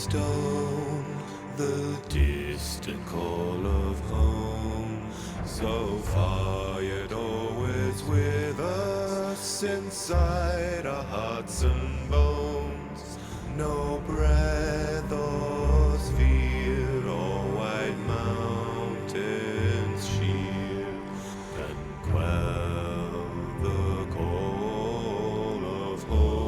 stone, the distant call of home. So far yet always with us, inside our hearts and bones. No breath or sphere or white mountains sheer can quell the call of home.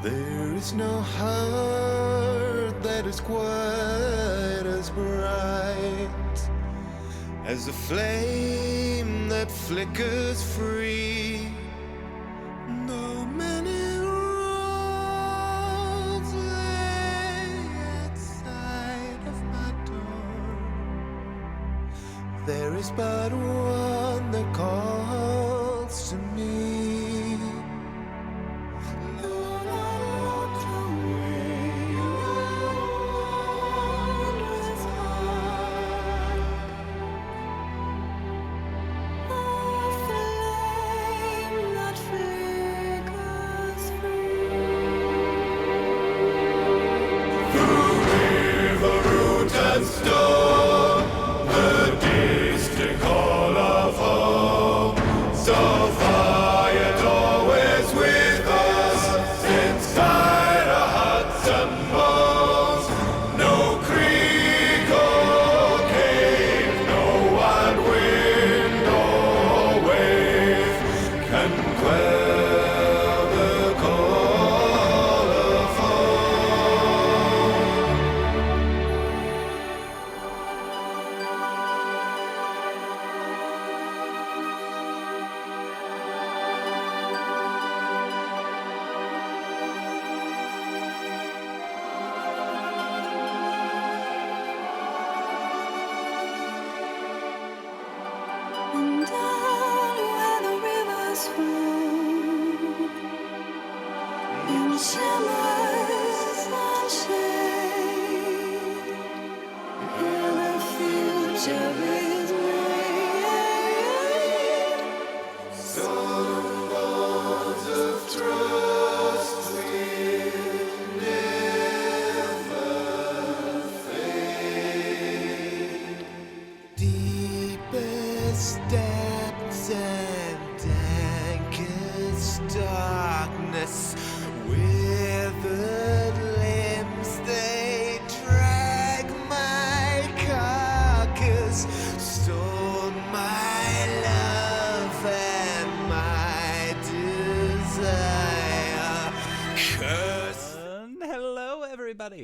There is no heart that is quite as bright as the flame that flickers free. Though many roads lay outside of my door, there is but one that calls to me.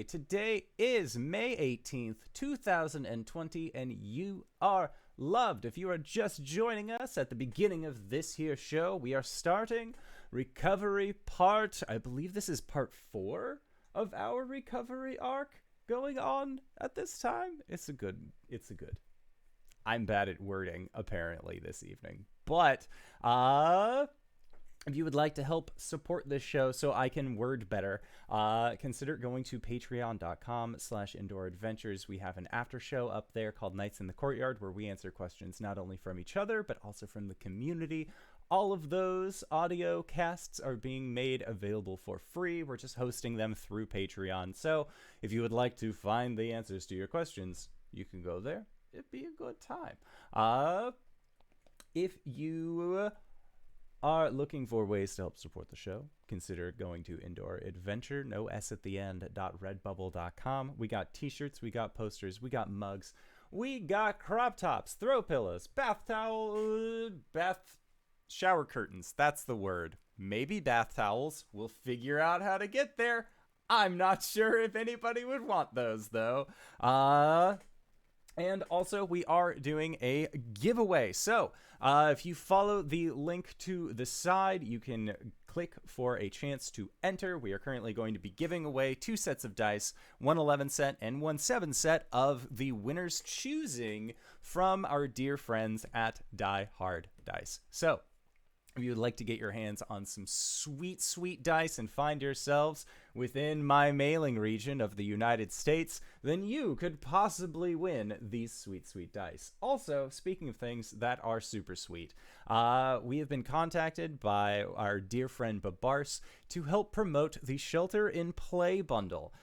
Today is May 18th, 2020, and you are loved. If you are just joining us at the beginning of this here show, we are starting recovery part, I believe this is part 4 of our recovery arc going on at this time. It's a good. I'm bad at wording, apparently, this evening. But, if you would like to help support this show so I can word better, consider going to patreon.com/indooradventures. We have an after show up there called Nights in the Courtyard, where we answer questions not only from each other, but also from the community. All of those audio casts are being made available for free. We're just hosting them through Patreon. So if you would like to find the answers to your questions, you can go there. It'd be a good time. If you are looking for ways to help support the show, consider going to Indoor Adventure, no S at the end, .redbubble.com. We got t-shirts, we got posters, we got mugs, we got crop tops, throw pillows, bath towel, bath shower curtains. That's the word. maybe bath towels. We'll figure out how to get there. I'm not sure if anybody would want those, though. And also, we are doing a giveaway. So, if you follow the link to the side, you can click for a chance to enter. We are currently going to be giving away 2 sets of dice, one 11 set and one 7 set of the winner's choosing from our dear friends at Die Hard Dice. So, if you would like to get your hands on some sweet, sweet dice and find yourselves within my mailing region of the United States, then you could possibly win these sweet, sweet dice. Also, speaking of things that are super sweet, we have been contacted by our dear friend Babars to help promote the Shelter in Play bundle.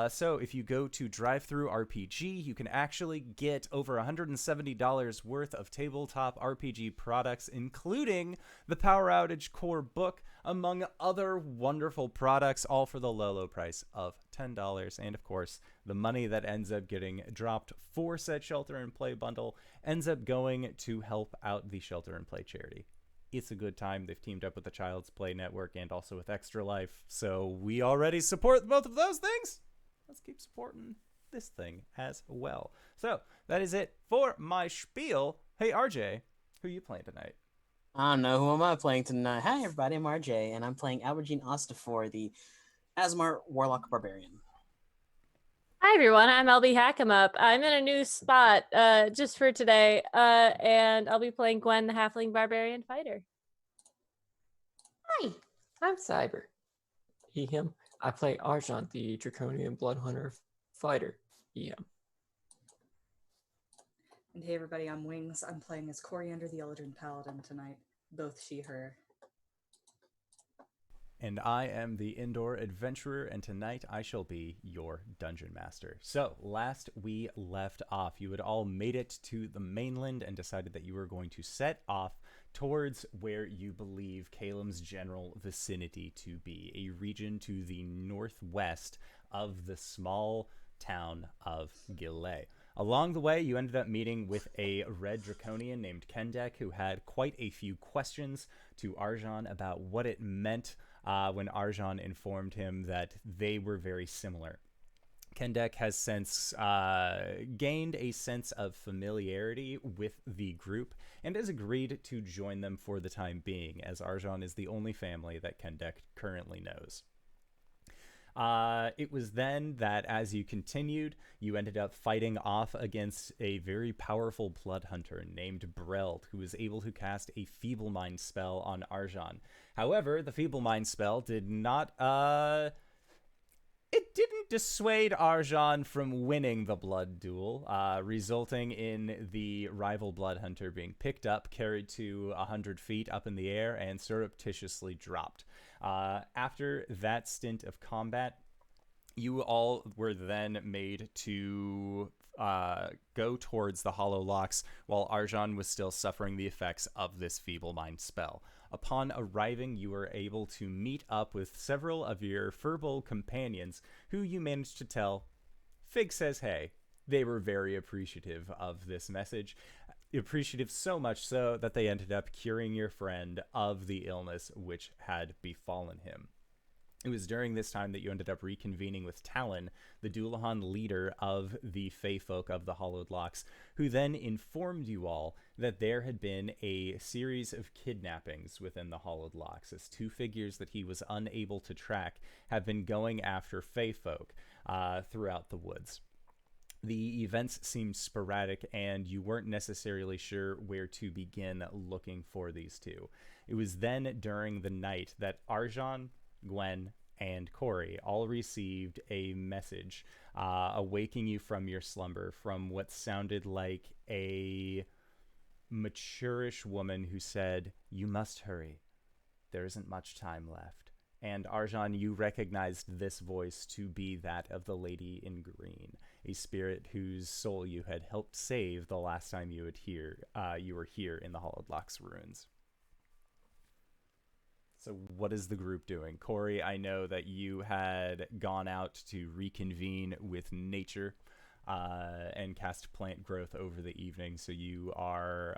So if you go to DriveThruRPG, you can actually get over $170 worth of tabletop RPG products, including the Power Outage Core book, among other wonderful products, all for the low, low price of $10. And of course, the money that ends up getting dropped for said Shelter in Play bundle ends up going to help out the Shelter in Play charity. It's a good time. They've teamed up with the Child's Play Network and also with Extra Life, so we already support both of those things. Let's keep supporting this thing as well. So that is it for my spiel. Hey, RJ, who you playing tonight? I don't know. Who am I playing tonight? Hi, everybody. I'm RJ, and I'm playing Alberjean Ostafor, the Asmar Warlock Barbarian. Hi, everyone. I'm LBHackEmUp. I'm in a new spot just for today, and I'll be playing Gwen, the Halfling Barbarian Fighter. Hi, I'm Cyber. He, him. I play Arjhan, the Draconian Bloodhunter Fighter. He, him. And hey everybody, I'm Wings. I'm playing as Cori under the Eldrin Paladin tonight. Both she, her. And I am the Indoor Adventurer, and tonight I shall be your Dungeon Master. So, last we left off, you had all made it to the mainland and decided that you were going to set off towards where you believe Caelim's general vicinity to be, a region to the northwest of the small town of Gillet. Along the way, you ended up meeting with a red draconian named Kendek, who had quite a few questions to Arjhan about what it meant when Arjhan informed him that they were very similar. Kendek has since gained a sense of familiarity with the group and has agreed to join them for the time being, as Arjhan is the only family that Kendek currently knows. It was then that as you continued, you ended up fighting off against a very powerful blood hunter named Breld, who was able to cast a Feeble Mind spell on Arjhan. However, the Feeble Mind spell did not, it didn't dissuade Arjhan from winning the blood duel, resulting in the rival blood hunter being picked up, carried to 100 feet up in the air, and surreptitiously dropped. After that stint of combat, you all were then made to go towards the Hollow Locks while Arjhan was still suffering the effects of this Feeble Mind spell. Upon arriving, you were able to meet up with several of your Furbolg companions, who you managed to tell, Fig says hey. They were very appreciative of this message. Appreciative so much so that they ended up curing your friend of the illness which had befallen him. It was during this time that you ended up reconvening with Talon, the Dullahan leader of the Fey folk of the Hollowed Locks, who then informed you all that there had been a series of kidnappings within the Hollowed Locks, as 2 figures that he was unable to track have been going after Fey folk throughout the woods. The events seemed sporadic, and you weren't necessarily sure where to begin looking for these 2. It was then during the night that Arjhan, Gwen, and Cori all received a message awaking you from your slumber from what sounded like a mature-ish woman who said, "You must hurry. There isn't much time left." And Arjhan, you recognized this voice to be that of the Lady in Green, a spirit whose soul you had helped save the last time you were here in the Hollowed Locks ruins. So what is the group doing? Cori, I know that you had gone out to reconvene with nature and cast plant growth over the evening, so you are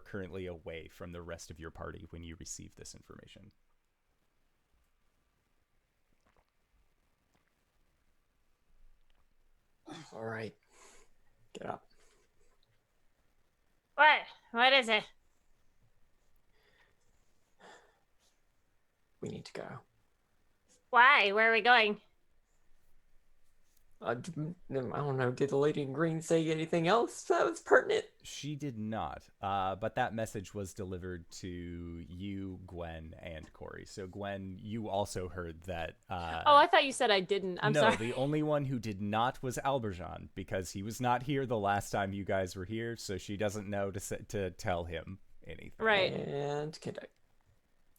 currently away from the rest of your party when you receive this information. All right. Get up. What? What is it? We need to go. Why? Where are we going? I don't know. Did the lady in green say anything else that was pertinent? She did not, but that message was delivered to you, Gwen, and Cori. So, Gwen, you also heard that. Oh, I thought you said I didn't. I'm no, sorry. the only one who did not was Alberjean, because he was not here the last time you guys were here, so she doesn't know to tell him anything. Right. And Kendek.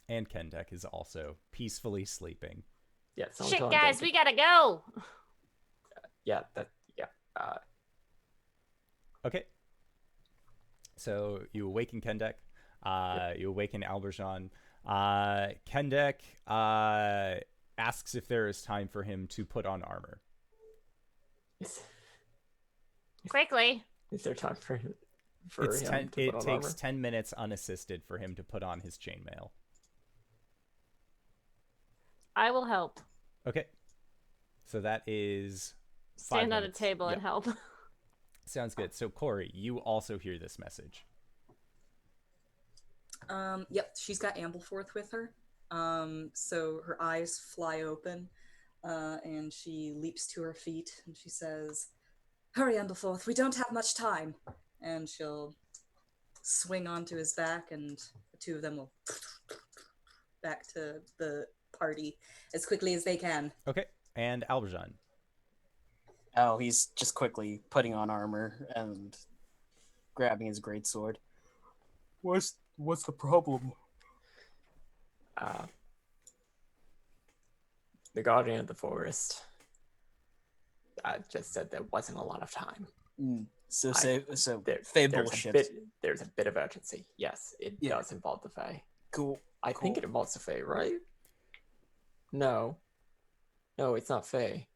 And Kendek is also peacefully sleeping. Yeah. Shit, guys, we gotta go. Yeah. Okay. So you awaken Kendek. You awaken Alberjean. Kendek asks if there is time for him to put on armor. Quickly. Is there time for him? It takes 10 minutes unassisted for him to put on his chainmail. I will help. Okay. So that is 5 Stand at a minutes. table and Yep. help. Sounds good. So, Cori, you also hear this message. Yep, she's got Ampleforth with her. So her eyes fly open, and she leaps to her feet, and she says, "Hurry, Ampleforth, we don't have much time." And she'll swing onto his back, and the two of them will back to the party as quickly as they can. Okay. And Alberjean. Oh, he's just quickly putting on armor and grabbing his greatsword. What's the problem? The guardian of the forest. I just said there wasn't a lot of time. Faye bullshit. There's a bit of urgency. Yes, it does involve the Fae. Cool. I think it involves the Fae, right? No, it's not Fae.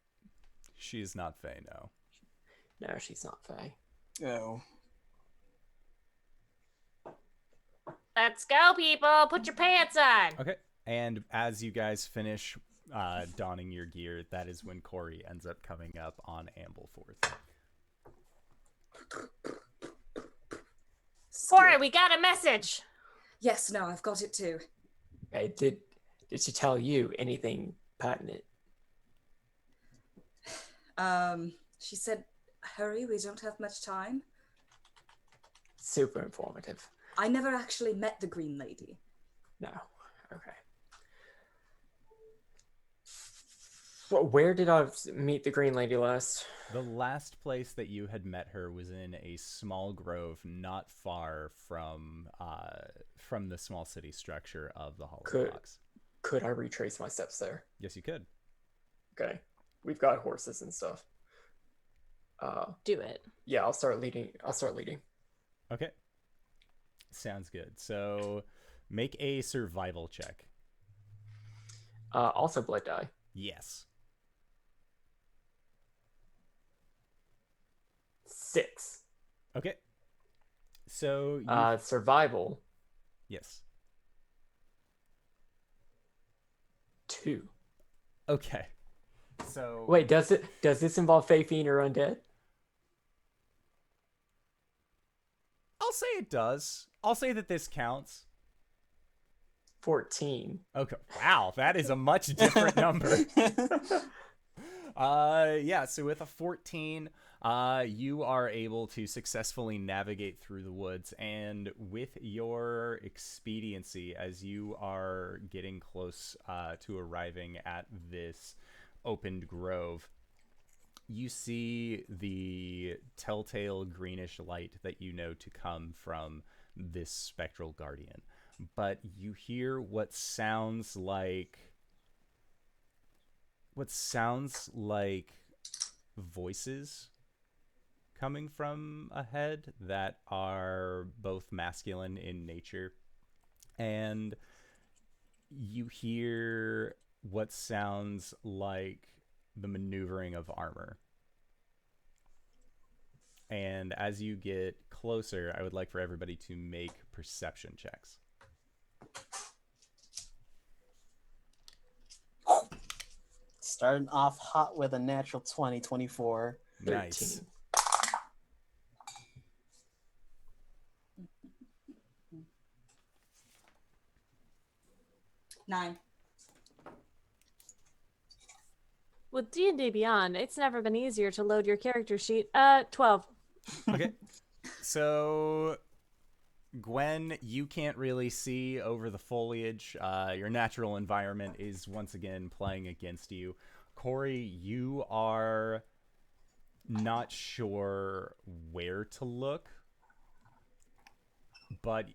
She's not Fae, no. No, she's not Fae. Oh. Let's go, people. Put your pants on. Okay. And as you guys finish donning your gear, that is when Cori ends up coming up on Ampleforth. Cori, we got a message. Yes, no, I've got it too. Okay, did she tell you anything pertinent? She said, "Hurry, we don't have much time." Super informative. I never actually met the Green Lady. No. Okay. Well, where did I meet the Green Lady last? The last place that you had met her was in a small grove not far from the small city structure of the Hollow Blocks. Could I retrace my steps there? Yes, you could. Okay. We've got horses and stuff. Do it. Yeah, I'll start leading. Okay. Sounds good. So make a survival check. Also blood die. Yes. 6. Okay. So you... survival. Yes. 2. Okay. So Wait, does this involve Fae, Fiend, or Undead? I'll say it does. I'll say that this counts. 14. Okay. Wow, that is a much different number. Yeah, so with a 14, you are able to successfully navigate through the woods, and with your expediency, as you are getting close to arriving at this opened grove, you see the telltale greenish light that you know to come from this spectral guardian. But you hear what sounds like voices coming from ahead that are both masculine in nature, and you hear what sounds like the maneuvering of armor. And as you get closer, I would like for everybody to make perception checks. Starting off hot with a natural 20, 24. Nice. 13. 9. With D&D Beyond, it's never been easier to load your character sheet. 12. Okay. So, Gwen, you can't really see over the foliage. Your natural environment is once again playing against you. Cori, you are not sure where to look, but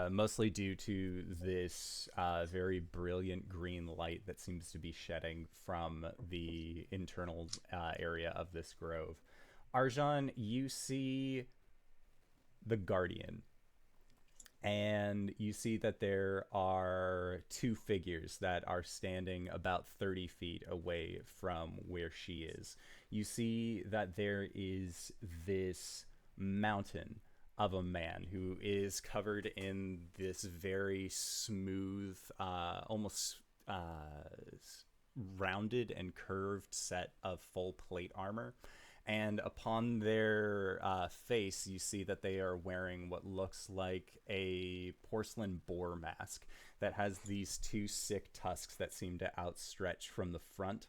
mostly due to this very brilliant green light that seems to be shedding from the internal area of this grove. Arjhan, you see the Guardian, and you see that there are two figures that are standing about 30 feet away from where she is. You see that there is this mountain of a man who is covered in this very smooth, almost rounded and curved set of full plate armor. And upon their face, you see that they are wearing what looks like a porcelain boar mask that has these two sick tusks that seem to outstretch from the front.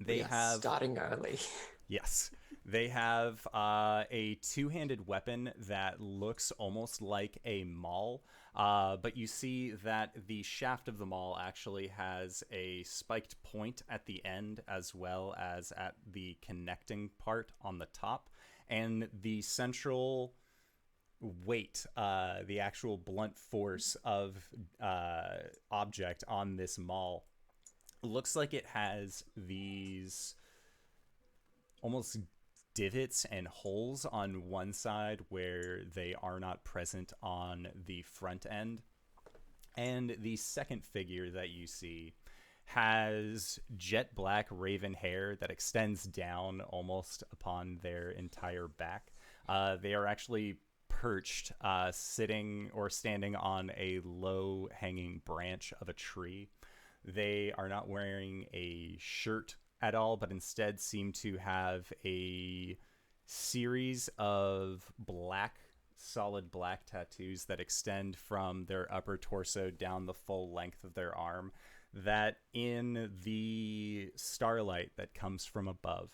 They have Starting early. Yes. They have a two-handed weapon that looks almost like a maul, but you see that the shaft of the maul actually has a spiked point at the end as well as at the connecting part on the top, and the central weight, the actual blunt force of object on this maul looks like it has these almost divots and holes on one side where they are not present on the front end. And the second figure that you see has jet black raven hair that extends down almost upon their entire back. They are actually perched, sitting or standing on a low hanging branch of a tree. They are not wearing a shirt at all, but instead seem to have a series of solid black tattoos that extend from their upper torso down the full length of their arm, that in the starlight that comes from above,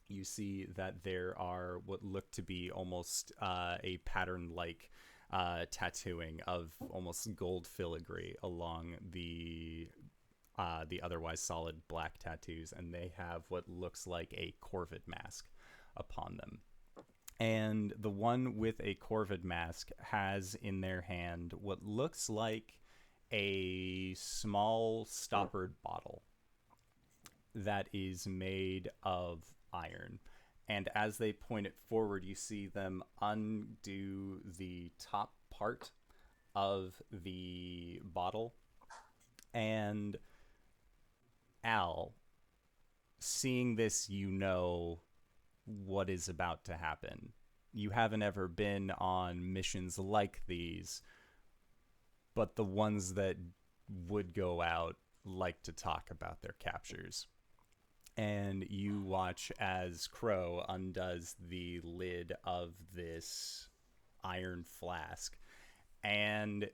you see that there are what look to be almost a pattern-like tattooing of almost gold filigree along the otherwise solid black tattoos, and they have what looks like a corvid mask upon them. And the one with a corvid mask has in their hand what looks like a small stoppered bottle that is made of iron. And as they point it forward, you see them undo the top part of the bottle, and Al, seeing this, you know what is about to happen. You haven't ever been on missions like these, but the ones that would go out like to talk about their captures. And you watch as Crow undoes the lid of this iron flask, and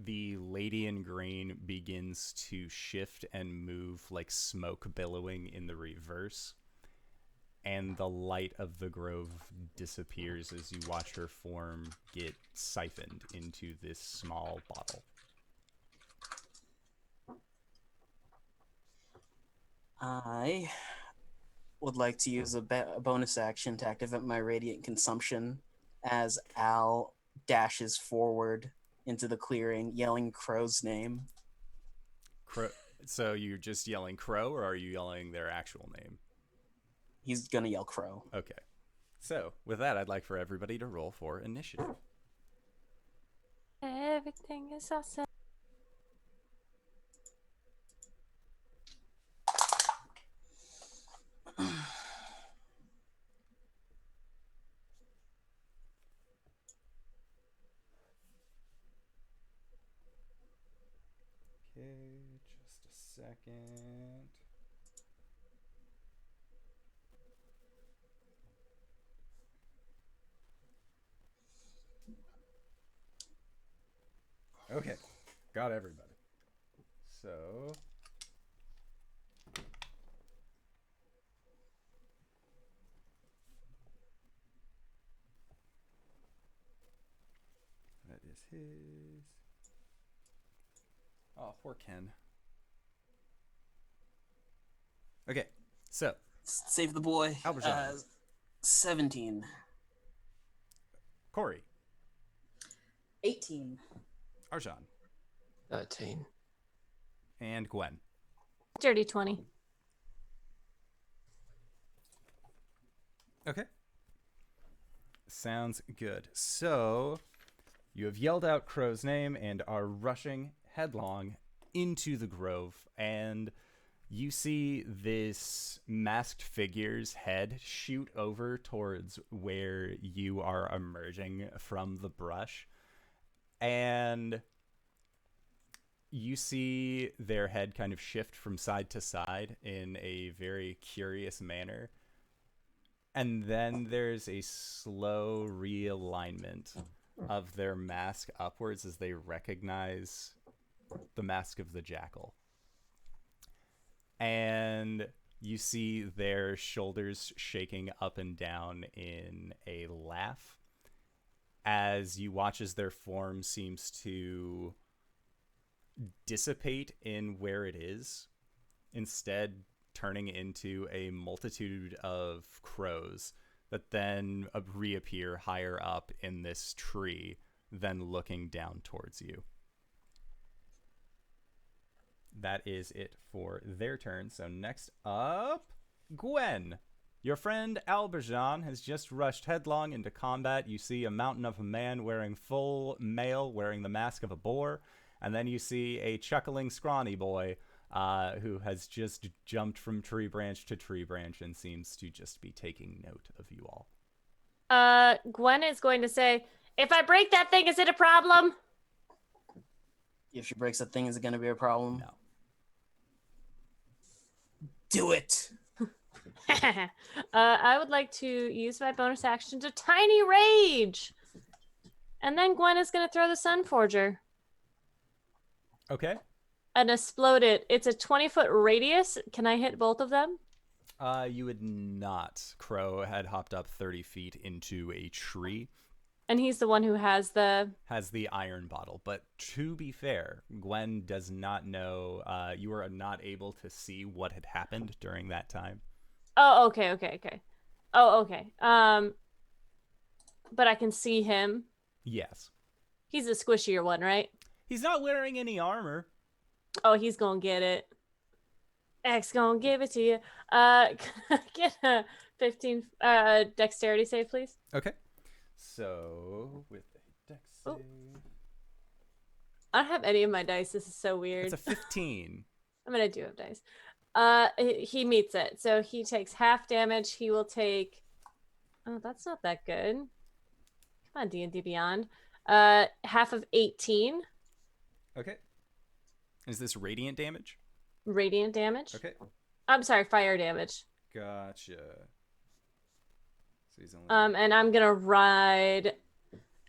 the lady in green begins to shift and move like smoke billowing in the reverse, and the light of the grove disappears as you watch her form get siphoned into this small bottle. I would like to use a bonus action to activate my radiant consumption as Al dashes forward into the clearing, yelling Crow's name. Crow. So you're just yelling Crow, or are you yelling their actual name? He's gonna yell Crow. Okay. So with that, I'd like for everybody to roll for initiative. Everything is awesome. Okay, just a second. Okay. Got everybody. So... that is his... Oh, poor Ken. Okay, so... Save the boy. Alberjean. 17. Cori. 18. Arjhan. 13. And Gwen. Dirty 20. Okay. Sounds good. So, you have yelled out Crow's name and are rushing headlong into the grove, and you see this masked figure's head shoot over towards where you are emerging from the brush, and you see their head kind of shift from side to side in a very curious manner. And then there's a slow realignment of their mask upwards as they recognize the mask of the jackal. And you see their shoulders shaking up and down in a laugh as you watch as their form seems to dissipate in where it is, instead turning into a multitude of crows that then reappear higher up in this tree, then looking down towards you. That is it for their turn. So next up, Gwen. Your friend Alberjean has just rushed headlong into combat. You see a mountain of a man wearing full mail, wearing the mask of a boar. And then you see a chuckling, scrawny boy who has just jumped from tree branch to tree branch and seems to just be taking note of you all. Gwen is going to say, if I break that thing, is it a problem? If she breaks a thing, is it going to be a problem? No. Do it! I would like to use my bonus action to Tiny Rage. And then Gwen is going to throw the Sun Forger. Okay. And explode it. It's a 20-foot radius. Can I hit both of them? You would not. Crow had hopped up 30 feet into a tree. And he's the one who has the iron bottle. But to be fair, Gwen does not know. You were not able to see what had happened during that time. Oh, okay. Oh, okay. But I can see him. Yes. He's the squishier one, right? He's not wearing any armor. Oh, he's gonna get it. X gonna give it to you. Can I get a 15 dexterity save, please? Okay. So with a dex save. I don't have any of my dice. This is so weird. It's a 15. I mean, I do have dice. He meets it. So he takes half damage. He will take... Oh, that's not that good. Come on, D&D Beyond. Half of 18. Okay. Is this radiant damage? Radiant damage. Okay. I'm sorry, fire damage. Gotcha. So he's only... And I'm gonna ride...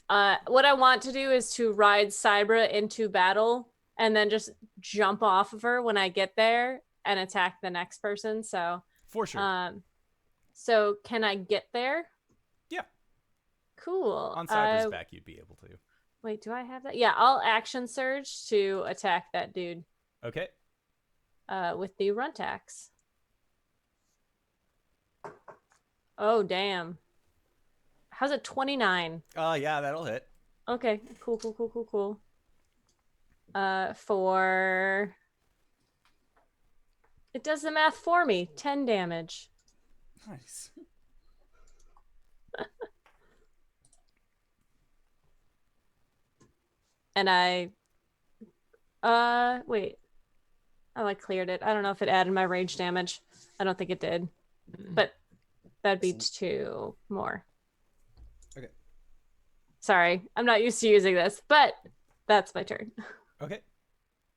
what I want to do is to ride Cybra into battle and then just jump off of her when I get there and attack the next person. So for sure. So can I get there? Yeah. Cool. On Cyber's back, you'd be able to. Wait, do I have that? Yeah, I'll action surge to attack that dude. Okay. With the Runtax. Oh, damn. How's it 29? Yeah, that'll hit. Okay, cool. For... It does the math for me. 10 damage. Nice. And I... Wait. Oh, I cleared it. I don't know if it added my rage damage. I don't think it did. But that'd be 2 more. Okay. Sorry, I'm not used to using this, but that's my turn. Okay.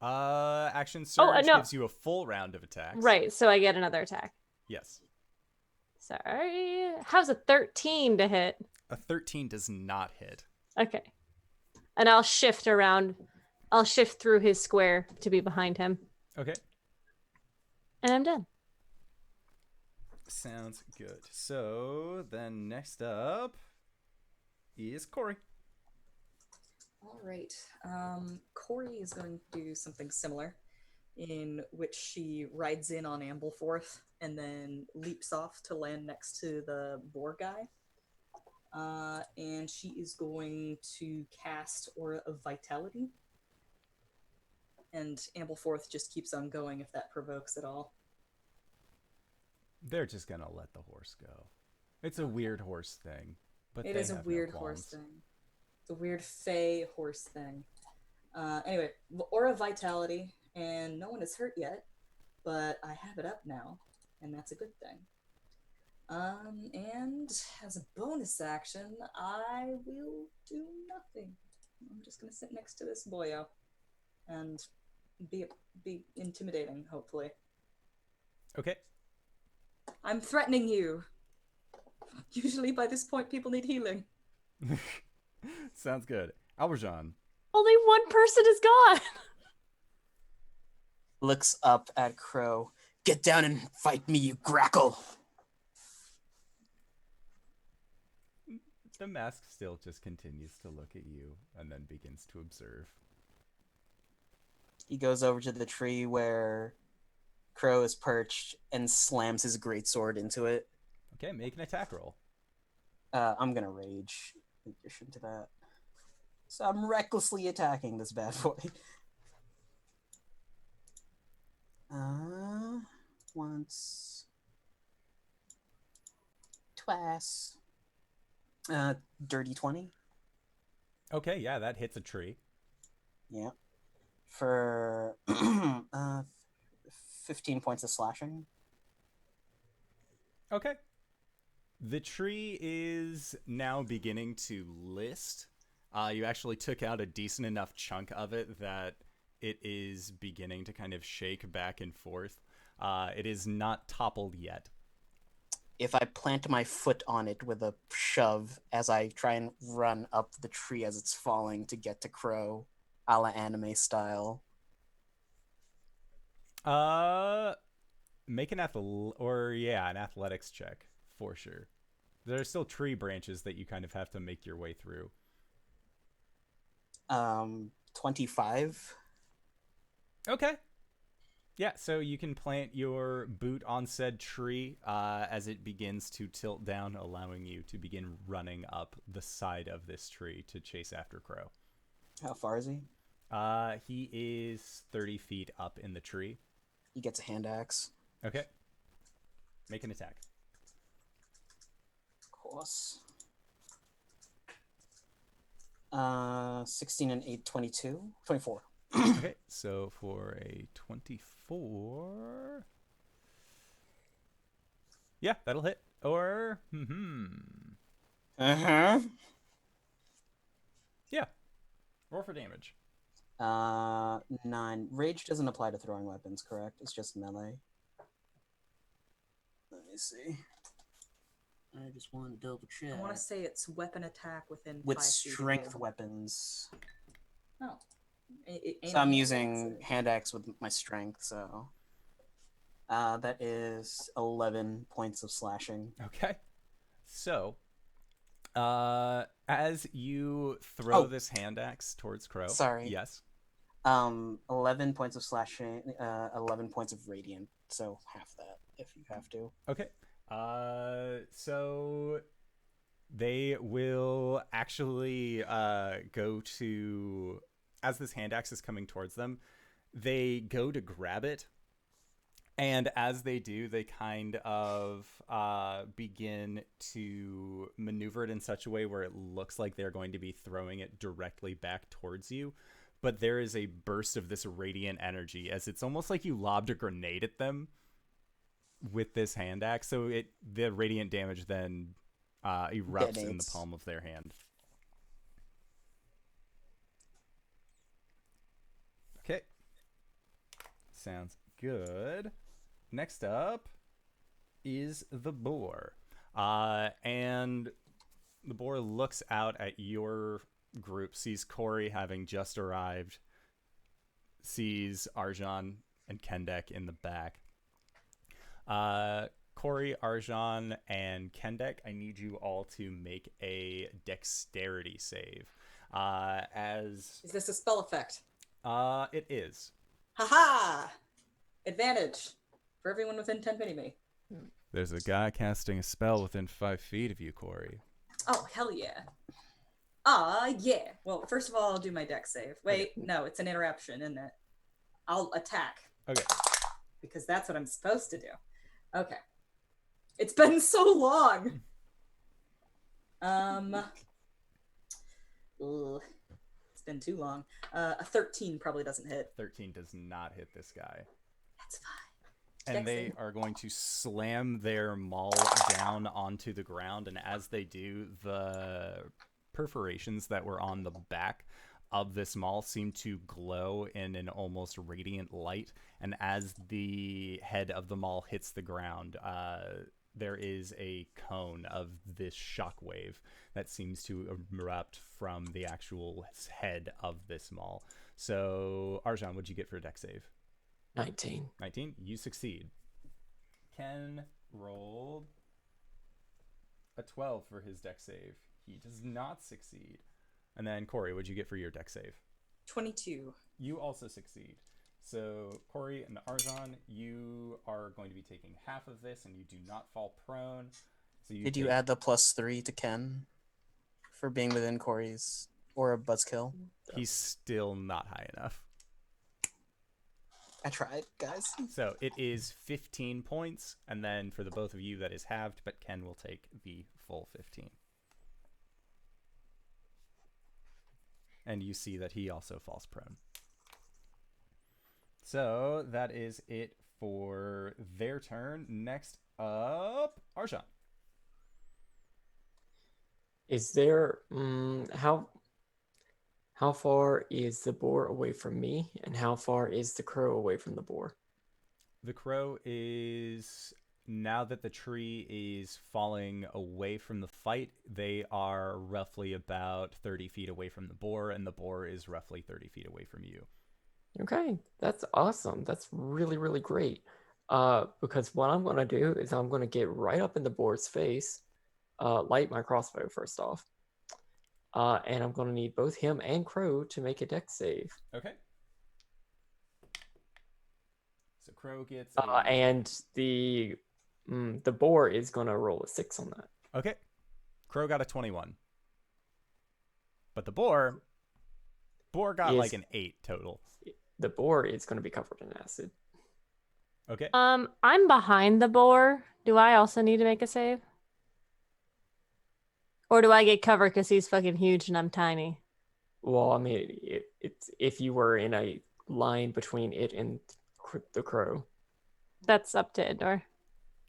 Action surge no. gives you a full round of attacks. Right, so I get another attack. Yes. Sorry. How's a 13 to hit? A 13 does not hit. Okay. And I'll shift around I'll shift through his square to be behind him. Okay. And I'm done. Sounds good. So then next up is Cori. All right. Cori is going to do something similar, in which she rides in on Ambleforth and then leaps off to land next to the boar guy. And she is going to cast Aura of Vitality. And Ambleforth just keeps on going if that provokes at all. They're just gonna let the horse go. It's a weird horse thing, but It they is a have weird no horse qualms. thing. It's a weird fey horse thing. Anyway, Aura of Vitality, and no one is hurt yet, but I have it up now, and that's a good thing. And as a bonus action, I will do nothing. I'm just gonna sit next to this boyo and be intimidating, hopefully. Okay. I'm threatening you. Usually by this point, people need healing. Sounds good. Alberjean. Only one person is gone. Looks up at Crow. Get down and fight me, you grackle. The mask still just continues to look at you and then begins to observe. He goes over to the tree where Crow is perched and slams his greatsword into it. Okay, make an attack roll. I'm gonna rage in addition to that. So I'm recklessly attacking this bad boy. Once. Twice. Dirty 20. Okay, yeah, that hits a tree. Yeah. For 15 points of slashing. Okay. The tree is now beginning to list. You actually took out a decent enough chunk of it that it is beginning to kind of shake back and forth. It is not toppled yet. If I plant my foot on it with a shove as I try and run up the tree as it's falling to get to Crow, a la anime style. Make an athletics check for sure. There are still tree branches that you kind of have to make your way through. 25. Okay. Yeah, so you can plant your boot on said tree as it begins to tilt down, allowing you to begin running up the side of this tree to chase after Crow. How far is he? He is 30 feet up in the tree. He gets a hand axe. Okay. Make an attack. Of course. 16 and 8, 22. 24. Okay, so for a 24... Yeah, that'll hit. Or... Uh-huh. Yeah. Roll for damage. 9. Rage doesn't apply to throwing weapons, correct? It's just melee. Let me see. I just want to double check. I want to say it's weapon attack within With 5 feet of strength you. weapons. Oh. So I'm using hand axe with my strength, so... that is 11 points of slashing. Okay. So, as you throw this hand axe towards Crow... Sorry. Yes. 11 points of slashing, 11 points of radiant, so half that, if you have to. Okay. So they will actually go to... As this hand axe is coming towards them, they go to grab it. And as they do, they kind of begin to maneuver it in such a way where it looks like they're going to be throwing it directly back towards you. But there is a burst of this radiant energy, as it's almost like you lobbed a grenade at them with this hand axe. So the radiant damage then erupts in the palm of their hand. Okay. Sounds good. Next up is the boar. And the boar looks out at your group, sees Cori having just arrived, sees Arjhan and Kendek in the back. Cori, Arjhan, and Kendek, I need you all to make a dexterity save. Is this a spell effect? It is. Haha! Advantage for everyone within 10 feet of me. There's a guy casting a spell within 5 feet of you, Cori. Oh, hell yeah. Yeah. Well, first of all, I'll do my dex save. Wait, no, it's an interruption, isn't it? I'll attack. Okay. Because that's what I'm supposed to do. Okay. It's been so long. It's been too long. A 13 probably doesn't hit. 13 does not hit this guy. That's fine. And they are going to slam their maul down onto the ground, and as they do, the perforations that were on the back of this maul seem to glow in an almost radiant light, and as the head of the maul hits the ground, there is a cone of this shockwave that seems to erupt from the actual head of this maul. So, Arjhan, what'd you get for a dex save? 19. 19? You succeed. Ken rolled a 12 for his dex save. He does not succeed. And then, Cori, what'd you get for your dex save? 22. You also succeed. So, Cori and Arjhan, you are going to be taking half of this, and you do not fall prone. So Did you add the +3 to Ken for being within Cori's or a buzzkill? He's still not high enough. I tried, guys. So it is 15 points, and then for the both of you, that is halved, but Ken will take the full 15. And you see that he also falls prone. So that is it for their turn. Next up, Arjhan. Is there how far is the boar away from me, and how far is the crow away from the boar? The crow is, now that the tree is falling away from the fight, they are roughly about 30 feet away from the boar, and the boar is roughly 30 feet away from you. Okay, that's awesome. That's really, really great. Because what I'm going to do is I'm going to get right up in the boar's face, light my crossbow first off. And I'm going to need both him and Crow to make a dex save. Okay. So Crow gets and the boar is going to roll a 6 on that. Okay. Crow got a 21. But the boar got like an 8 total. The boar is going to be covered in acid. Okay. I'm behind the boar. Do I also need to make a save? Or do I get covered because he's fucking huge and I'm tiny? Well, I mean, it's if you were in a line between it and the crow. That's up to Idor.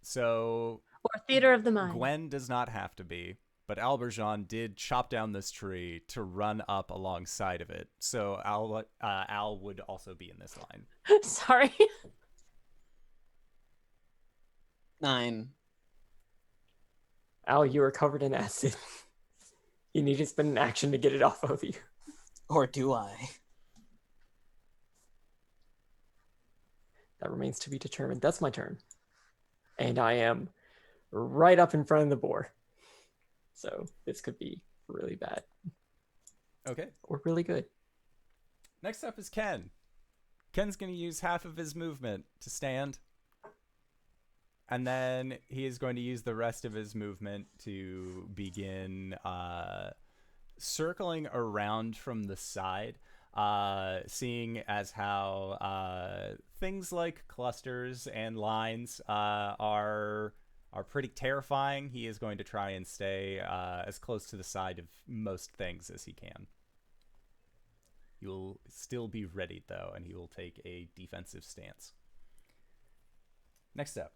So... Or theater of the mind. Gwen does not have to be, but Alberjean did chop down this tree to run up alongside of it. So Al would also be in this line. Sorry. 9. Al, you are covered in acid. You need to spend an action to get it off of you. Or do I? That remains to be determined. That's my turn. And I am right up in front of the boar. So this could be really bad. Okay. Or really good. Next up is Ken. Ken's going to use half of his movement to stand. And then he is going to use the rest of his movement to begin circling around from the side, seeing as how things like clusters and lines are pretty terrifying. He is going to try and stay as close to the side of most things as he can. He will still be ready, though, and he will take a defensive stance. Next up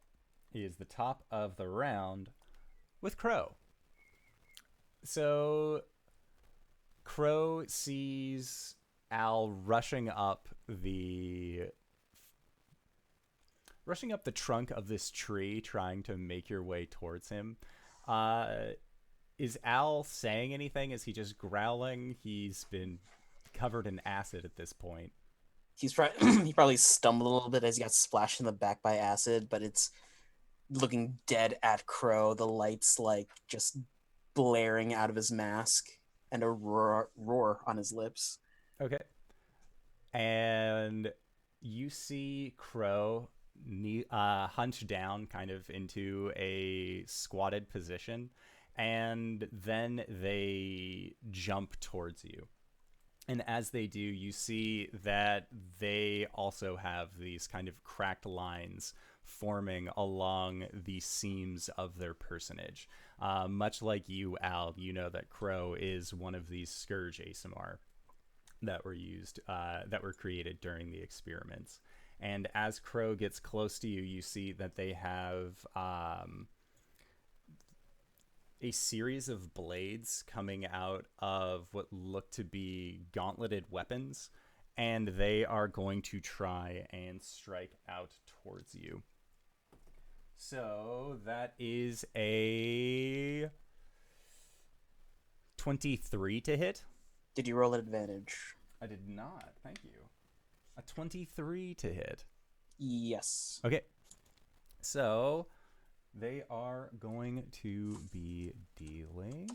is the top of the round with Crow. So Crow sees Al rushing up the trunk of this tree, trying to make your way towards him. Is Al saying anything? Is he just growling? He's been covered in acid at this point. he probably stumbled a little bit as he got splashed in the back by acid, but it's looking dead at Crow. The lights like just blaring out of his mask and a roar on his lips. Okay. And you see Crow hunched down kind of into a squatted position, and then they jump towards you. And as they do, you see that they also have these kind of cracked lines forming along the seams of their personage. Much like you, Al, you know that Crow is one of these Scourge ASMR that were created during the experiments. And as Crow gets close to you, you see that they have a series of blades coming out of what look to be gauntleted weapons, and they are going to try and strike out towards you. So that is a 23 to hit. Did you roll at advantage? I did not. Thank you. A 23 to hit. Yes. Okay. So they are going to be dealing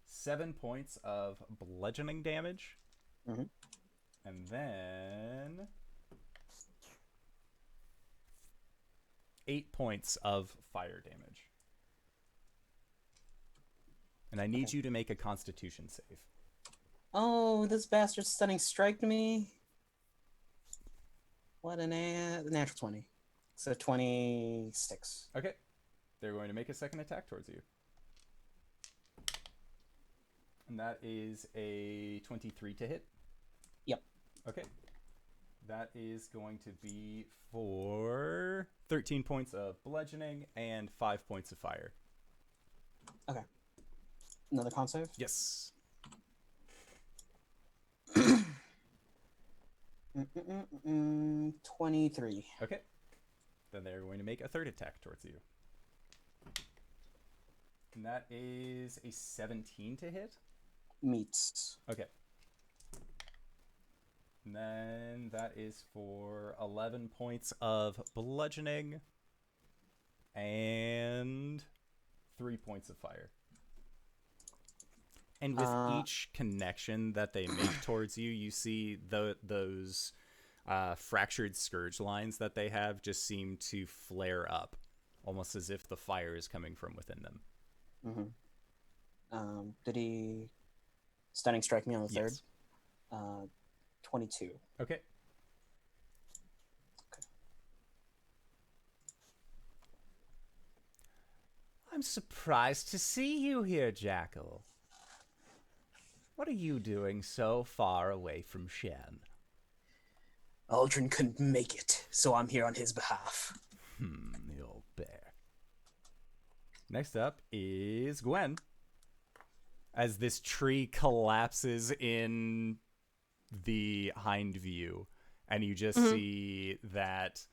7 points of bludgeoning damage. Mm-hmm. And then 8 points of fire damage. And I need you to make a Constitution save. Oh, this bastard stunning striked me. What a natural 20. So 26. Okay. They're going to make a second attack towards you. And that is a 23 to hit? Yep. Okay. That is going to be for 13 points of bludgeoning and 5 points of fire. Okay. Another con save? Yes. 23. Okay. Then they're going to make a third attack towards you. And that is a 17 to hit? Meets. Okay. And then that is for 11 points of bludgeoning and 3 points of fire. And with each connection that they make towards you, you see those fractured scourge lines that they have just seem to flare up, almost as if the fire is coming from within them. Mm-hmm. Did he stunning strike me on the third? Yes. 22. Okay. I'm surprised to see you here, Jackal. What are you doing so far away from Shen? Arjhan couldn't make it, so I'm here on his behalf. The old bear. Next up is Gwen. As this tree collapses in the hind view, and you just see that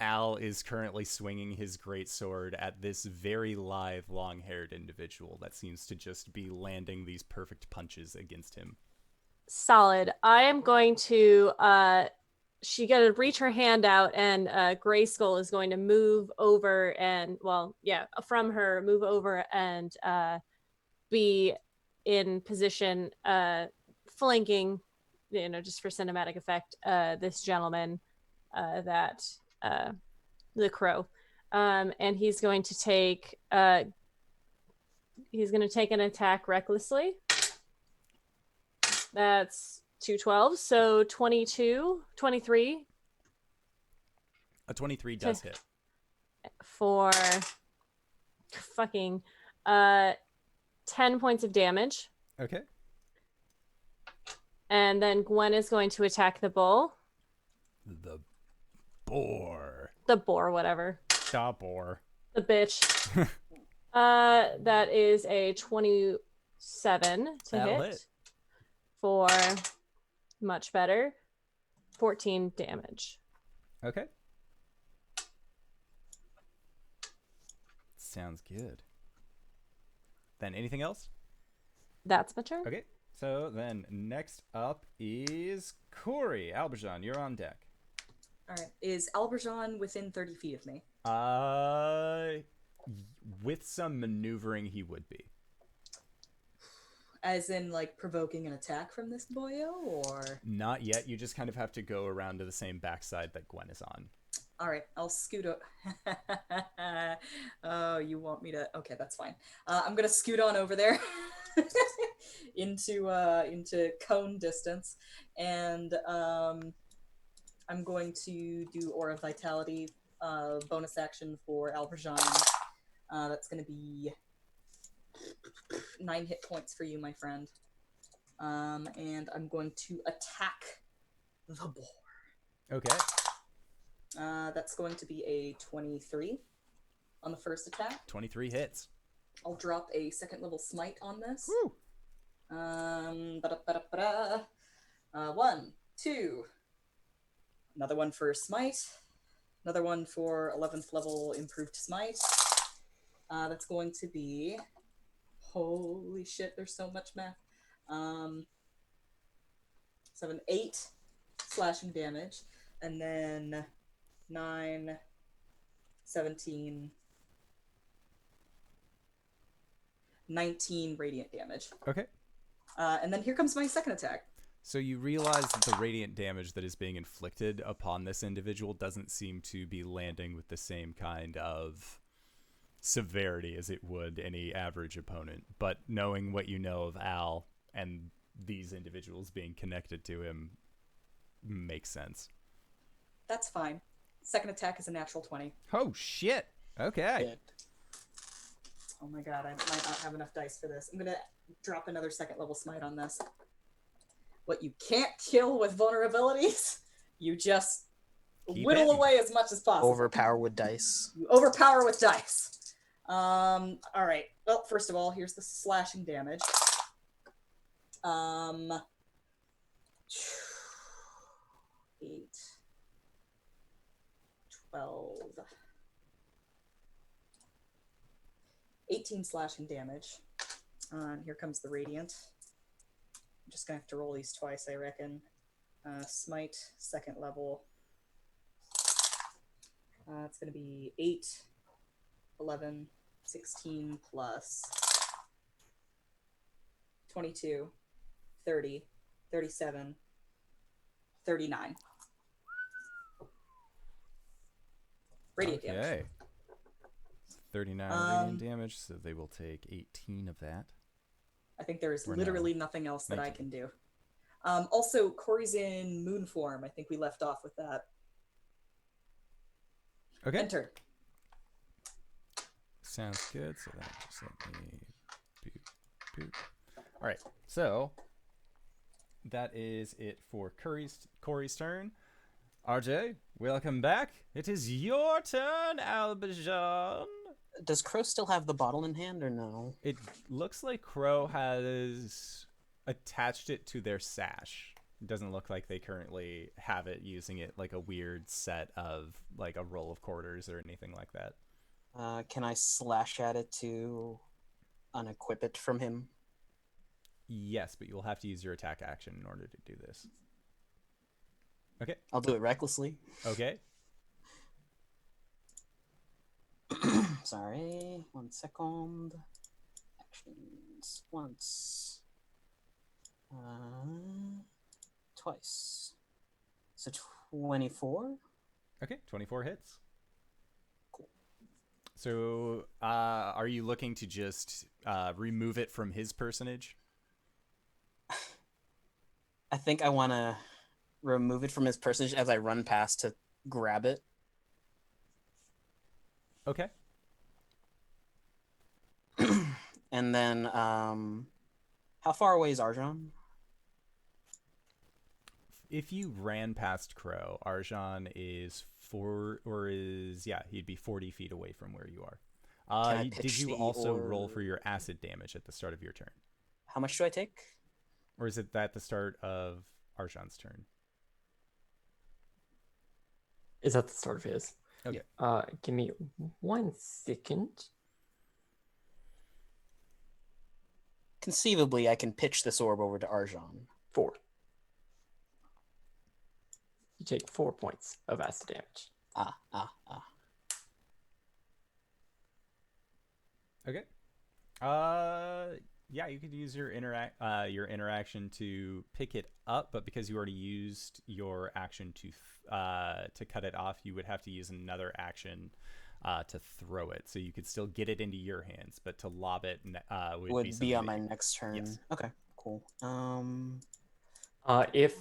Al is currently swinging his greatsword at this very lithe, long-haired individual that seems to just be landing these perfect punches against him. Solid. I am going to she gonna reach her hand out, and Grayskull is going to move over and from her move over and be in position flanking, just for cinematic effect, this gentleman that the Crow, and he's going to take an attack recklessly. That's 2 12, so 23. A 23 does hit. For fucking 10 points of damage. Okay. And then Gwen is going to attack the bull. The boar. The boar, whatever. The boar. The bitch. That is a 27 to hit. For much better. 14 damage. Okay. Sounds good. then. Anything else? That's my turn. Okay. So then next up is Cori. Alberjean, you're on deck. All right. Is Alberjean within 30 feet of me? With some maneuvering, he would be. As in, like, provoking an attack from this boyo, or? Not yet. You just kind of have to go around to the same backside that Gwen is on. All right, I'll scoot up. Oh, you want me to? Okay, that's fine. I'm gonna scoot on over there into cone distance, and I'm going to do Aura of Vitality, bonus action for Alberjean. That's gonna be 9 hit points for you, my friend. And I'm going to attack the boar. Okay. That's going to be a 23 on the first attack. 23 hits. I'll drop a second level smite on this. Woo! 1, 2. Another one for smite. Another one for 11th level improved smite. That's going to be... Holy shit, there's so much math. 8 slashing damage. And then 9, 17, 19 radiant damage. Okay. And then here comes my second attack. So you realize that the radiant damage that is being inflicted upon this individual doesn't seem to be landing with the same kind of severity as it would any average opponent. But knowing what you know of Al and these individuals being connected to him makes sense. That's fine. Second attack is a natural 20. Oh, shit. Okay. Hit. Oh my god, I might not have enough dice for this. I'm gonna drop another second level smite on this. What you can't kill with vulnerabilities, you just Keep whittle hitting. away as much as possible. Overpower with dice. You overpower with dice. Alright. Well, first of all, here's the slashing damage. 8, 12, 18 slashing damage. And here comes the radiant. I'm just gonna have to roll these twice, I reckon. Smite, second level. It's gonna be 8, 11, 16 plus 22, 30, 37, 39. Radiant damage. Okay. 39 radiant damage, so they will take 18 of that. I think there is Or no. literally nothing else that I 19. can do. Also, Cori's in moon form. I think we left off with that. Okay. Enter. Sounds good. So then just let me boop. All right. So that is it for Cori's turn. RJ, welcome back. It is your turn, Alberjean. Does Crow still have the bottle in hand or no? It looks like Crow has attached it to their sash. It doesn't look like they currently have it using it like a weird set of like a roll of quarters or anything like that. Can I slash at it to unequip it from him? Yes, but you'll have to use your attack action in order to do this. Okay. I'll do it recklessly. Okay. Sorry, 1 second. Actions. Once. Twice. So 24? Okay, 24 hits. Cool. So, are you looking to just remove it from his personage? I think I want to remove it from his personage as I run past to grab it. Okay. And then, how far away is Arjhan? If you ran past Crow, Arjhan is he'd be 40 feet away from where you are. Can I Did pitch you the also or- roll for your acid damage at the start of your turn? How much do I take? Or is it at the start of Arjhan's turn? Is at the start of his. Okay. Give me 1 second. conceivably, I can pitch this orb over to Arjhan. 4. You take 4 points of acid damage. Okay. Yeah, you could use your interaction to pick it up, but because you already used your action to cut it off, you would have to use another action to throw it. So you could still get it into your hands, but to lob it would be on my next turn. Yes. Okay, cool. If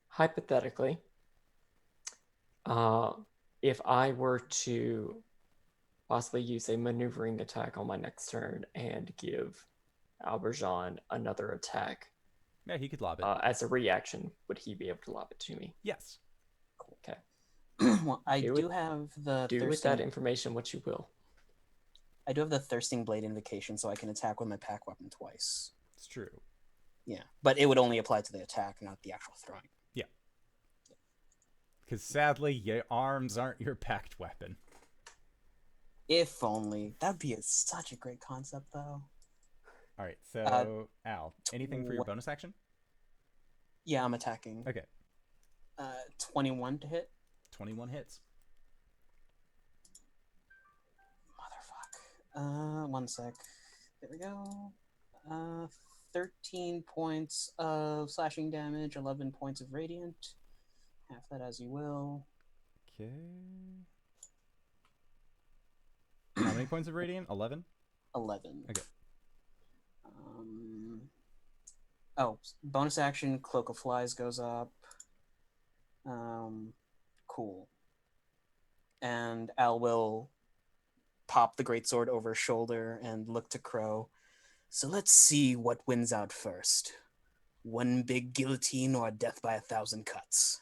hypothetically, if I were to possibly use a maneuvering attack on my next turn and give Alberjean another attack, yeah, he could lob it. As a reaction, would he be able to lob it to me? Yes. Okay. Well, I do have the Do with that information what you will. I do have the Thirsting Blade invocation, so I can attack with my pack weapon twice. It's true. Yeah, but it would only apply to the attack, not the actual throwing. Yeah. Because sadly, your arms aren't your packed weapon. If only. That'd be such a great concept, though. All right, so Al, anything for your bonus action? Yeah, I'm attacking. Okay. 21 to hit. 21 hits. Motherfuck. One sec. There we go. 13 points of slashing damage, 11 points of radiant. Half that as you will. Okay. How many points of radiant? 11? 11. Okay. Oh, bonus action, Cloak of Flies goes up. Cool. And Al will pop the greatsword over his shoulder and look to Crow. So let's see what wins out first. One big guillotine or death by 1,000 cuts.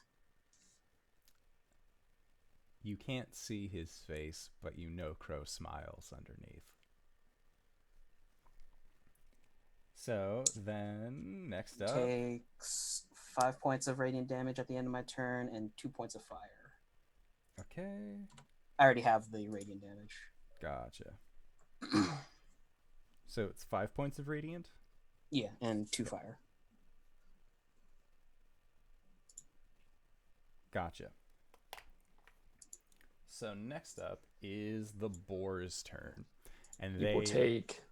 You can't see his face, but you know Crow smiles underneath. So then, next up... Takes 5 points of radiant damage at the end of my turn and 2 points of fire. Okay. I already have the radiant damage. Gotcha. So it's 5 points of radiant? Yeah, and 2 fire. Gotcha. So next up is the boar's turn. And they will take...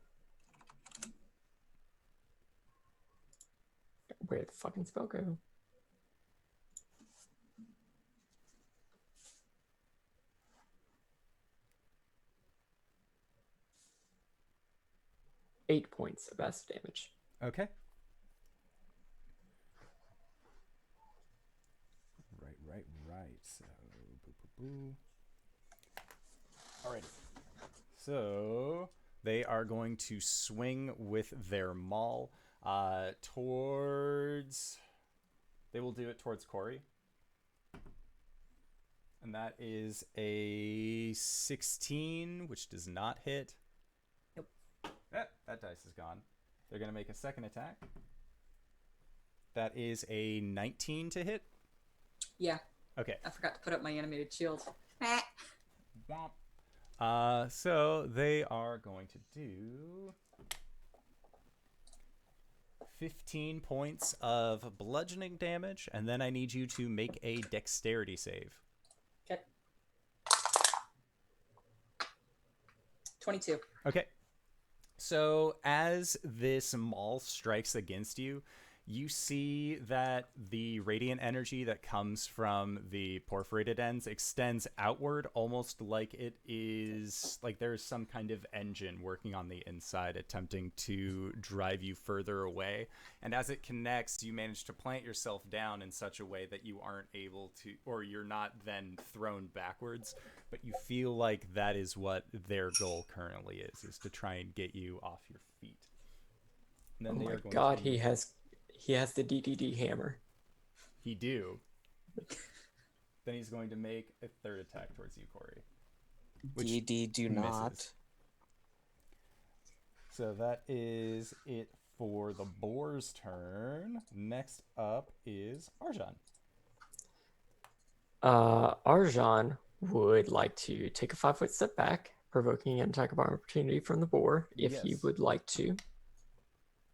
Where'd the fucking spell go? Eight points of acid damage. Okay. Right. So, boo. Alrighty. So, they are going to swing with their maul towards... They will do it towards Cori. And that is a 16, which does not hit. Nope. That dice is gone. They're going to make a second attack. That is a 19 to hit. Yeah. Okay. I forgot to put up my animated shield. Womp. So they are going to do 15 points of bludgeoning damage, and then I need you to make a dexterity save. Okay. 22. Okay. So as this maul strikes against you, you see that the radiant energy that comes from the perforated ends extends outward, almost like it is like there's some kind of engine working on the inside attempting to drive you further away. And as it connects, you manage to plant yourself down in such a way that you aren't able to, or you're not then thrown backwards, but you feel like that is what their goal currently is to try and get you off your feet. And then Oh they my are going god, to... he has the DDD hammer. He do. Then he's going to make a third attack towards you, Cori. DD do misses. not. So that is it for the boar's turn. Next up is Arjhan. Arjhan would like to take a 5-foot step back, provoking an attack of opportunity from the boar, if he Yes. would like to.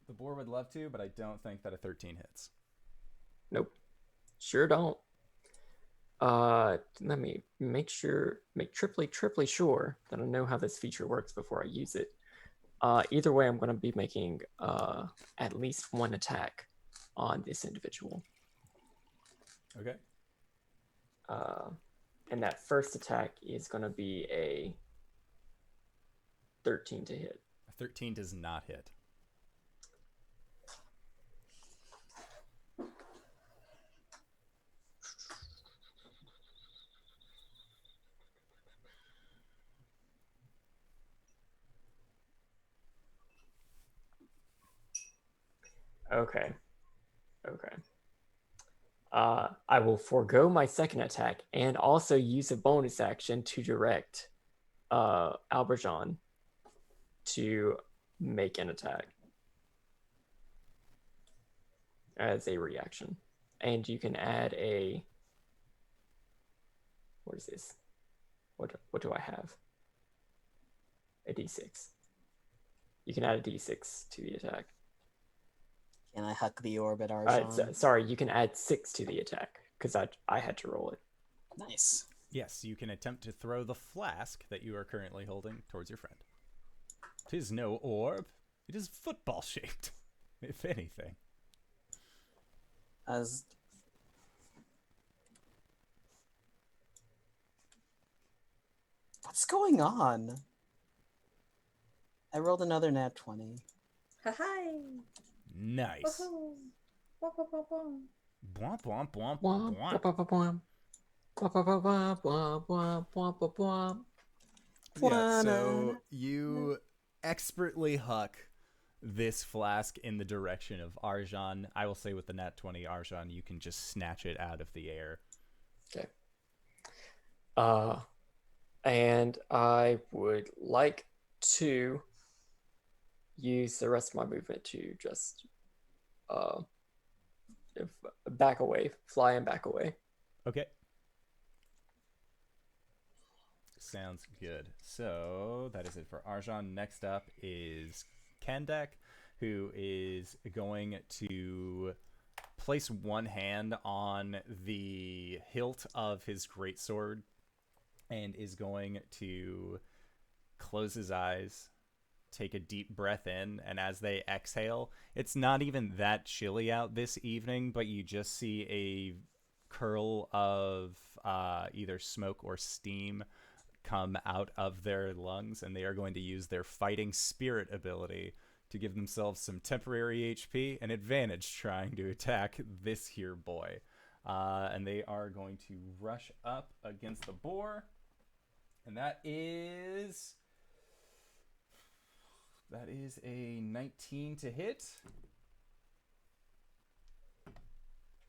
The boar would love to, but I don't think that a 13 hits. Nope. Sure don't. Let me make triply sure that I know how this feature works before I use it. Either way, I'm going to be making at least one attack on this individual. Okay. And that first attack is going to be a 13 to hit. A 13 does not hit. Okay. I will forego my second attack and also use a bonus action to direct Alberjean to make an attack as a reaction. And you can add a... What is this? What do I have? A d6. You can add a d6 to the attack. Can I huck the orb at Arjhan? Sorry, you can add 6 to the attack because I had to roll it. Nice. Yes, you can attempt to throw the flask that you are currently holding towards your friend. 'Tis no orb. It is football shaped, if anything. As what's going on? I rolled another nat 20. Hi. Nice. Woohoo. Wah, wah, wah, wah. Bwomp, bwomp, bwomp, Womp, bwomp. womp, womp, womp, womp, womp, womp, womp, womp. Yeah, so you expertly huck this flask in the direction of Arjhan. I will say with the nat 20, Arjhan, you can just snatch it out of the air. Okay. And I would like to use the rest of my movement to just back away, fly and back away. Okay. Sounds good. So that is it for Arjhan. Next up is Kandak, who is going to place one hand on the hilt of his greatsword and is going to close his eyes, take a deep breath in, and as they exhale, it's not even that chilly out this evening, but you just see a curl of either smoke or steam come out of their lungs, and they are going to use their fighting spirit ability to give themselves some temporary HP and advantage trying to attack this here boy. And they are going to rush up against the boar, and that is a 19 to hit.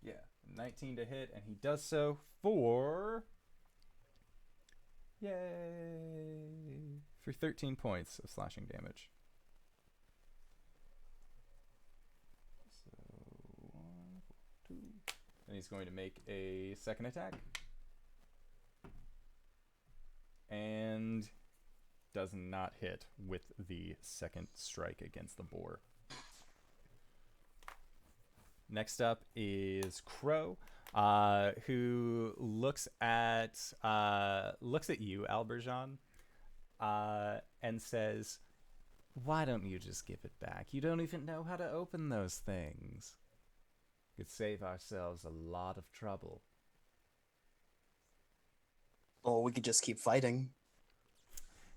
Yeah, 19 to hit, and he does so for... Yay! For 13 points of slashing damage. So, 1, 2. And he's going to make a second attack. And does not hit with the second strike against the boar. Next up is Crow, who looks at you, Alberjean, and says, "Why don't you just give it back? You don't even know how to open those things. Could save ourselves a lot of trouble." Or we could just keep fighting.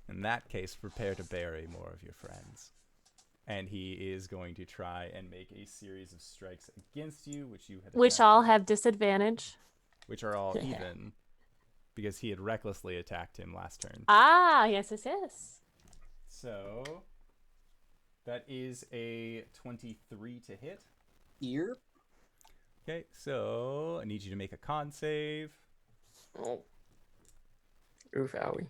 In that case, prepare to bury more of your friends. And he is going to try and make a series of strikes against you, which you had Which attacked all him, have disadvantage. which are all even, because he had recklessly attacked him last turn. Ah, yes, yes, yes. So that is a 23 to hit. Ear? Okay, so I need you to make a con save. Oh. Oof, owie.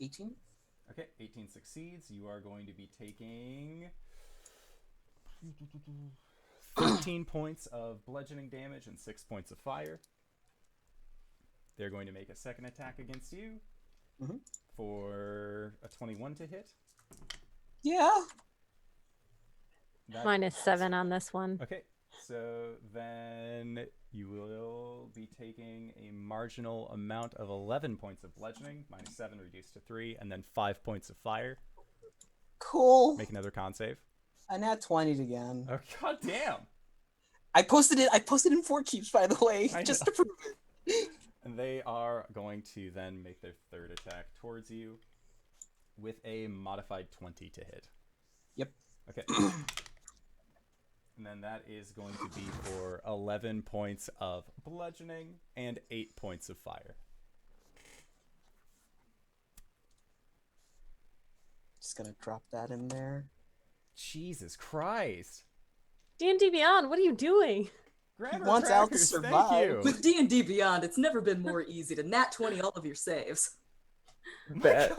18? Okay, 18 succeeds. You are going to be taking 13 points of bludgeoning damage and 6 points of fire. They're going to make a second attack against you for a 21 to hit. Yeah. That- -7 on this one. Okay, so then you will be taking a marginal amount of 11 points of bludgeoning, -7 reduced to 3, and then 5 points of fire. Cool. Make another con save. I nat 20'd again. Oh, god damn! I posted in 4 keeps, by the way, I just know. to prove it. And they are going to then make their third attack towards you with a modified 20 to hit. Yep. Okay. And then that is going to be for 11 points of bludgeoning and 8 points of fire. Just gonna drop that in there. Jesus Christ. D&D Beyond, what are you doing? Grabber wants Al to crackers, survive. Thank you. With D&D Beyond, it's never been more easy to nat 20 all of your saves. Bet.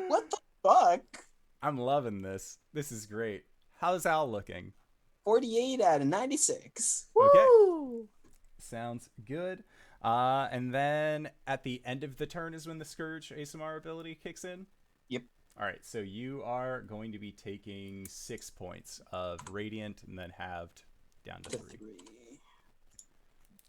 What the fuck? I'm loving this. This is great. How's Al looking? 48 out of 96. Okay. Woo! Sounds good. And then at the end of the turn is when the Scourge ASMR ability kicks in? Yep. All right, so you are going to be taking 6 points of Radiant and then halved down to 3.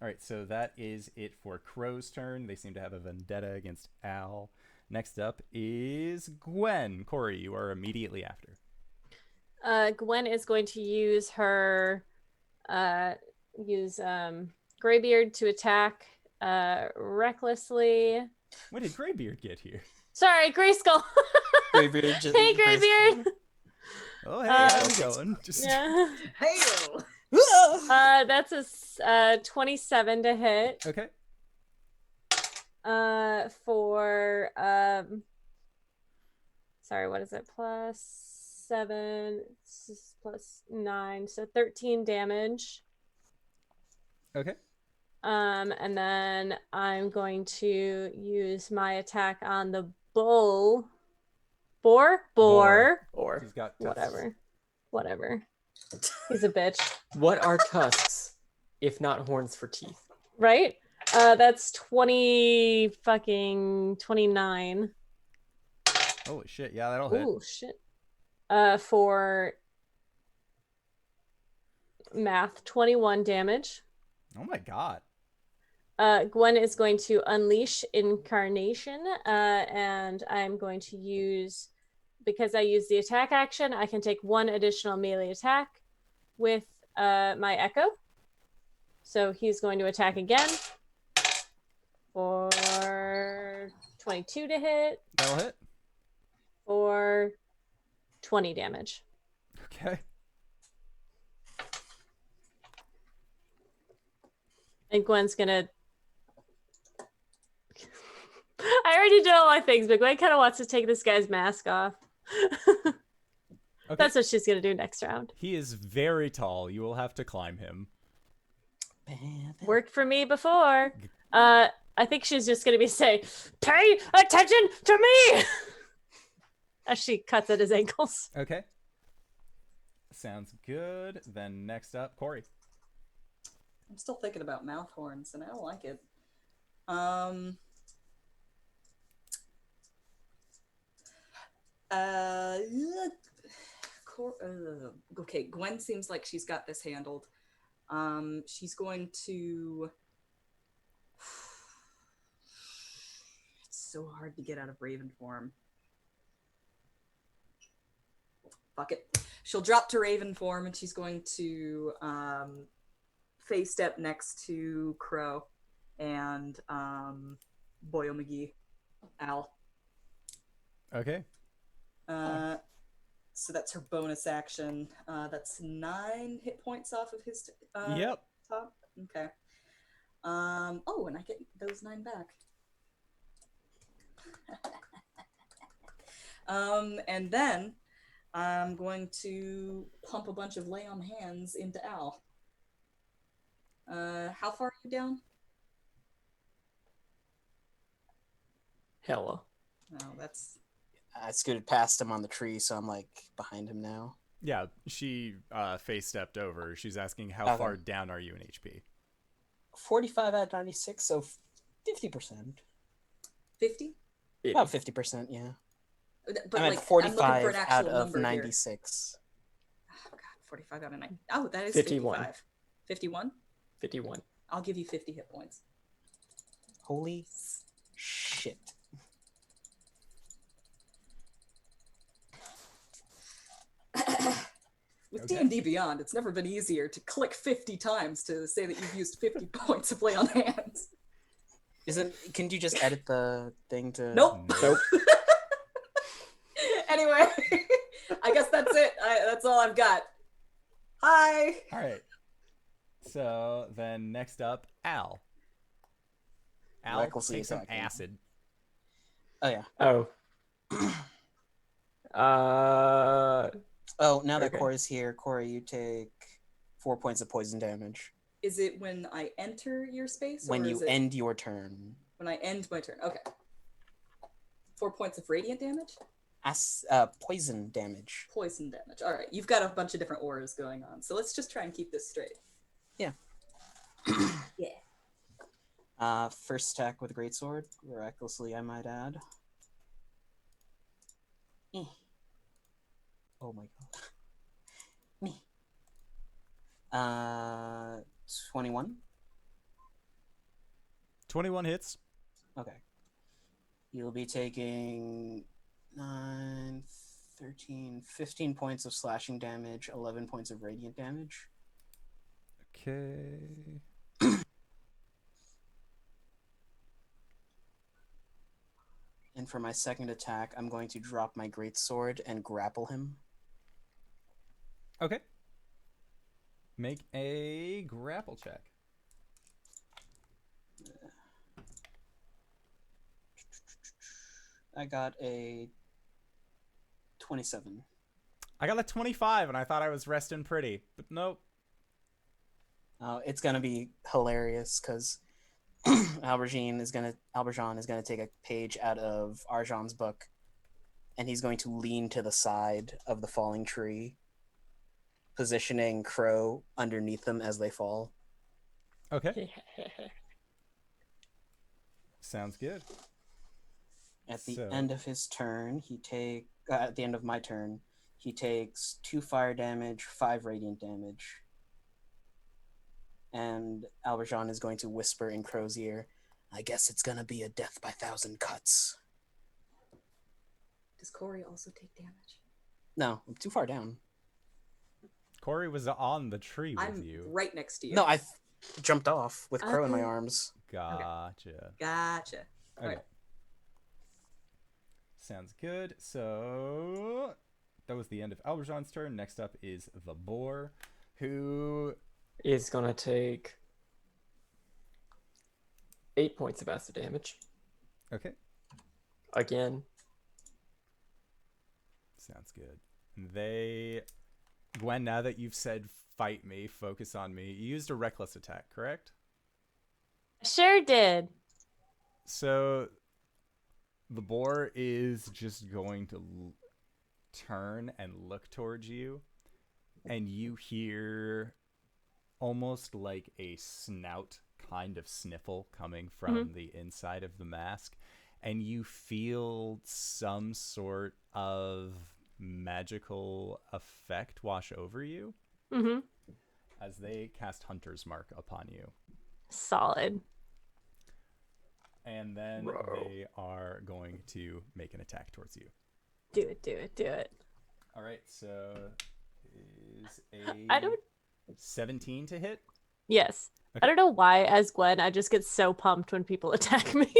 All right, so that is it for Crow's turn. They seem to have a vendetta against Al. Next up is Gwen. Cori, you are immediately after. Gwen is going to use her Greybeard to attack recklessly. When did Greybeard get here? Sorry, Grayskull. Greybeard just- Hey, Greybeard. Oh, hey, how's it going? Just... Yeah. Hail! That's a 27 to hit. Okay. For sorry, what is it? +7 +9, so 13 damage. Okay. And then I'm going to use my attack on the bull. Boar? Or He's got tusks. Whatever. He's a bitch. what are tusks if not horns for teeth? Right? That's 29. Holy shit, yeah, that'll hit. Oh shit. For math, 21 damage. Oh my god. Gwen is going to unleash Incarnation, and I'm going to use, because I use the attack action, I can take 1 additional melee attack with my Echo. So he's going to attack again for 22 to hit That'll hit. for 20 damage. Okay. And Gwen's gonna... I already did all my things, but Gwen kind of wants to take this guy's mask off. Okay. That's what she's gonna do next round. He is very tall. You will have to climb him. Worked for me before. I think she's just gonna be saying, "Pay attention to me," as she cuts at his ankles. Okay. Sounds good. Then next up, Cori. I'm still thinking about mouth horns, and I don't like it. Okay, Gwen seems like she's got this handled. She's going to... It's so hard to get out of Raven form. Fuck it. She'll drop to Raven form, and she's going to face step next to Crow and Boyo McGee, Al. Okay. So that's her bonus action. That's 9 hit points off of his Yep. top. Okay. Oh, and I get those 9 back. And then I'm going to pump a bunch of lay on hands into Al. How far are you down? Hella. Oh, that's... I scooted past him on the tree, so I'm like behind him now. Yeah, she face stepped over. She's asking how Okay. far down are you in HP? 45 out of 96, so 50%. 50? About 50%, yeah. But I'm at like, I'm looking for 45 an out actual of number here. 96. Oh god, 45 out of 90. Oh, that is 51. 55. 51? 51. I'll give you 50 hit points. Holy shit. With Okay. D&D Beyond, it's never been easier to click 50 times to say that you've used 50 points of lay on hands. Can you just edit the thing to... Nope. Nope. Anyway, I guess that's it. That's all I've got. Hi. All right. So then next up, Al. Al, Recklessly take some attacking. acid. Oh, yeah. Oh. Oh, now that Okay. Cori's here, Cori, you take 4 points of poison damage Is it when I enter your space? when or you is it end your turn. when I end my turn? Okay. 4 points of radiant damage? Poison damage. Poison damage. All right. You've got a bunch of different auras going on. So let's just try and keep this straight. Yeah. Yeah. First attack with a greatsword, recklessly, I might add. Oh my god. 21. 21 hits. Okay. You'll be taking 9, 13, 15 points of slashing damage, 11 points of radiant damage. Okay. And for my second attack, I'm going to drop my greatsword and grapple him. Okay. Make a grapple check. I got a 27. I got a 25, and I thought I was resting pretty, but nope. It's gonna be hilarious because Alberjean is gonna take a page out of Arjhan's book, and he's going to lean to the side of the falling tree, positioning Crow underneath them as they fall. Okay. Sounds good. At the So- end of his turn, at the end of my turn, he takes 2 fire damage, 5 radiant damage. And Alberjean is going to whisper in Crow's ear, I guess it's gonna be a death by 1,000 cuts. Does Cori also take damage? No, I'm too far down. Corey was on the tree with I'm you. right next to you. No, I jumped off with Crow in my Okay. arms. Gotcha. Gotcha. Okay. Alright. Sounds good. So that was the end of Alberjean's turn. Next up is the boar, who Is gonna take 8 points of acid damage. okay. Again. Sounds good. Gwen, now that you've said fight me, focus on me, you used a reckless attack, correct? Sure did. So the boar is just going to turn and look towards you, and you hear almost like a snout kind of sniffle coming from the inside of the mask, and you feel some sort of magical effect wash over you Mm-hmm. as they cast Hunter's Mark upon you. Solid. And then Bro. they are going to make an attack towards you. Do it, do it, do it. All right, so is a I don't. 17 to hit? Yes. Okay. I don't know why, as Gwen, I just get so pumped when people attack me. So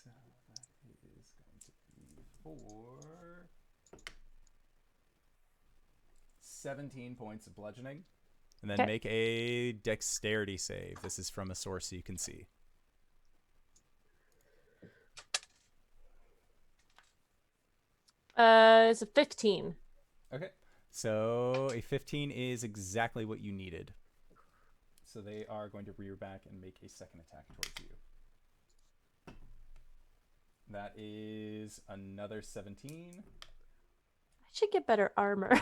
that is going to be for 17 points of bludgeoning. And then Okay. make a dexterity save. This is from a source you can see. It's a 15. Okay. So a 15 is exactly what you needed. So they are going to rear back and make a second attack towards you. That is another 17 I should get better armor.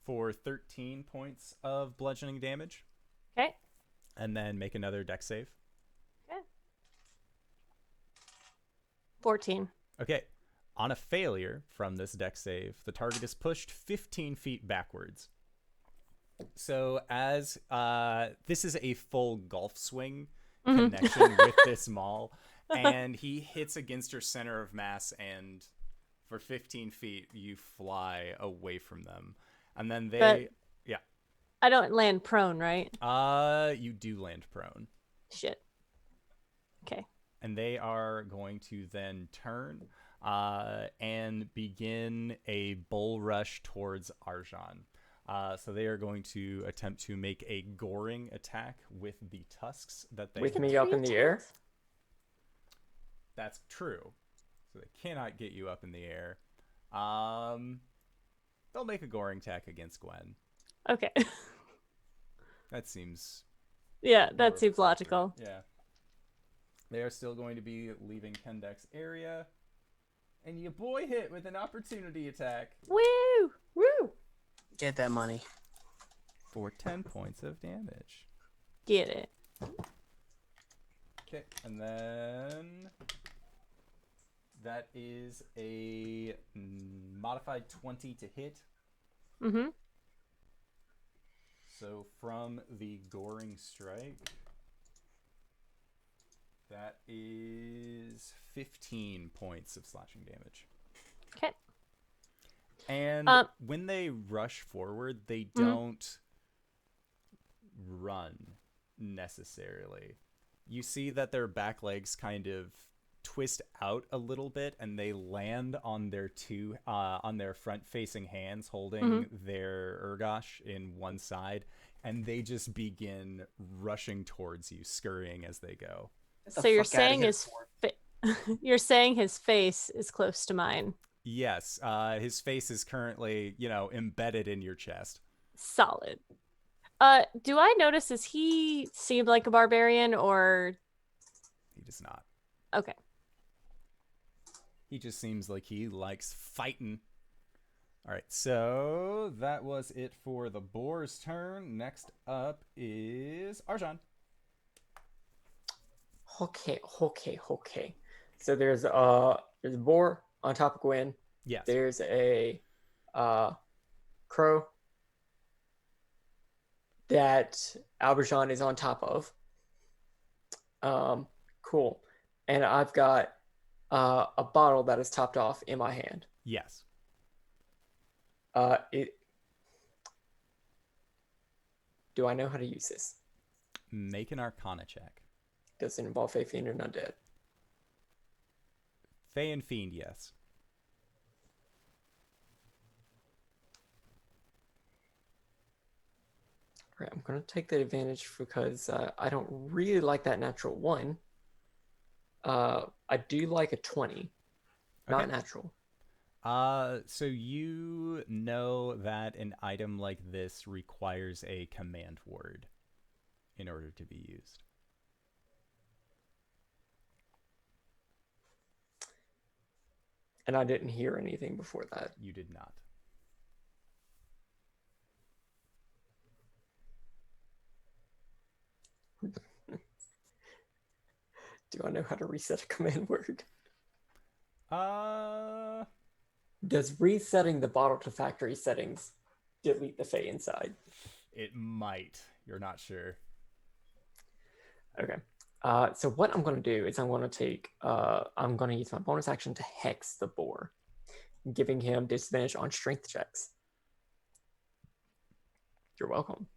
for 13 points of bludgeoning damage. Okay. And then make another dex save. Okay. 14. Okay. On a failure from this dex save, the target is pushed 15 feet backwards. So as this is a full golf swing connection with this maul, and he hits against your center of mass, and for 15 feet you fly away from them, and then they I don't land prone, right? you do land prone. Shit. Okay. And they are going to then turn and begin a bull rush towards Arjhan. So they are going to attempt to make a goring attack with the tusks that they With me up in the air? That's true. So they cannot get you up in the air. They'll make a goring attack against Gwen. Okay. That seems... Yeah, more that seems appropriate. logical. Yeah. They are still going to be leaving Kendek's area. And your boy hit with an opportunity attack Woo! Woo! Get that money. for 10 points of damage. Get it. Okay, and then that is a modified 20 to hit. Mm-hmm. So from the goring strike, that is 15 points of slashing damage. Okay. And when they rush forward, they don't run necessarily. You see that their back legs kind of twist out a little bit, and they land on their on their front-facing hands, holding their Urgosh in one side, and they just begin rushing towards you, scurrying as they go. Get the So you're fuck outta saying here, his Ford. you're saying his face is close to mine. Yes, his face is currently, embedded in your chest. Solid. Do I notice, does he seem like a barbarian or... He does not. Okay. He just seems like he likes fighting. All right, so that was it for the boar's turn. Next up is Arjhan. Okay. So there's a boar on top of Gwen. Yes. There's a crow that Alberjean is on top of. Cool. And I've got a bottle that is topped off in my hand. Yes. Do I know how to use this? Make an Arcana check. Does it involve Fae, Fiend, or Undead? Fey and Fiend, yes. All right, I'm going to take the advantage because I don't really like that natural 1. I do like a 20. Not Okay. natural. So you know that an item like this requires a command word in order to be used. And I didn't hear anything before that. You did not. Do I know how to reset a command word? Does resetting the bottle to factory settings delete the Fae inside? It might. You're not sure. Okay. So what I'm going to do is I'm going to use my bonus action to hex the boar, giving him disadvantage on strength checks. You're welcome.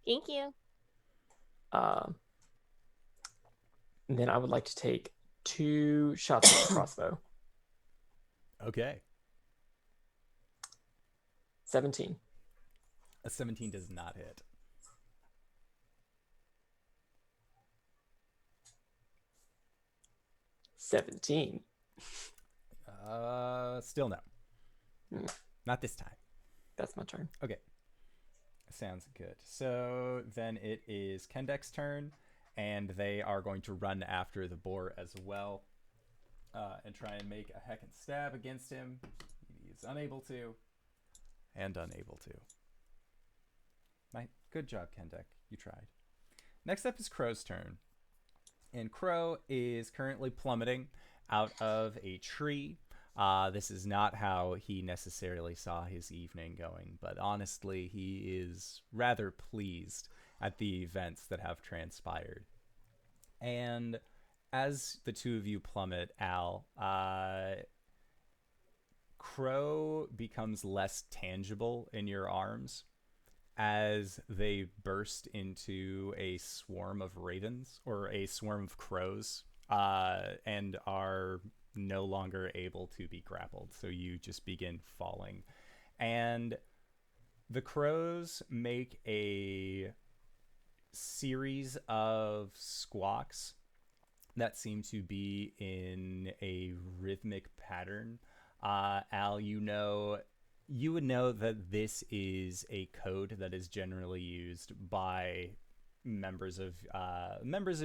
Thank you. And then I would like to take 2 shots with the crossbow. Okay. 17. A 17 does not hit. 17. Still no. Hmm. Not this time. That's my turn. Okay. Sounds good. So then it is Kendek's turn, and they are going to run after the boar as well, and try and make a heckin' stab against him. He is unable to, and unable to. Good job, Kendek. You tried. Next up is Crow's turn. And Crow is currently plummeting out of a tree. This is not how he necessarily saw his evening going, but honestly, he is rather pleased at the events that have transpired. And as the two of you plummet, Al, Crow becomes less tangible in your arms as they burst into a swarm of ravens, or a swarm of crows, and are no longer able to be grappled. So you just begin falling. And the crows make a series of squawks that seem to be in a rhythmic pattern. Al, you would know that this is a code that is generally used by members of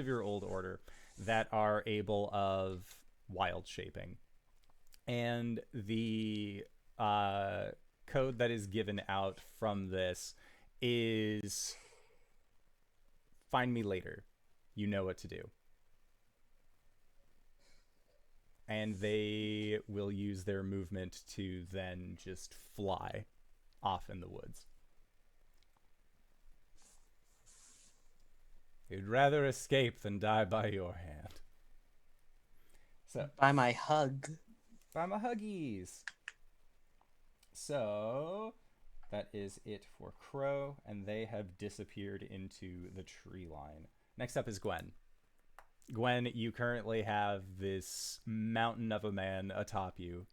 your old order that are able of wild shaping. And the code that is given out from this is find me later. You know what to do. And they will use their movement to then just fly off in the woods. You'd rather escape than die by your hand. So, By my hug. by my huggies. So, that is it for Crow, and they have disappeared into the tree line. Next up is Gwen. Gwen, you currently have this mountain of a man atop you,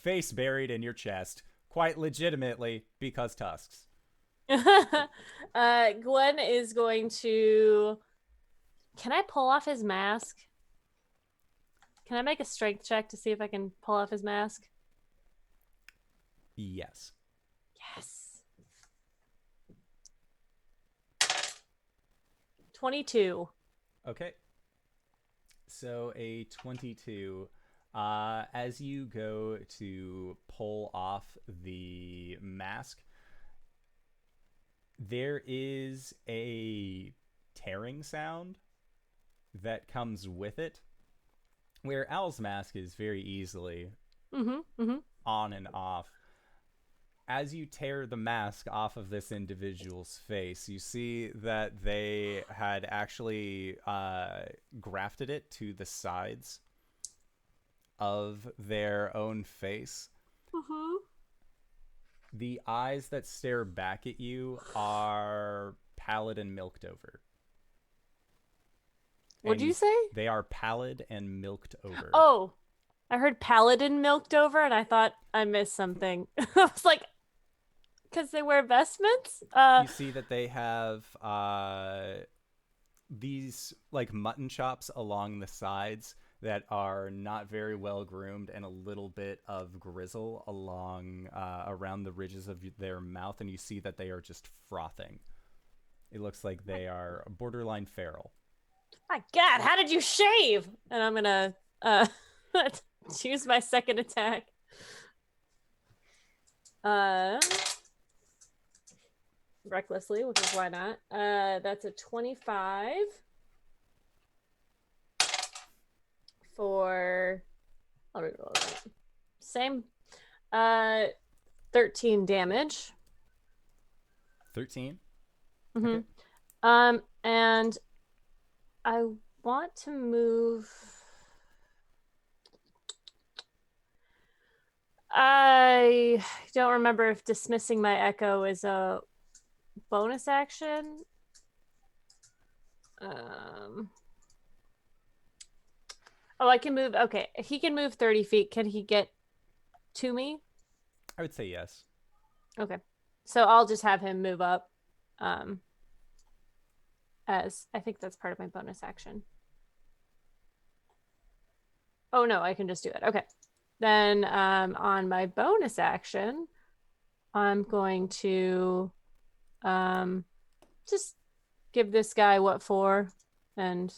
face buried in your chest, quite legitimately because tusks. Gwen is going to. Can I pull off his mask? Can I make a strength check to see if I can pull off his mask? Yes. Yes. 22. Okay. So a 22. As you go to pull off the mask, there is a tearing sound that comes with it, where Al's mask is very easily on and off. As you tear the mask off of this individual's face, you see that they had actually grafted it to the sides of their own face. The eyes that stare back at you are pallid and milked over. What'd you say? They are pallid and milked over. Oh, I heard paladin milked over, and I thought I missed something. I was like, because they wear vestments? You see that they have these like mutton chops along the sides that are not very well groomed, and a little bit of grizzle along around the ridges of their mouth, and you see that they are just frothing. It looks like they are borderline feral. My God, how did you shave? And I'm gonna choose my second attack. Recklessly, which is why not. That's a 25 for. I'll reroll that. Same. 13 damage. 13. Mm-hmm. Okay. And I want to move. I don't remember if dismissing my echo is a bonus action. Oh, I can move. Okay, he can move 30 feet. Can he get to me? I would say yes. Okay, so I'll just have him move up. As I think that's part of my bonus action. Oh no, I can just do it. Okay. Then on my bonus action, I'm going to just give this guy what for and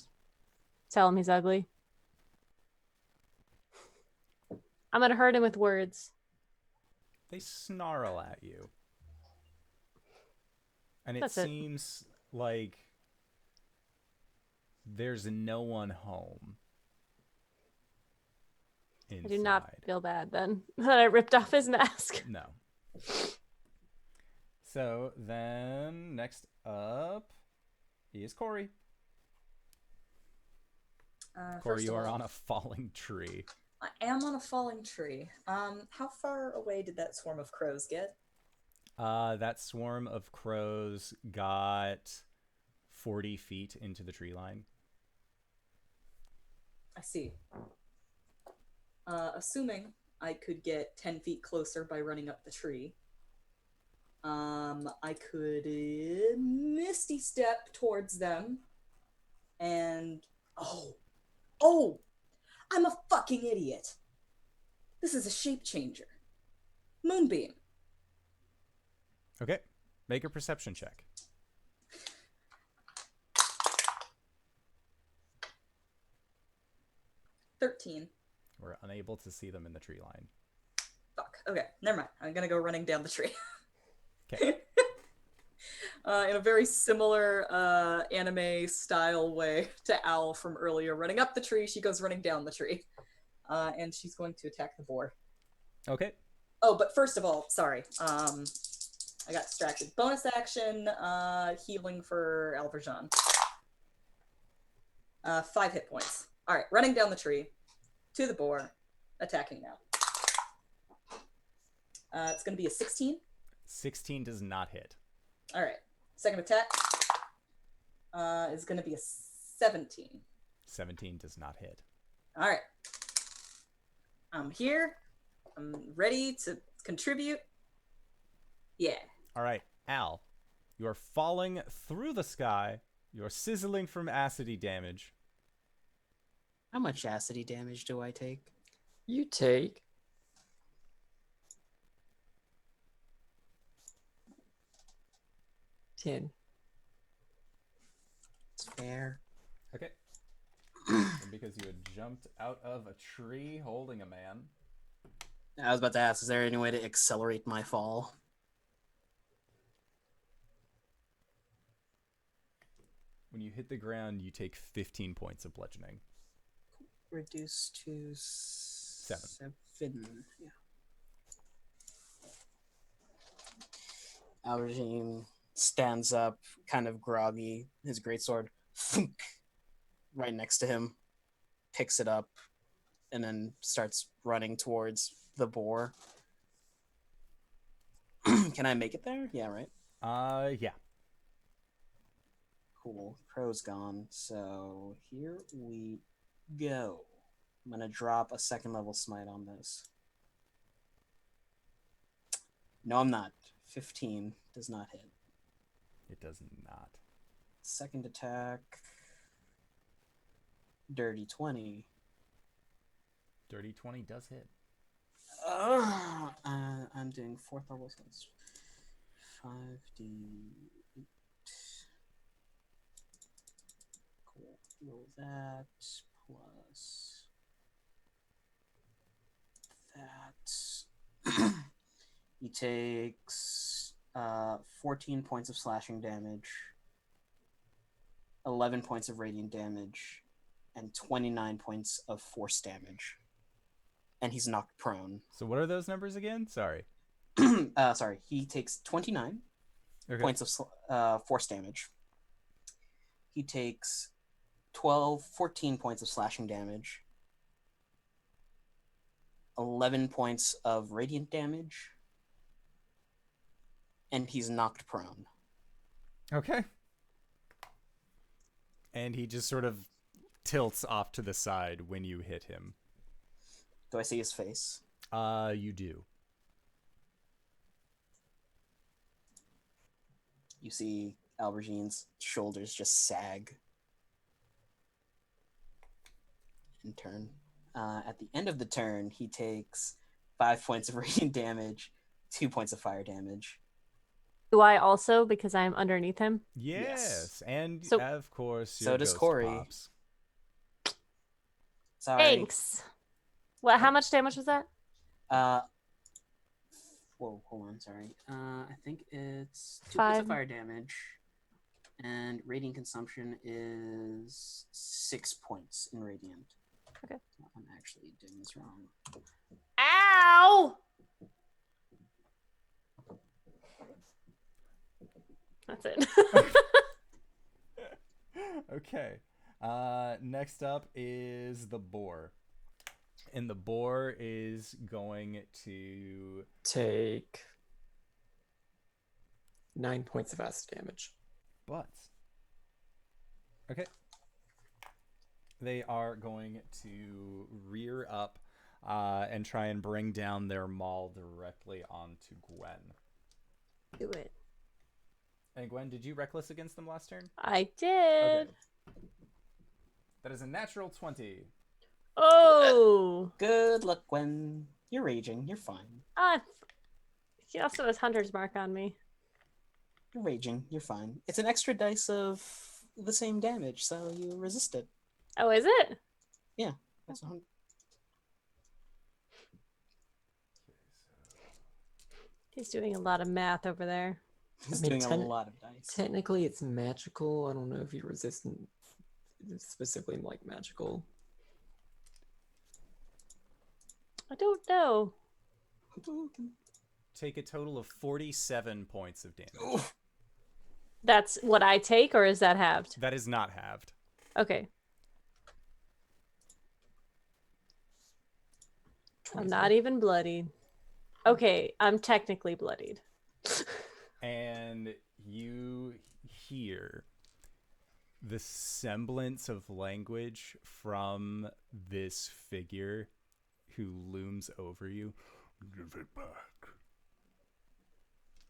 tell him he's ugly. I'm going to hurt him with words. They snarl at you. And it That's it. seems like There's no one home. Inside. I do not feel bad then that I ripped off his mask. No. So then next up is Cori. Cori, First you of are all, on a falling tree. I am on a falling tree. How far away did that swarm of crows get? That swarm of crows got 40 feet into the tree line. I see. Assuming I could get 10 feet closer by running up the tree, I could misty step towards them, and oh, I'm a fucking idiot. This is a shape changer. Moonbeam. Okay. Make a perception check. 13. We're unable to see them in the tree line. Fuck. Okay, never mind. I'm gonna go running down the tree. Okay. In a very similar anime style way to Owl from earlier. Running up the tree, she goes running down the tree. And she's going to attack the boar. Okay. Oh, but first of all, sorry. I got distracted. Bonus action, healing for Alberjean. 5 hit points. Alright, running down the tree to the boar, attacking now. It's going to be a 16. 16 does not hit. Alright, second attack is going to be a 17. 17 does not hit. Alright. I'm here. I'm ready to contribute. Yeah. All right, Al, you are falling through the sky. You are sizzling from acidy damage. How much acidy damage do I take? You take 10. It's fair. Okay. And because you had jumped out of a tree holding a man. I was about to ask, is there any way to accelerate my fall? When you hit the ground, you take 15 points of bludgeoning. Reduce to 7. Yeah. Arjhan stands up, kind of groggy, his greatsword right next to him, picks it up, and then starts running towards the boar. Can I make it there? Yeah, right? Yeah. Cool. Crow's gone. So here we go. I'm gonna drop a 2nd level smite on this. No, I'm not. 15 does not hit. It does not. 2nd attack. Dirty 20. Dirty 20 does hit. I'm doing 4th level, so it's 5d8. Cool. Roll that plus that. He takes 14 points of slashing damage, 11 points of radiant damage, and 29 points of force damage. And he's knocked prone. So what are those numbers again? Sorry. Sorry, he takes 29 Okay. points of force damage. He takes 14 points of slashing damage, 11 points of radiant damage, and he's knocked prone. Okay. And he just sort of tilts off to the side when you hit him. Do I see his face? You do. You see Alberjean's shoulders just sag and turn. At the end of the turn, he takes 5 points of radiant damage, 2 points of fire damage. Do I also, because I'm underneath him? Yes. And So- of course, So your does ghost Cori. pops. Sorry. Thanks. What? How much damage was that? Whoa, hold on, sorry. I think it's 2 points Five. of fire damage. And radiant consumption is 6 points in radiant. Okay. I'm actually doing this wrong. Ow! That's it. Okay. Next up is the boar. And the boar is going to Take 9 points of acid damage. butts. Okay. They are going to rear up and try and bring down their maul directly onto Gwen. Do it. And Gwen, did you reckless against them last turn? I did. Okay. That is a natural 20. Oh. Good luck, Gwen. You're raging. You're fine. He also has Hunter's Mark on me. You're raging. You're fine. It's an extra dice of the same damage, so you resist it. Oh, is it? Yeah. That's a He's doing a lot of math over there. He's I mean, doing a lot of dice. Technically, it's magical. I don't know if you resistant specifically like magical. I don't know. Take a total of 47 points of damage. That's what I take, or is that halved? That is not halved. Okay. I'm 24. not even bloodied. Okay, I'm technically bloodied. And you hear the semblance of language from this figure who looms over you. Give it back.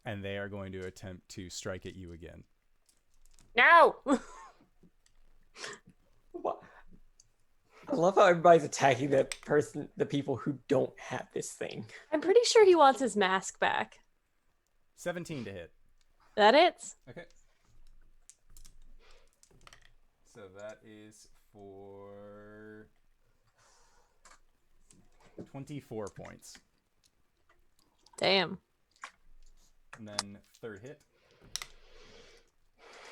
And they are going to attempt to strike at you again. No! What? I love how everybody's attacking the people who don't have this thing. I'm pretty sure he wants his mask back. 17 to hit. That it? Okay. So that is for 24 points. Damn. And then third hit.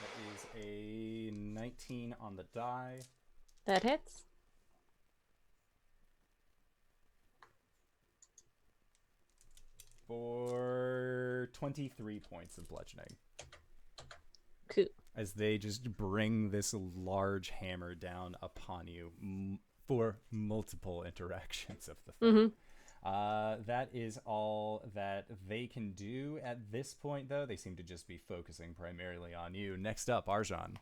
That is a 19 on the die. That hits. For 23 points of bludgeoning. Cool. As they just bring this large hammer down upon you for multiple interactions of the thing. That is all that they can do at this point, though. They seem to just be focusing primarily on you. Next up, Arjhan.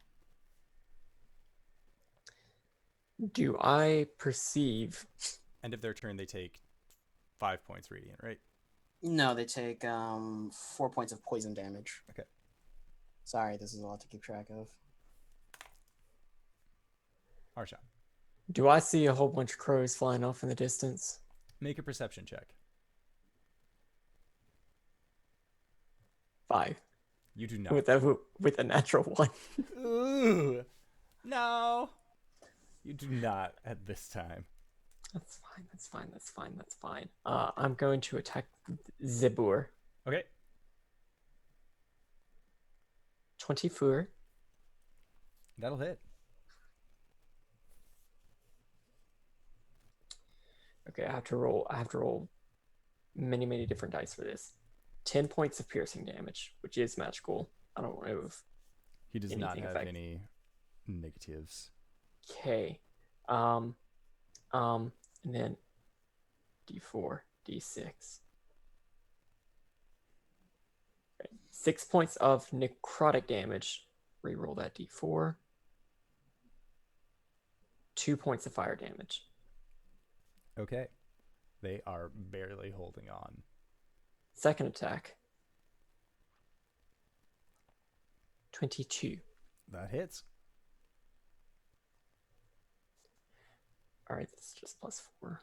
Do I perceive? End of their turn, they take 5 points radiant, right? No, they take 4 points of poison damage. Okay. Sorry, this is a lot to keep track of. Arjhan, Do I see a whole bunch of crows flying off in the distance? make a perception check. 5 You do not. with a natural 1. Ooh, no. You do not at this time. That's fine. That's fine. That's fine. That's fine. I'm going to attack Zebur. Okay. 24. That'll hit. Okay, I have to roll many different dice for this. 10 points of piercing damage, which is magical. I don't know if He does not anything have affect- any negatives. Okay. And then D4, D6. Okay. 6 points of necrotic damage. Reroll that D4. 2 points of fire damage. Okay. They are barely holding on. Second attack. 22. That hits. All right, that's just +4.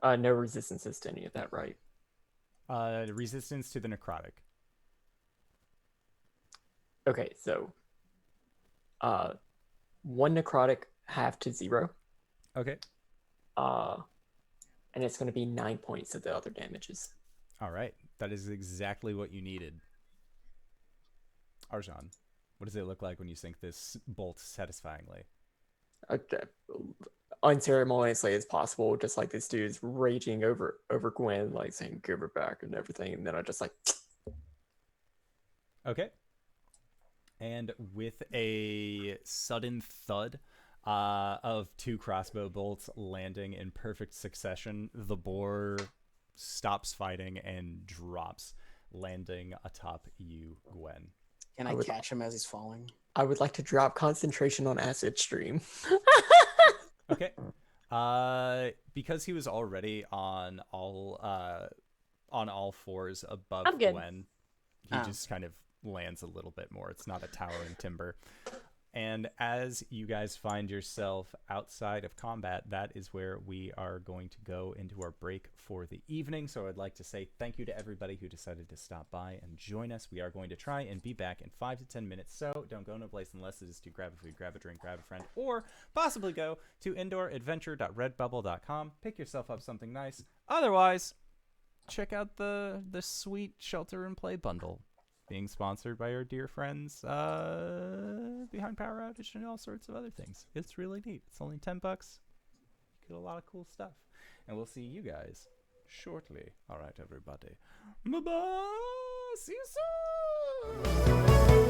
Okay. No resistances to any of that, right? Resistance to the necrotic. Okay, so 1 necrotic half to 0. Okay. And it's going to be 9 points of the other damages. All right. That is exactly what you needed. Arjhan, what does it look like when you sink this bolt satisfyingly? Unceremoniously as possible, just like this dude's raging over Gwen, like saying give her back and everything, and then I just like Okay. And with a sudden thud of 2 crossbow bolts landing in perfect succession, the boar stops fighting and drops, landing atop you, Gwen. Can I catch him as he's falling? I would like to drop concentration on acid stream. Okay. Because he was already on all fours above I'm good. Gwen, he just kind of lands a little bit more. It's not a towering timber. And as you guys find yourself outside of combat, that is where we are going to go into our break for the evening. So I'd like to say thank you to everybody who decided to stop by and join us. We are going to try and be back in 5 to 10 minutes. So don't go no place unless it is to grab a food, grab a drink, grab a friend, or possibly go to indooradventure.redbubble.com. Pick yourself up something nice. Otherwise, check out the sweet Shelter and Play bundle, being sponsored by our dear friends behind Power Outage and all sorts of other things. It's really neat. It's only $10. You get a lot of cool stuff. And we'll see you guys shortly. All right, everybody. Bye-bye. See you soon.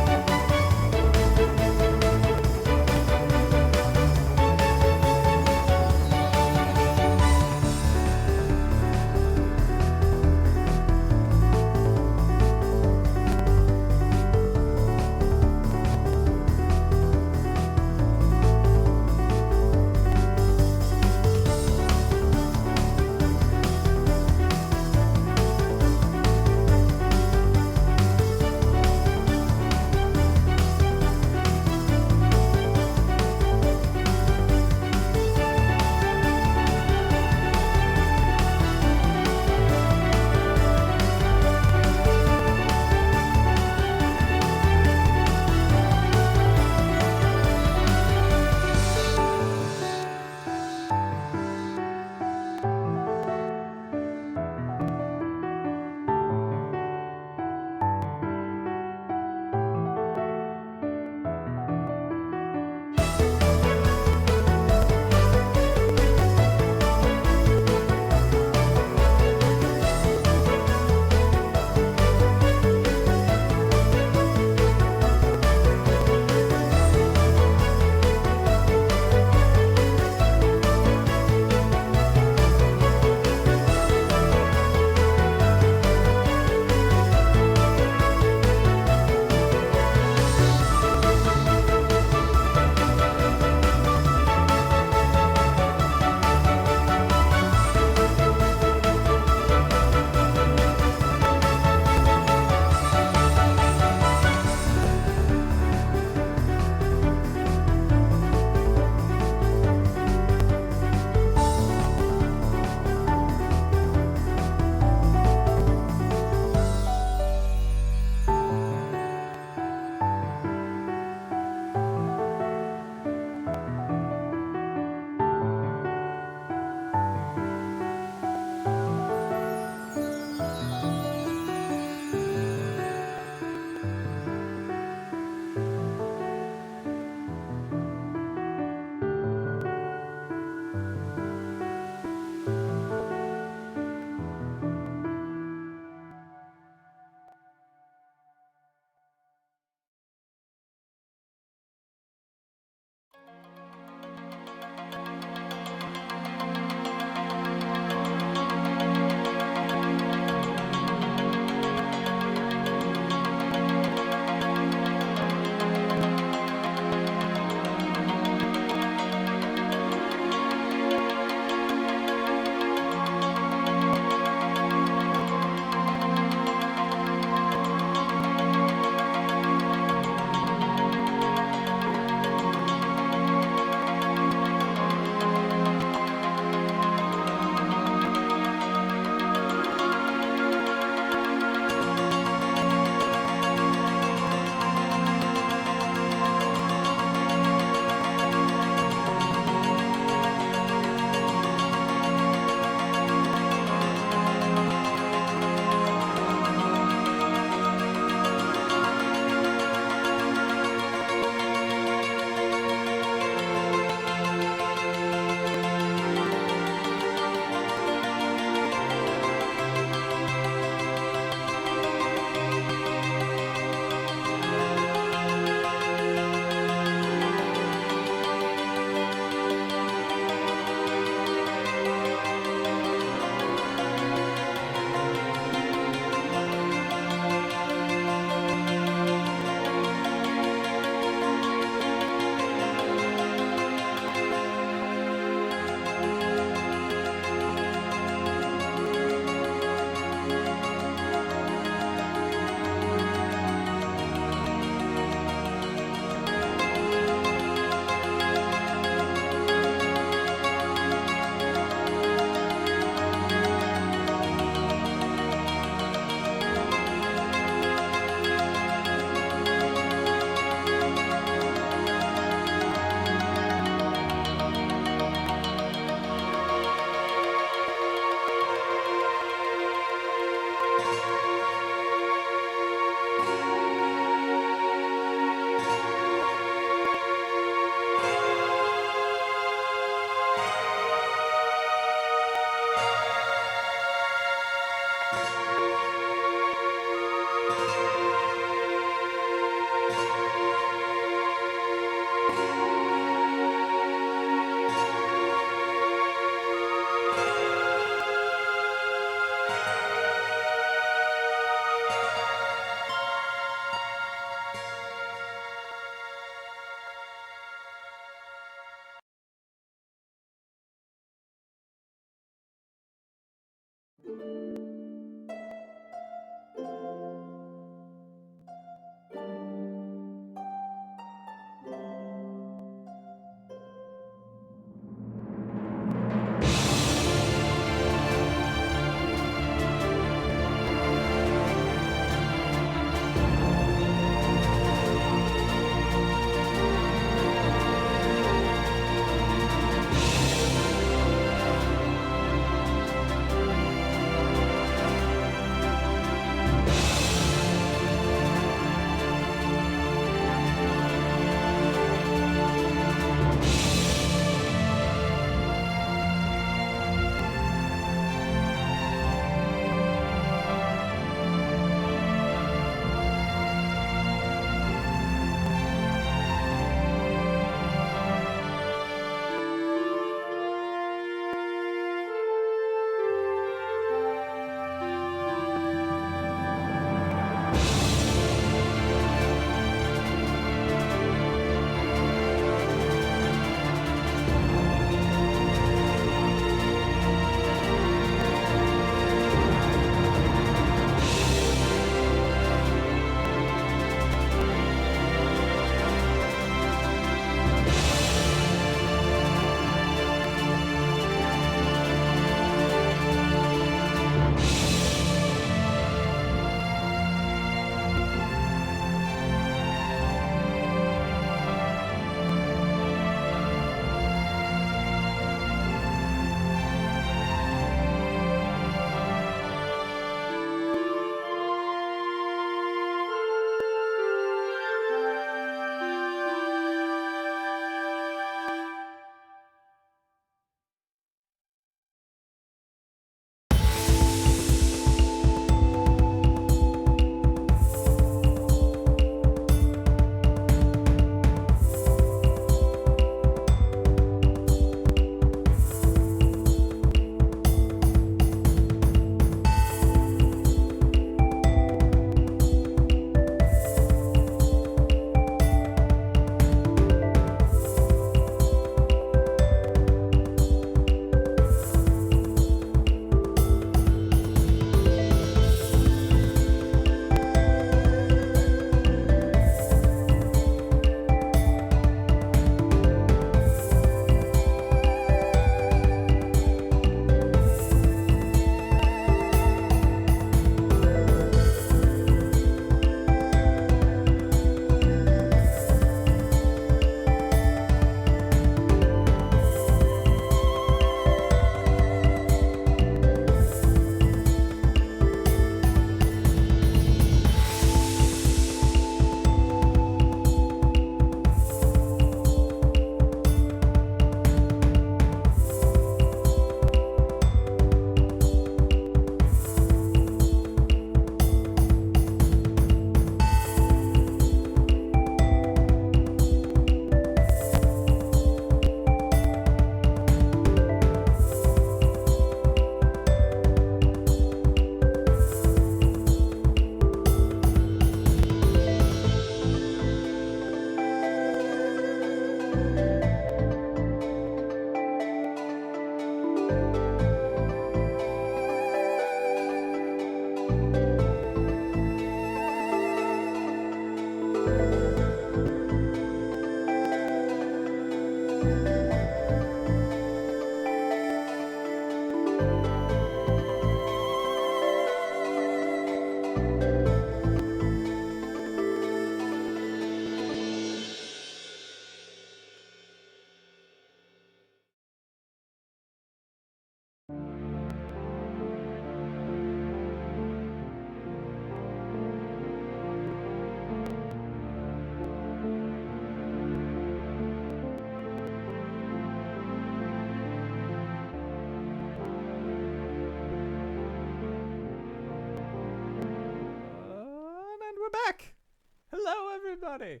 Hello, everybody.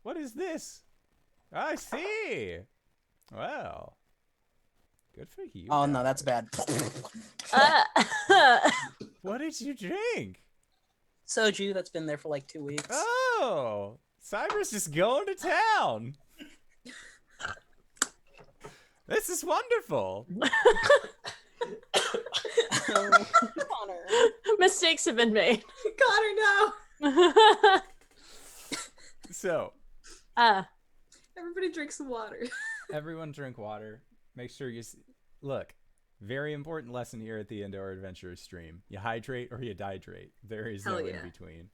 What is this? I see. Well, good for you. Oh no, that's bad. What did you drink? Soju that's been there for like 2 weeks. Oh, Cyber's just going to town. This is wonderful. Connor. Mistakes have been made. Connor, no! So, Everybody drink some water. everyone drink water. Make sure you look. Very important lesson here at the end of our adventure stream. You hydrate or you dihydrate. There is no Hell yeah. in between.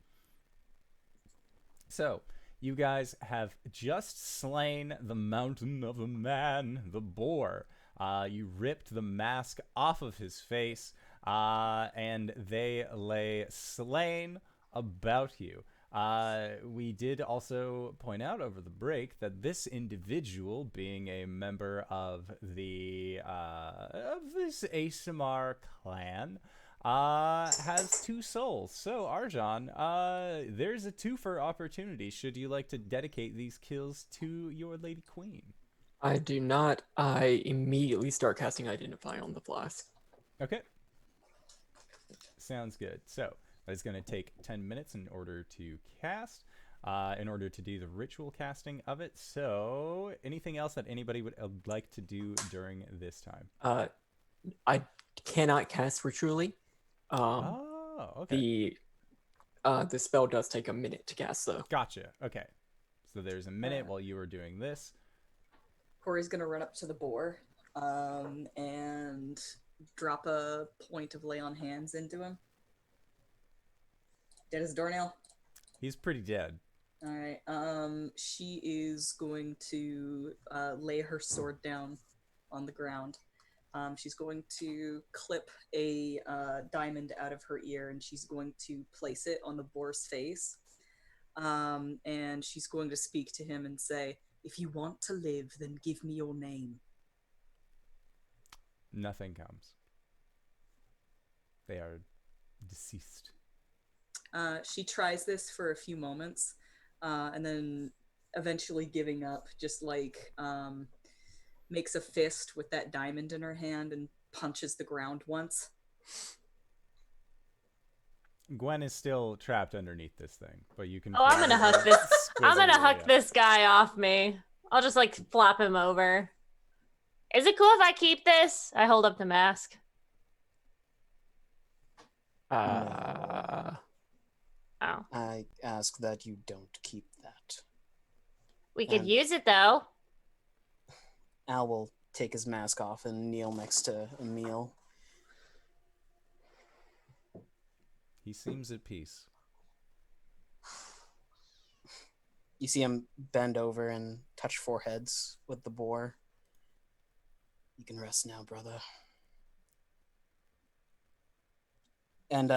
So, you guys have just slain the mountain of a man, the boar. You ripped the mask off of his face, and they lay slain about you. We did also point out over the break that this individual, being a member of the of this ASMR clan, has 2 souls. So Arjhan, there's a twofer opportunity. Should you like to dedicate these kills to your lady queen? I do not. I immediately start casting Identify on the flask. Okay. Sounds good. So it's going to take 10 minutes in order to cast, in order to do the ritual casting of it. So anything else that anybody would like to do during this time? I cannot cast ritually. Oh, okay. The spell does take a minute to cast, though. Gotcha. Okay. So there's a minute while you were doing this. Corey's gonna run up to the boar and drop a point of lay on hands into him. Dead as a doornail. He's pretty dead. All right. She is going to lay her sword down on the ground. She's going to clip a diamond out of her ear, and she's going to place it on the boar's face. And she's going to speak to him and say, "If you want to live, then give me your name." Nothing comes. They are deceased. She tries this for a few moments, and then eventually giving up, just like makes a fist with that diamond in her hand and punches the ground once. Gwen is still trapped underneath this thing, but you can. Oh, I'm gonna huck this. I'm gonna huck Yeah. this guy off me. I'll just like flop him over. Is it cool if I keep this? I hold up the mask. Uh, Oh, I ask that you don't keep that. we could And- use it though. Al will take his mask off and kneel next to Emil. He seems at peace. You see him bend over and touch foreheads with the boar. You can rest now, brother. And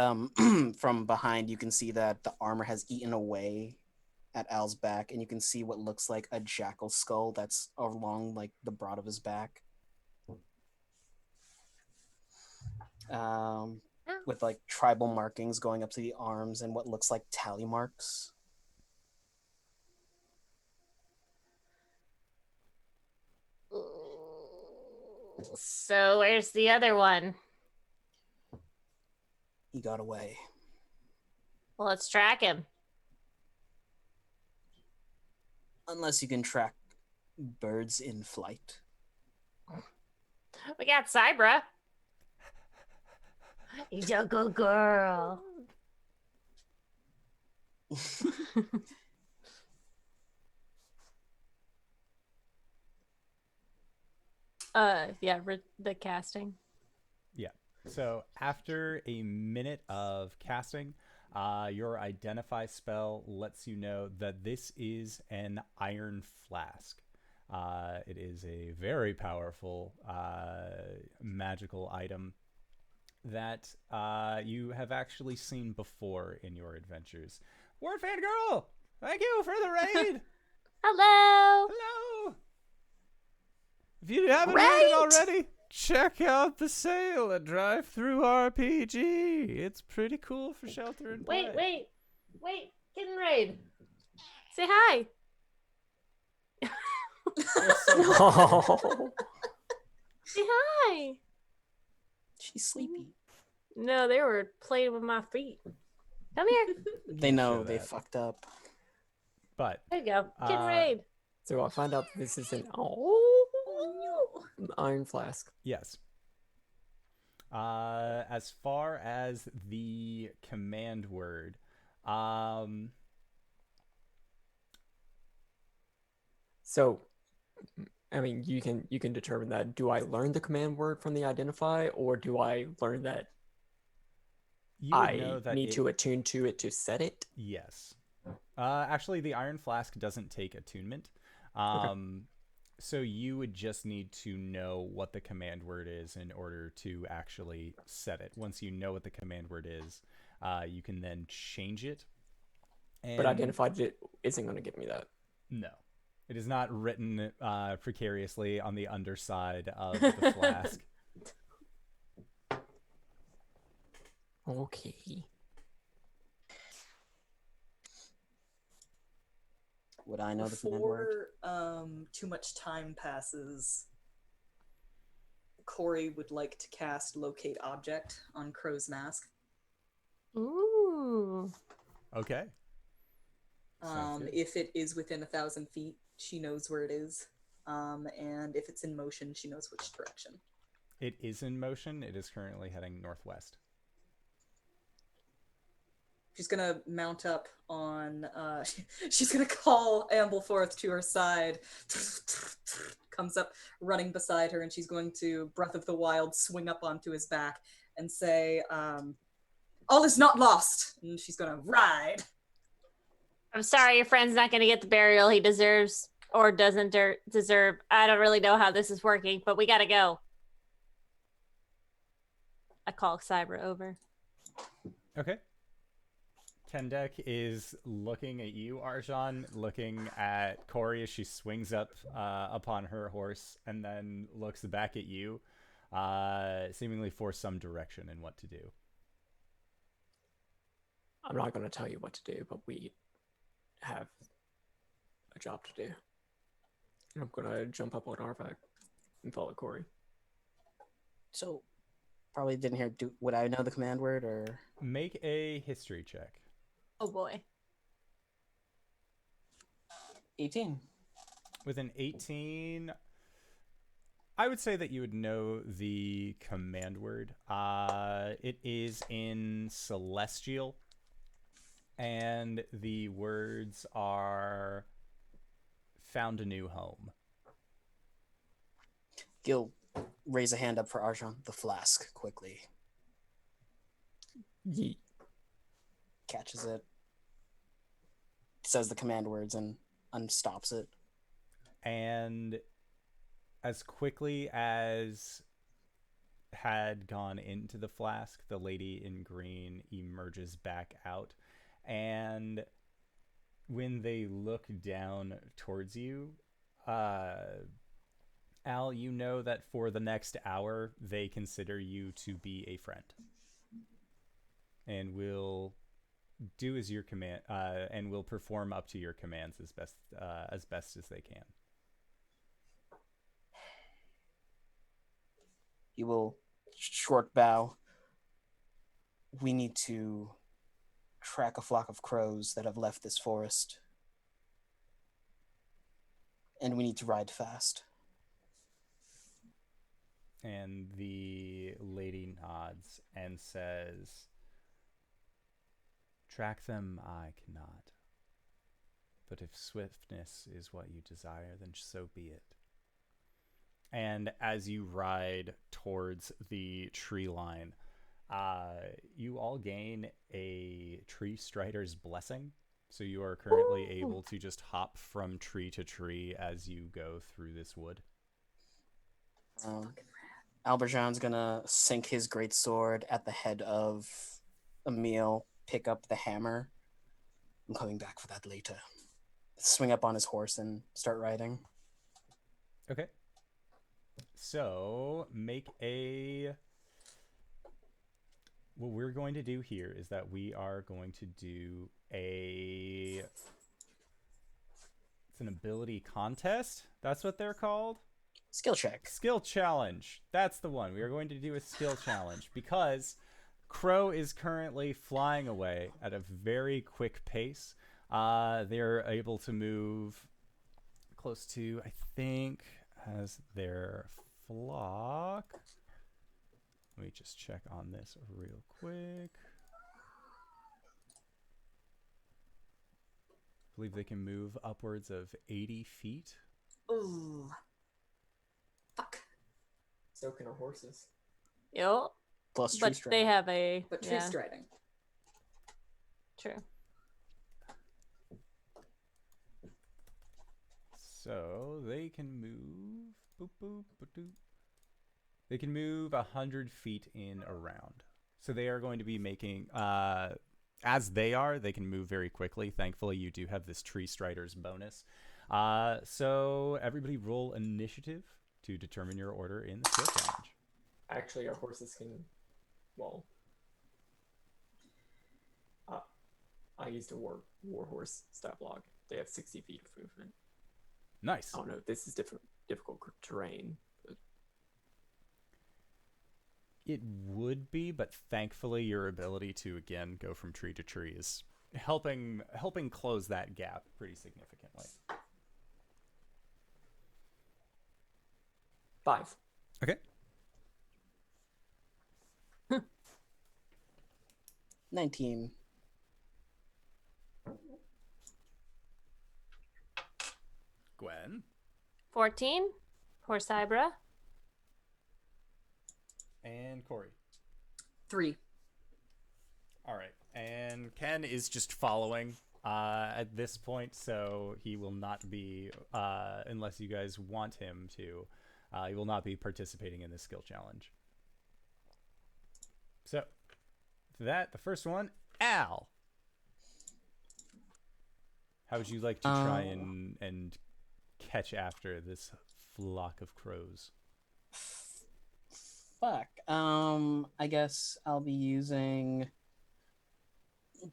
from behind, you can see that the armor has eaten away at Al's back, and you can see what looks like a jackal skull that's along like the broad of his back. With like tribal markings going up to the arms and what looks like tally marks. So where's the other one? He got away. Well, let's track him. Unless you can track birds in flight. We got Cybra. He's a good girl. Yeah, the casting. Yeah. So after a minute of casting, your identify spell lets you know that this is an iron flask. It is a very powerful magical item that you have actually seen before in your adventures. Warfan girl, thank you for the raid. Hello. Hello. If you haven't heard it already, check out the sale at Drive-Thru RPG. It's pretty cool for shelter and play. Wait. Kitten raid. Say hi. They're so No. Say hi. She's sleepy. No, they were playing with my feet. Come here. They You know show they that. fucked up. But There you go. Kid Uh, raid. So I find out that this is an iron flask. yes. As far as the command word, So, I mean, you can determine that. Do I learn the command word from the identify, or do I learn that you would I know that need it, to attune to it to set it? yes. Actually, the iron flask doesn't take attunement. So you would just need to know what the command word is in order to actually set it. Once you know what the command word is, you can then change it. And But identified it isn't going to give me that. no, it is not written precariously on the underside of the flask. Okay. Would I know the command word? Before too much time passes, Cori would like to cast Locate Object on Crow's Mask. Ooh. Okay. Sounds good. If it is within 1,000 feet, she knows where it is. And if it's in motion, she knows which direction. It is in motion. It is currently heading northwest. She's gonna mount up on. She's gonna call Ampleforth to her side. Comes up, running beside her, and she's going to Breath of the Wild swing up onto his back and say, "All is not lost." And she's gonna ride. I'm sorry, your friend's not going to get the burial he deserves or doesn't deserve. I don't really know how this is working, but we got to go. I call Cybra over. Okay. Kendek is looking at you, Arjhan, looking at Cori as she swings up upon her horse, and then looks back at you, seemingly for some direction in what to do. I'm not going to tell you what to do, but we have a job to do. I'm going to jump up on Arvac and follow Cori. So, probably didn't hear. Would I know the command word or? Make a history check. Oh boy. 18. With an 18, I would say that you would know the command word. It is in Celestial, and the words are found a new home. Gil, raise a hand up for Arjhan. The flask, quickly. Yeet. Catches it. Says the command words and unstops it. And as quickly as had gone into the flask, the lady in green emerges back out. And when they look down towards you, Al, you know that for the next hour, they consider you to be a friend. And will do as your command, and will perform up to your commands as best as they can. He will short bow. We need to track a flock of crows that have left this forest. And we need to ride fast. And the lady nods and says, "Track them I cannot. But if swiftness is what you desire, then so be it." And as you ride towards the tree line, you all gain a tree strider's blessing. So you are currently able to just hop from tree to tree as you go through this wood. Alberjean's gonna sink his great sword at the head of Emil, pick up the hammer. I'm coming back for that later. Swing up on his horse and start riding. Okay. So make a... What we're going to do here is that we are going to do a It's an ability contest. That's what they're called. Skill check. Skill challenge. That's the one. We are going to do a skill challenge because Crow is currently flying away at a very quick pace. They're able to move close to, I think, as their flock. Let me just check on this real quick. I believe they can move upwards of 80 feet. Ooh. Fuck. So can our horses. Yep. Plus tree But stride. they have a. But tree yeah, striding. true. So they can move. Boop, boop, boop, boop. They can move 100 feet in a round. So they are going to be making. As they can move very quickly. Thankfully, you do have this Tree Strider's bonus. So everybody roll initiative to determine your order in the skill challenge. Actually, our horses can. Well, I used a war horse stat block. They have 60 feet of movement. Nice. I don't know. This is difficult terrain. But... It would be, but thankfully your ability to again go from tree to tree is helping close that gap pretty significantly. 5. Okay. 19. Gwen 14. Poor Cybra. and Cori. 3. All right. And Ken is just following at this point, so he will not be, unless you guys want him to, he will not be participating in this skill challenge. So, for that, the first one, Al. How would you like to try and catch after this flock of crows? Fuck. I guess I'll be using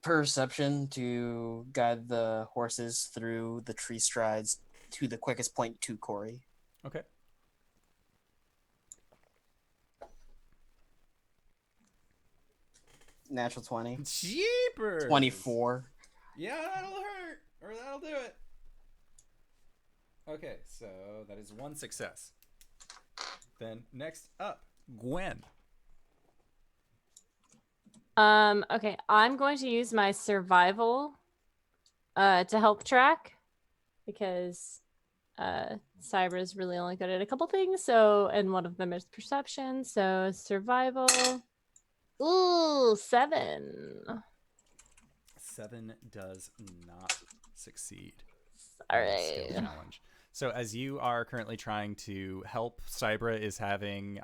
perception to guide the horses through the tree strides to the quickest point to Cori. Okay. Natural 20. Jeepers! 24. Yeah, that'll hurt. Or that'll do it. Okay, so that is one success. Then next up, Gwen. Okay, I'm going to use my survival to help track because Cyber is really only good at a couple things, so and one of them is perception. So survival. Ooh, 7. 7 does not succeed. All on this skill right. challenge. So as you are currently trying to help, Cybra is having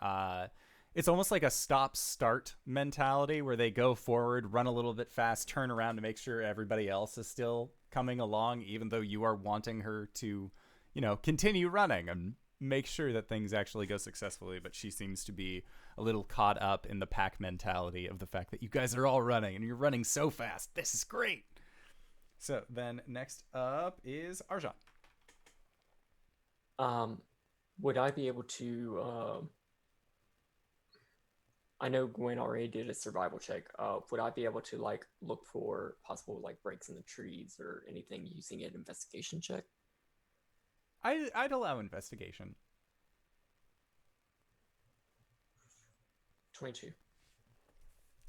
it's almost like a stop-start mentality where they go forward, run a little bit fast, turn around to make sure everybody else is still coming along, even though you are wanting her to, continue running and make sure that things actually go successfully. But she seems to be a little caught up in the pack mentality of the fact that you guys are all running and you're running so fast. This is great. So then next up is Arjhan. Would I be able to, I know Gwen already did a survival check. Would I be able to look for possible breaks in the trees or anything using an investigation check? I'd allow investigation. 22.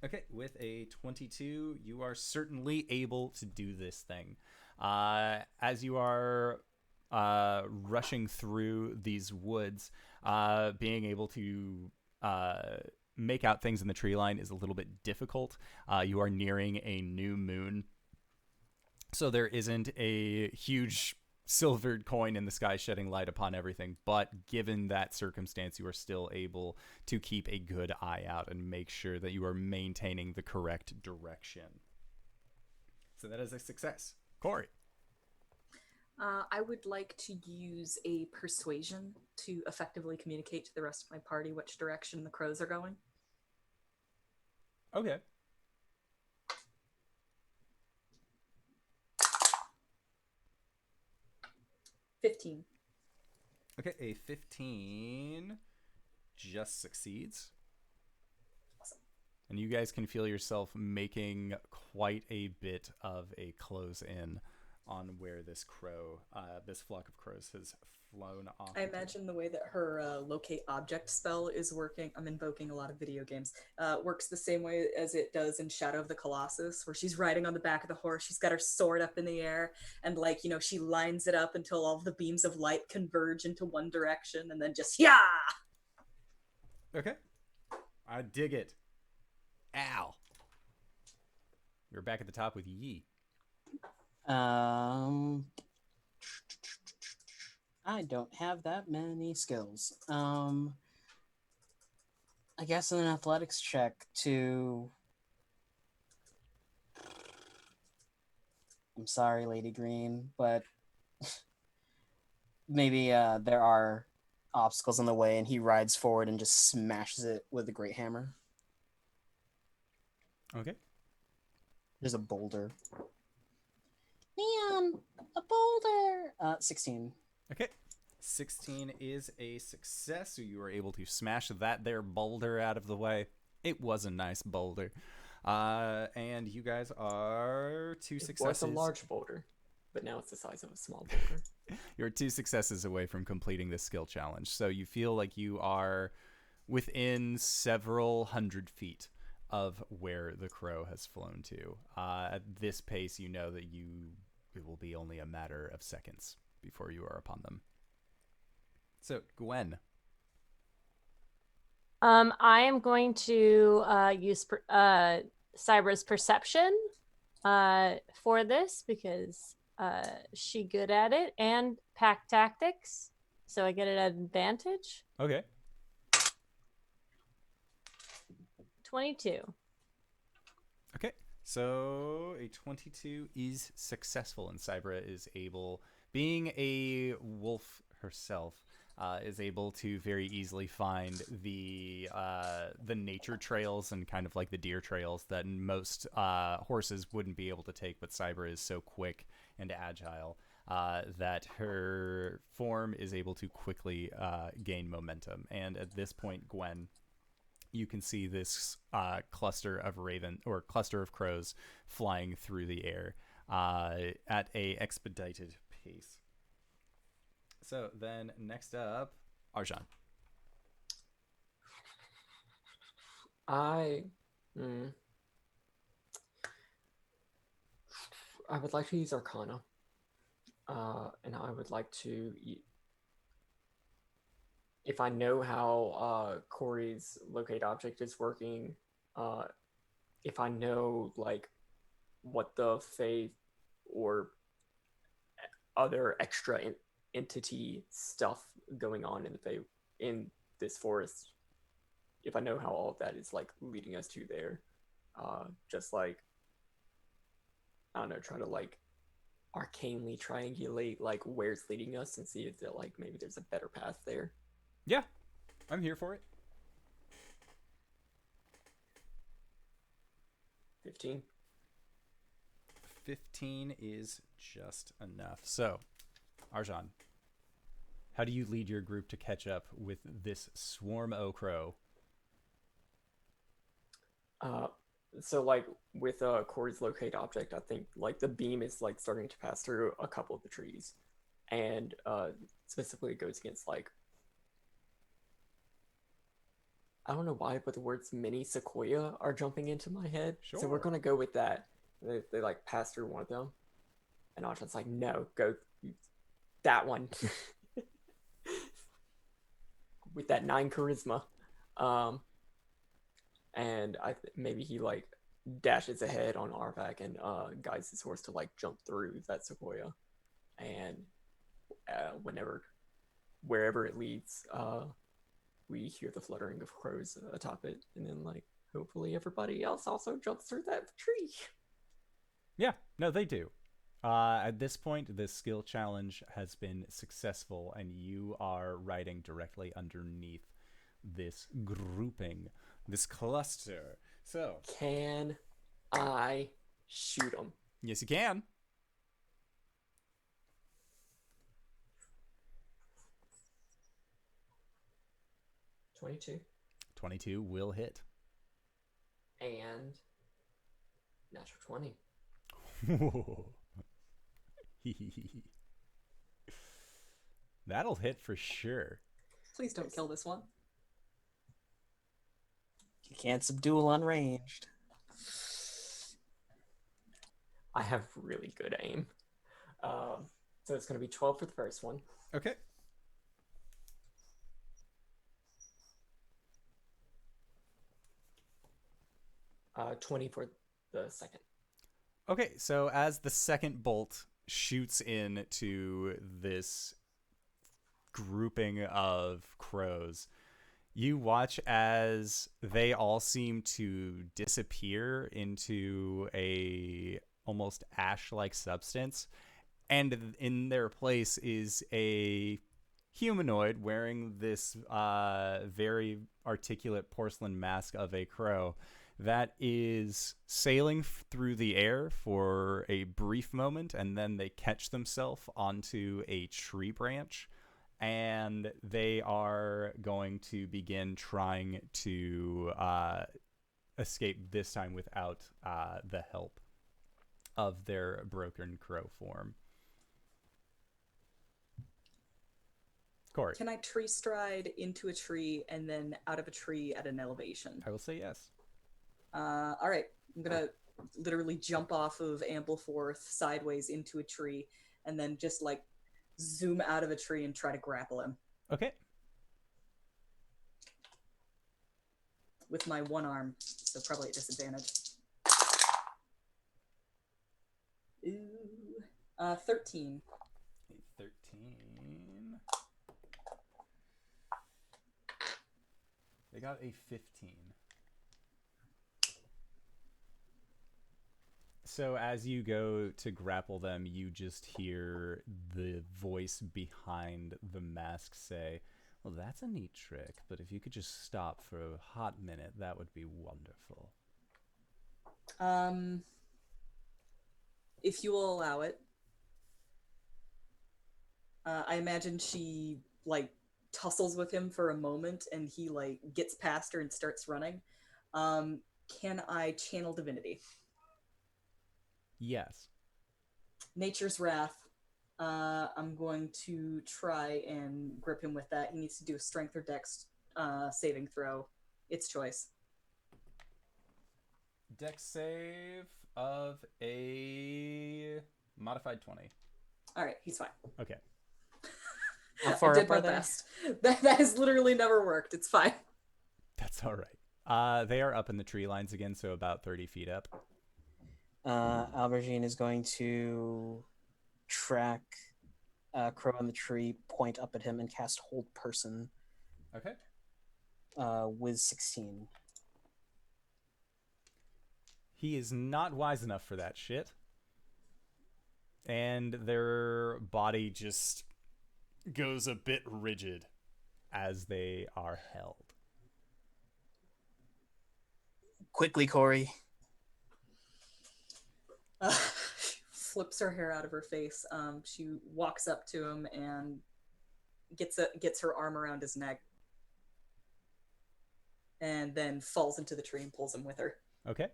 Okay, with a 22, you are certainly able to do this thing. As you are rushing through these woods, being able to make out things in the tree line is a little bit difficult. You are nearing a new moon, so there isn't a huge silvered coin in the sky shedding light upon everything, but given that circumstance, you are still able to keep a good eye out and make sure that you are maintaining the correct direction. So that is a success. Cori. I would like to use a persuasion to effectively communicate to the rest of my party which direction the crows are going. Okay. 15. Okay, a 15 just succeeds. Awesome. And you guys can feel yourself making quite a bit of a close in on where this crow, this flock of crows has flown off. I imagine the way that her locate object spell is working, I'm invoking a lot of video games, works the same way as it does in Shadow of the Colossus, where she's riding on the back of the horse, she's got her sword up in the air, and like, you know, she lines it up until all the beams of light converge into one direction, and then just, yeah! Okay. I dig it. Ow. We're back at the top with Yi. I don't have that many skills. I guess an athletics check to... I'm sorry, Lady Green, but maybe there are obstacles in the way, and he rides forward and just smashes it with a great hammer. Okay. There's a boulder. Neon, a boulder! 16. Okay. 16 is a success, so you were able to smash that there boulder out of the way. It was a nice boulder. And you guys are two successes. It was a large boulder, but now it's the size of a small boulder. You're 2 successes away from completing this skill challenge, so you feel like you are within several hundred feet of where the crow has flown to. At this pace, you know that it will be only a matter of seconds before you are upon them. So, Gwen. I am going to use Cybra's perception for this because she good at it, and pack tactics, so I get it at advantage. Okay. 22. Okay, so a 22 is successful, and Cybra is able, being a wolf herself, is able to very easily find the nature trails and kind of like the deer trails that most horses wouldn't be able to take, but Cybra is so quick and agile that her form is able to quickly gain momentum. And at this point, Gwen, you can see this cluster of crows flying through the air at a expedited pace. So then next up, Arjhan. I would like to use Arcana, and I would like to, if I know how Cori's locate object is working, if I know like what the Fae or other extra entity stuff going on in the Fae in this forest, if I know how all of that is like leading us to there, just like, I don't know, try to like arcanely triangulate like where it's leading us and see if that like maybe there's a better path there. Yeah, I'm here for it. 15. 15 is just enough. So, Arjhan, how do you lead your group to catch up with this swarm o' crow? So like with Cori's locate object, I think like the beam is like starting to pass through a couple of the trees, and specifically it goes against like, I don't know why, but the words mini sequoia are jumping into my head. Sure. So we're gonna go with that. They like pass through one of them, and Arjhan's like, no, go that one with that 9 charisma. And maybe he like dashes ahead on Arvac and guides his horse to like jump through that sequoia, and wherever it leads, we hear the fluttering of crows atop it, and then like hopefully everybody else also jumps through that tree. Yeah, no, they do. At this point, this skill challenge has been successful, and you are riding directly underneath this grouping, this cluster. So, can I shoot him? Yes, you can. 22. 22 will hit. And natural 20. That'll hit for sure. Please don't kill this one. You can't subdue unranged. I have really good aim. So it's going to be 12 for the first one. Okay. Uh, 20 for the second. Okay, so as the second bolt shoots into this grouping of crows, you watch as they all seem to disappear into a almost ash-like substance, and in their place is a humanoid wearing this very articulate porcelain mask of a crow that is sailing through the air for a brief moment, and then they catch themselves onto a tree branch, and they are going to begin trying to escape, this time without the help of their broken crow form. Cori. Can I tree stride into a tree and then out of a tree at an elevation? I will say yes. All right. I'm going to literally jump off of Ampleforth sideways into a tree and then just like zoom out of a tree and try to grapple him Okay. with my one arm. So probably at disadvantage. Ooh. 13. 13. They got a 15. So as you go to grapple them, you just hear the voice behind the mask say, "Well, that's a neat trick, but if you could just stop for a hot minute, that would be wonderful." If you will allow it. I imagine she like tussles with him for a moment and he like gets past her and starts running. Can I channel divinity? Yes. Nature's Wrath. I'm going to try and grip him with that. He needs to do a strength or dex saving throw. It's choice. Dex save of a modified 20. All right, he's fine. Okay. How I far did up my are they? best. That has literally never worked. It's fine. That's all right. They are up in the tree lines again, so about 30 feet up. Alberjean is going to track Crow on the tree, point up at him, and cast Hold Person Okay. with 16. He is not wise enough for that shit. And their body just goes a bit rigid as they are held. Quickly, Cori. Flips her hair out of her face. She walks up to him and gets her arm around his neck, and then falls into the tree and pulls him with her. Okay.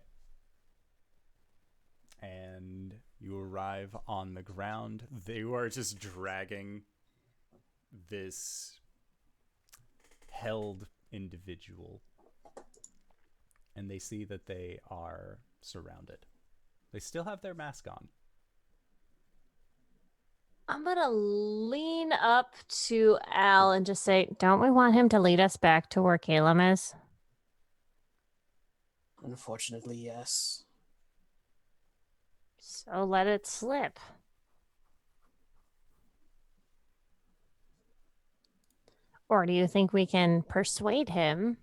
And you arrive on the ground. They are just dragging this held individual. And they see that they are surrounded. They still have their mask on. I'm gonna lean up to Al and just say, "Don't we want him to lead us back to where Caleb is?" Unfortunately, yes. So let it slip. Or do you think we can persuade him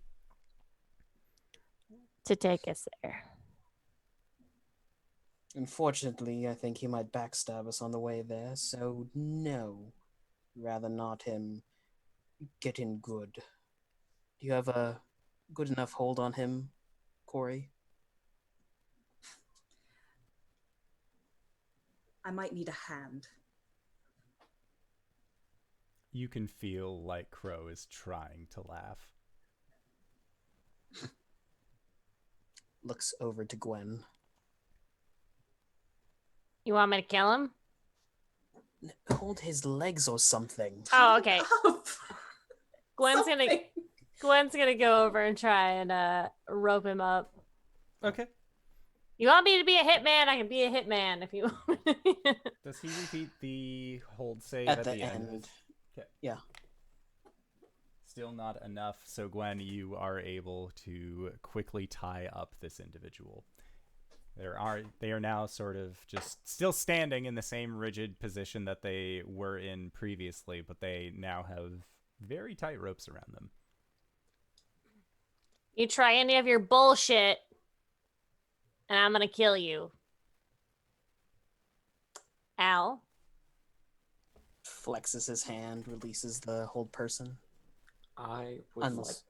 to take us there? Unfortunately, I think he might backstab us on the way there, so no. Rather not him get in good. Do you have a good enough hold on him, Cori? I might need a hand. You can feel like Crow is trying to laugh. Looks over to Gwen. You want me to kill him? Hold his legs or something. Oh, okay. Up. Gwen's Something. gonna go over and try and rope him up. Okay. You want me to be a hitman? I can be a hitman if you want. Does he repeat the hold save At at the the end? end. Okay. Yeah. Still not enough. So Gwen, you are able to quickly tie up this individual. They are now sort of just still standing in the same rigid position that they were in previously, but they now have very tight ropes around them. You try any of your bullshit, and I'm gonna kill you. Al. Flexes his hand, releases the hold person. I would Unless-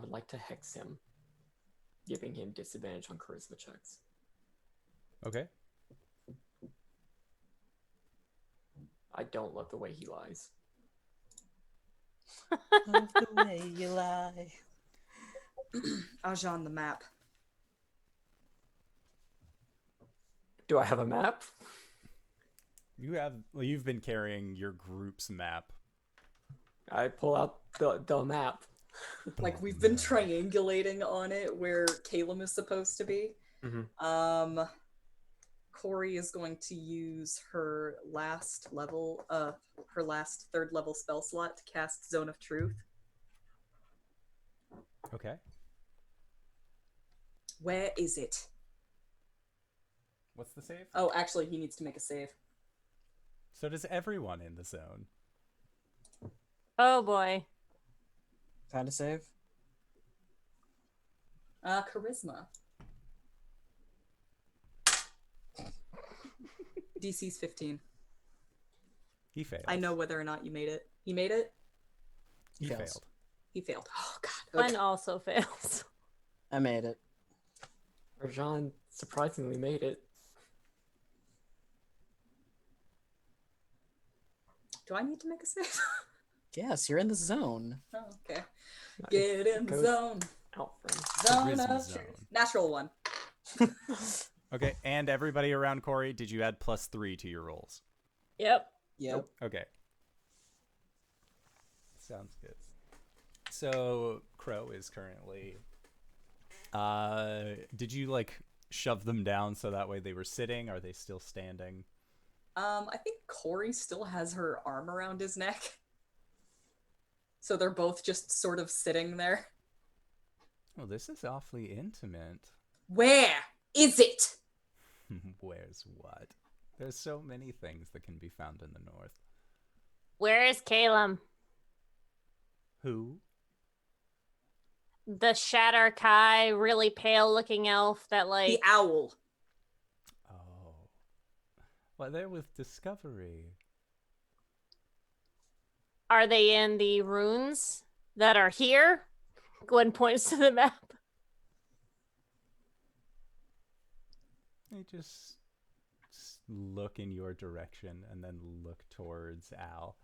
like to hex him, giving him disadvantage on charisma checks. Okay. I don't love the way he lies. Love the way you lie. Arjhan, the map. Do I have a map? You've been carrying your group's map. I pull out the map. Like, we've been triangulating on it where Caleb is supposed to be. Mm-hmm. Cori is going to use her last third level spell slot to cast Zone of Truth. Okay. Where is it? What's the save? Oh, actually, he needs to make a save. So does everyone in the zone. Oh boy. Kind of save? Charisma. DC's 15. He failed. I know whether or not you made it. He made it? He Fails. failed. He failed. Oh, God. Gwen Okay. also fails. I made it. Arjhan surprisingly made it. Do I need to make a save? Yes, you're in the zone. Oh, okay. Nice. Get in the Goes zone. out from Zone Charisma of zone. truth. Natural one. Okay, and everybody around Cori, did you add +3 to your rolls? Yep. Yep. Okay. Sounds good. So Crow is currently did you like shove them down so that way they were sitting? Are they still standing? I think Cori still has her arm around his neck. So they're both just sort of sitting there. Oh, this is awfully intimate. Where is it? Where's what? There's so many things that can be found in the north. Where is Caleb? Who? The Shatter Kai, really pale looking elf that like The owl. Oh. Well, they're with Discovery. are they in the runes that are here? Gwen points to the map. They just look in your direction and then look towards Al.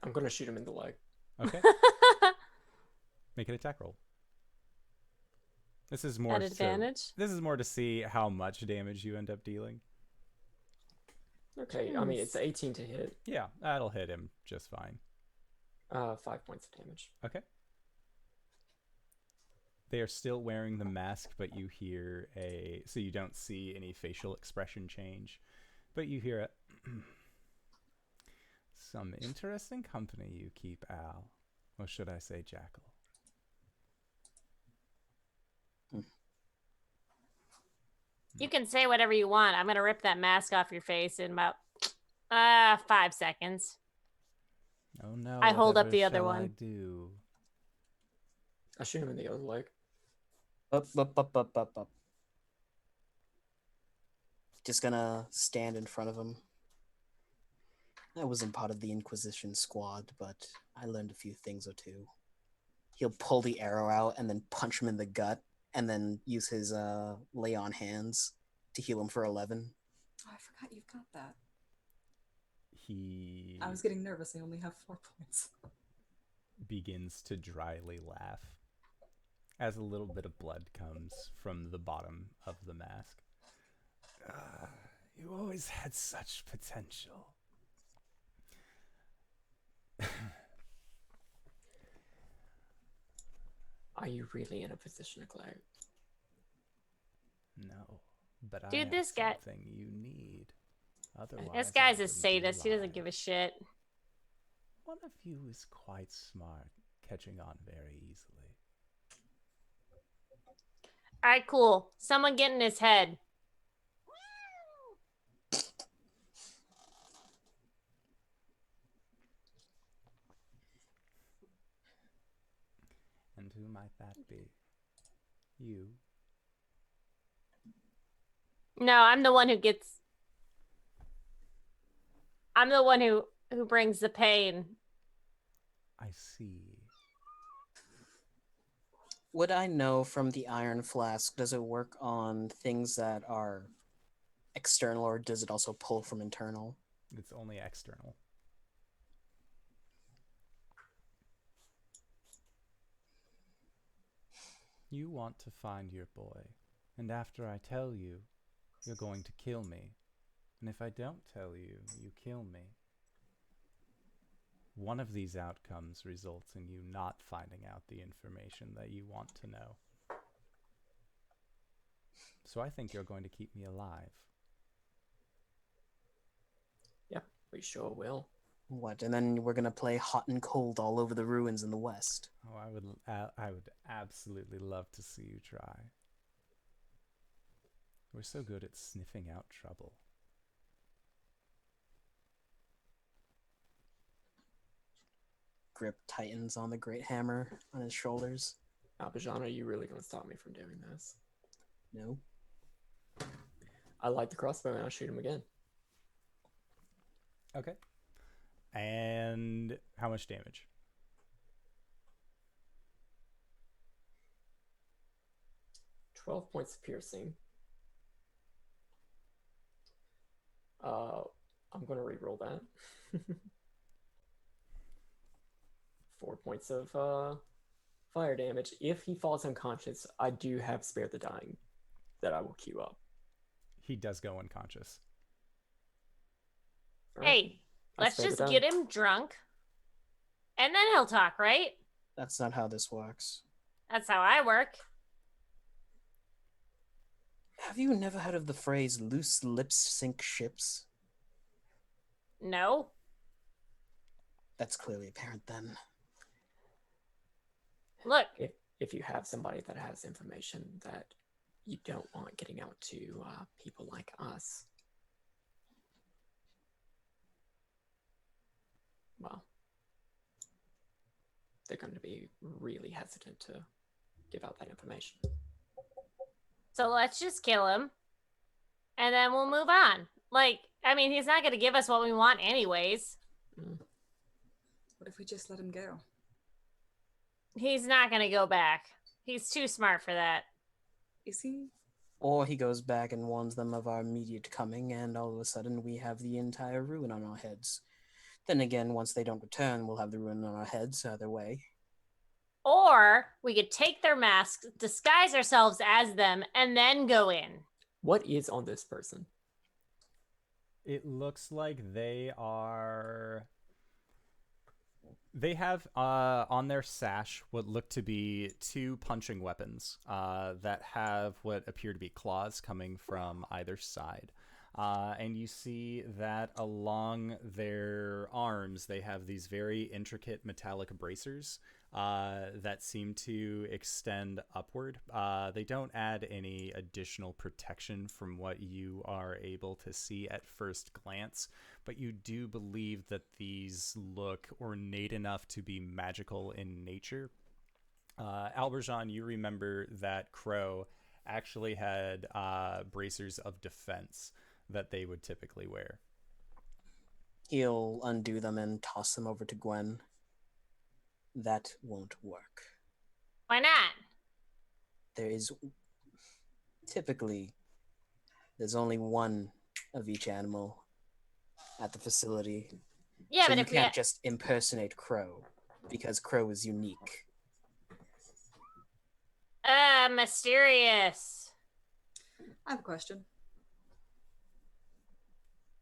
I'm gonna shoot him in the leg. Okay. Make an attack roll. This is more At advantage? This is more to see how much damage you end up dealing. Okay, I mean it's 18 to hit. Yeah, that'll hit him just fine. 5 points of damage. Okay. They are still wearing the mask, but you hear so you don't see any facial expression change, but you hear some interesting company you keep, Al. Or should I say Jackal? You can say whatever you want. I'm gonna rip that mask off your face in about 5 seconds. Oh no. I hold up whatever the other shall I one. do? I shoot him in the other leg. Up. Just gonna stand in front of him. I wasn't part of the Inquisition squad, but I learned a few things or two. He'll pull the arrow out and then punch him in the gut, and then use his lay on hands to heal him for 11. Oh, I forgot you've got that. He I was getting nervous. I only have 4 points. begins to dryly laugh as a little bit of blood comes from the bottom of the mask. You always had such potential. Are you really in a position to glow? No, but Dude, I have this guy- something you need. Otherwise, This I guy's a wouldn't be sadist. He doesn't alive. give a shit. One of you is quite smart, catching on very easily. All right, cool. Someone get in his head. And who might that be? You. No, I'm the one who gets. I'm the one who brings the pain. I see. Would I know from the iron flask, does it work on things that are external, or does it also pull from internal? It's only external. You want to find your boy, and after I tell you, you're going to kill me. And if I don't tell you, you kill me. One of these outcomes results in you not finding out the information that you want to know. So I think you're going to keep me alive. Yep, we sure will. What? And then we're gonna play hot and cold all over the ruins in the west. Oh, I would absolutely love to see you try. We're so good at sniffing out trouble. Grip tightens on the great hammer on his shoulders. Alberjean, are you really going to stop me from doing this? No. I light the crossbow and I'll shoot him again. Okay. And how much damage? 12 points of piercing. I'm going to reroll that. 4 points of fire damage. If he falls unconscious, I do have Spare the Dying that I will queue up. He does go unconscious. All right. Hey, I let's Spare the just Dying. get him drunk, and then he'll talk, right? That's not how this works. That's how I work. Have you never heard of the phrase loose lips sink ships? No. That's clearly apparent then. Look, If you have somebody that has information that you don't want getting out to people like us, well, they're going to be really hesitant to give out that information. so let's just kill him, and then we'll move on. Like, I mean, he's not going to give us what we want anyways. What if we just let him go? He's not going to go back. He's too smart for that. Is he? Or he goes back and warns them of our immediate coming, and all of a sudden we have the entire ruin on our heads. Then again, once they don't return, we'll have the ruin on our heads either way. Or we could take their masks, disguise ourselves as them, and then go in. What is on this person? It looks like they have on their sash what look to be two punching weapons that have what appear to be claws coming from either side. And you see that along their arms, they have these very intricate metallic bracers that seem to extend upward. They don't add any additional protection from what you are able to see at first glance, but you do believe that these look ornate enough to be magical in nature. Alberjean, you remember that Crow actually had bracers of defense that they would typically wear. He'll undo them and toss them over to Gwen. That won't work. Why not? There's only one of each animal at the facility. Yeah, so but you if we can't just impersonate Crow, because Crow is unique. Mysterious. I have a question.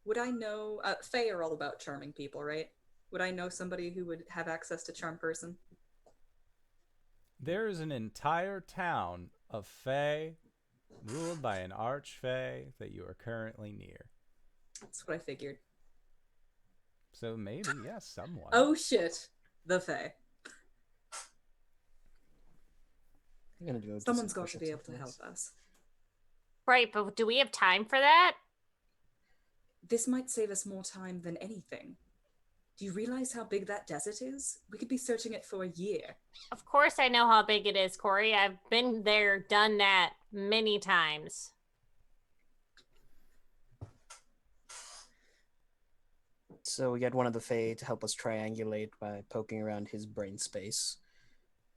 Would I know? Fae are all about charming people, right? Would I know somebody who would have access to charm person? There is an entire town of Fae ruled by an archfey that you are currently near. That's what I figured. So maybe, yes, someone. Oh shit, the Fae. I'm gonna do Someone's got to be able to help us. Right, but do we have time for that? This might save us more time than anything. Do you realize how big that desert is? We could be searching it for a year. Of course I know how big it is, Cori. I've been there, done that many times. So we get one of the Fae to help us triangulate by poking around his brain space.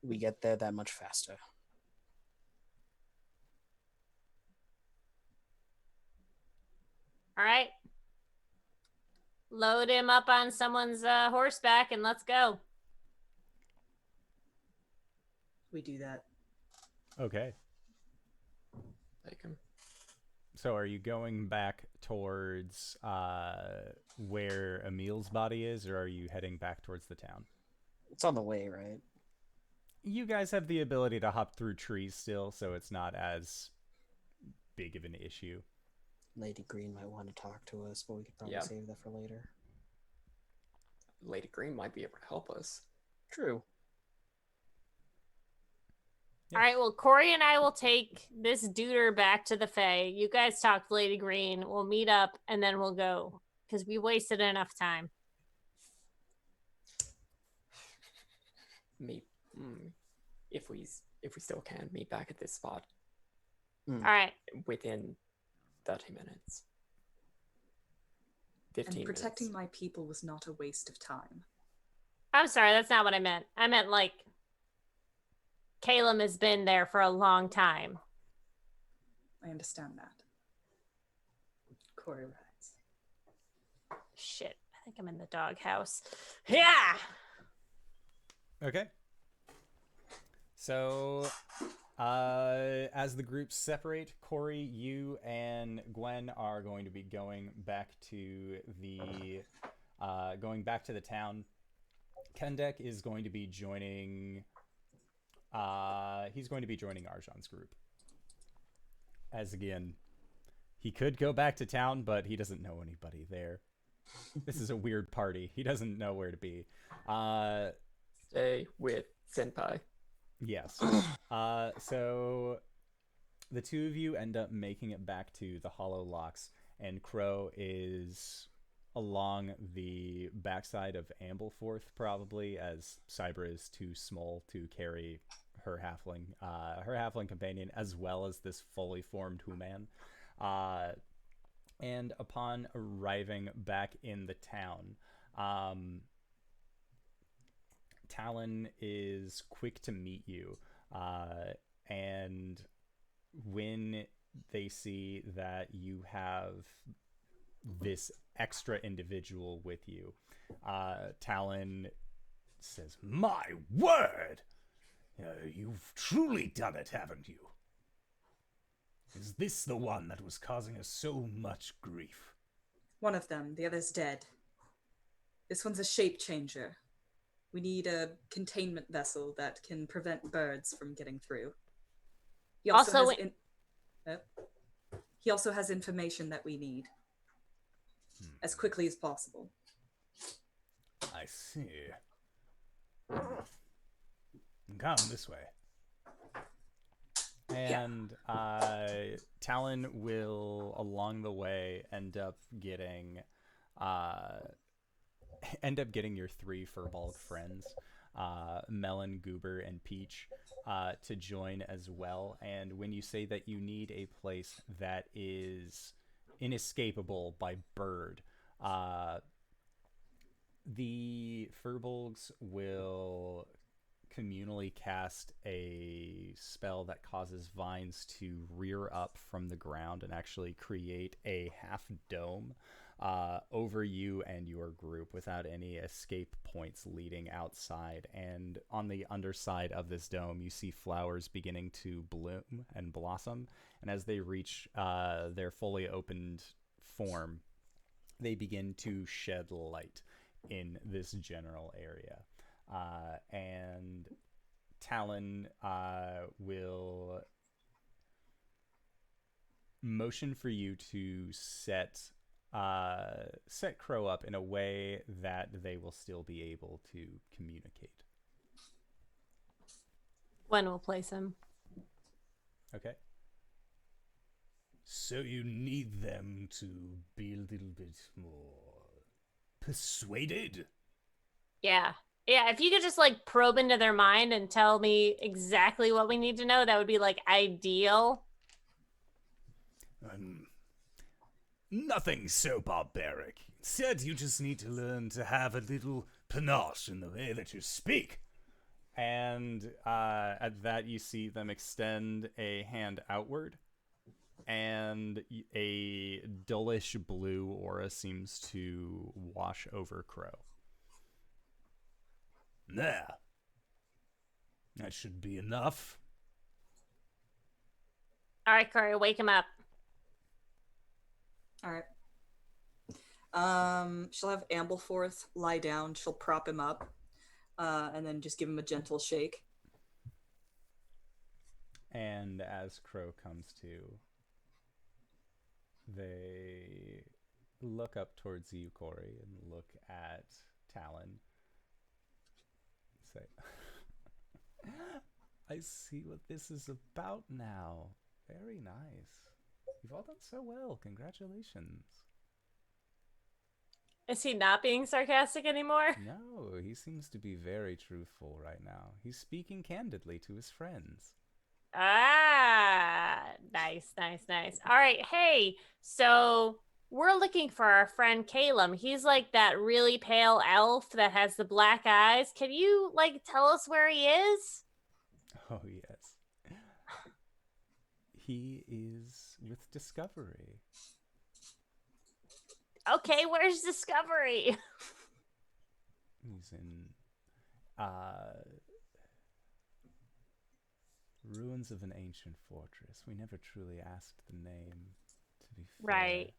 We get there that much faster. All right. Load him up on someone's horseback and let's go. We do that. Okay. Take him. So are you going back towards where Emil's body is, or are you heading back towards the town? It's on the way, right? You guys have the ability to hop through trees still, so it's not as big of an issue. Lady Green might want to talk to us, but we could probably save that for later. Lady Green might be able to help us. True. Yeah. All right, well, Cori and I will take this duder back to the Fae. You guys talk to Lady Green. We'll meet up, and then we'll go, because we wasted enough time. Meet, if we still can, meet back at this spot All right. within 30 minutes. 15 And protecting minutes. my people was not a waste of time. I'm sorry, that's not what I meant. I meant, like, Caleb has been there for a long time. I understand that. Cori rides. Shit, I think I'm in the doghouse. Yeah! Okay. So, as the groups separate, Cori, you and Gwen are going to be going back to the town. Kendek is going to be joining. He's going to be joining Arjhan's group. As again, he could go back to town, but he doesn't know anybody there. This is a weird party. He doesn't know where to be. Stay with Senpai. Yes. So the two of you end up making it back to the Hollow Locks, and Crow is along the backside of Ampleforth, probably, as Cybra is too small to carry her halfling companion, as well as this fully formed human. And upon arriving back in the town, Talon is quick to meet you, and when they see that you have this extra individual with you, Talon says, "My word! You've truly done it, haven't you? Is this the one that was causing us so much grief?" One of them, the other's dead. This one's a shape changer. We need a containment vessel that can prevent birds from getting through. He also has information that we need as quickly as possible. I see. Come this way. And Talon will, along the way, end up getting your three Furbolg friends, Melon, Goober, and Peach, to join as well. And when you say that you need a place that is inescapable by bird, the Furbolgs will communally cast a spell that causes vines to rear up from the ground and actually create a half dome over you and your group without any escape points leading outside. And on the underside of this dome, you see flowers beginning to bloom and blossom. And as they reach their fully opened form, they begin to shed light in this general area. And Talon will motion for you to set Crow up in a way that they will still be able to communicate. Gwen will place him. Okay. So you need them to be a little bit more persuaded? Yeah. Yeah, if you could just like probe into their mind and tell me exactly what we need to know, that would be like ideal. Nothing so barbaric. Instead, you just need to learn to have a little panache in the way that you speak. And at that, you see them extend a hand outward, and a dullish blue aura seems to wash over Crow. There. That should be enough. All right, Cori, wake him up. All right. She'll have Ampleforth lie down. She'll prop him up, and then just give him a gentle shake. And as Crow comes to, they look up towards you, Cori, and look at Talon. Say, I see what this is about now. Very nice. You've all done so well. Congratulations. Is he not being sarcastic anymore? No, he seems to be very truthful right now. He's speaking candidly to his friends. Ah, nice. All right, hey, so we're looking for our friend Caleb. He's like that really pale elf that has the black eyes. Can you like tell us where he is? Oh, yes. He is with Discovery. Okay, where's Discovery? He's in ruins of an ancient fortress. We never truly asked the name, to be fair. Right.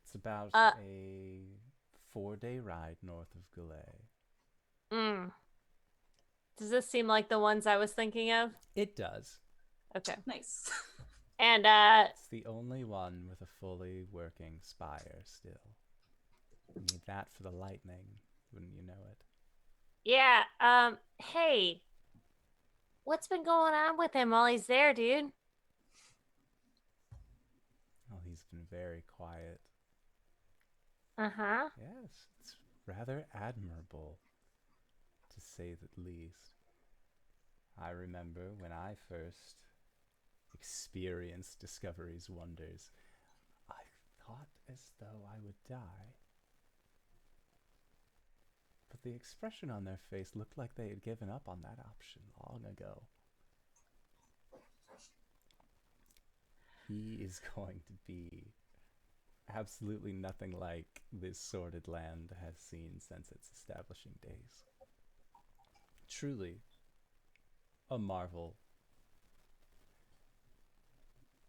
It's about a 4-day ride north of Goulet. Does this seem like the ones I was thinking of? It does. Okay. Nice. And It's the only one with a fully working spire still. You need that for the lightning, wouldn't you know it? yeah, hey, what's been going on with him while he's there, dude? Oh, he's been very quiet. Uh-huh. Yes, it's rather admirable, to say the least. I remember when I first experienced Discovery's wonders, I thought as though I would die. But the expression on their face looked like they had given up on that option long ago. He is going to be absolutely nothing like this sordid land has seen since its establishing days. Truly a marvel.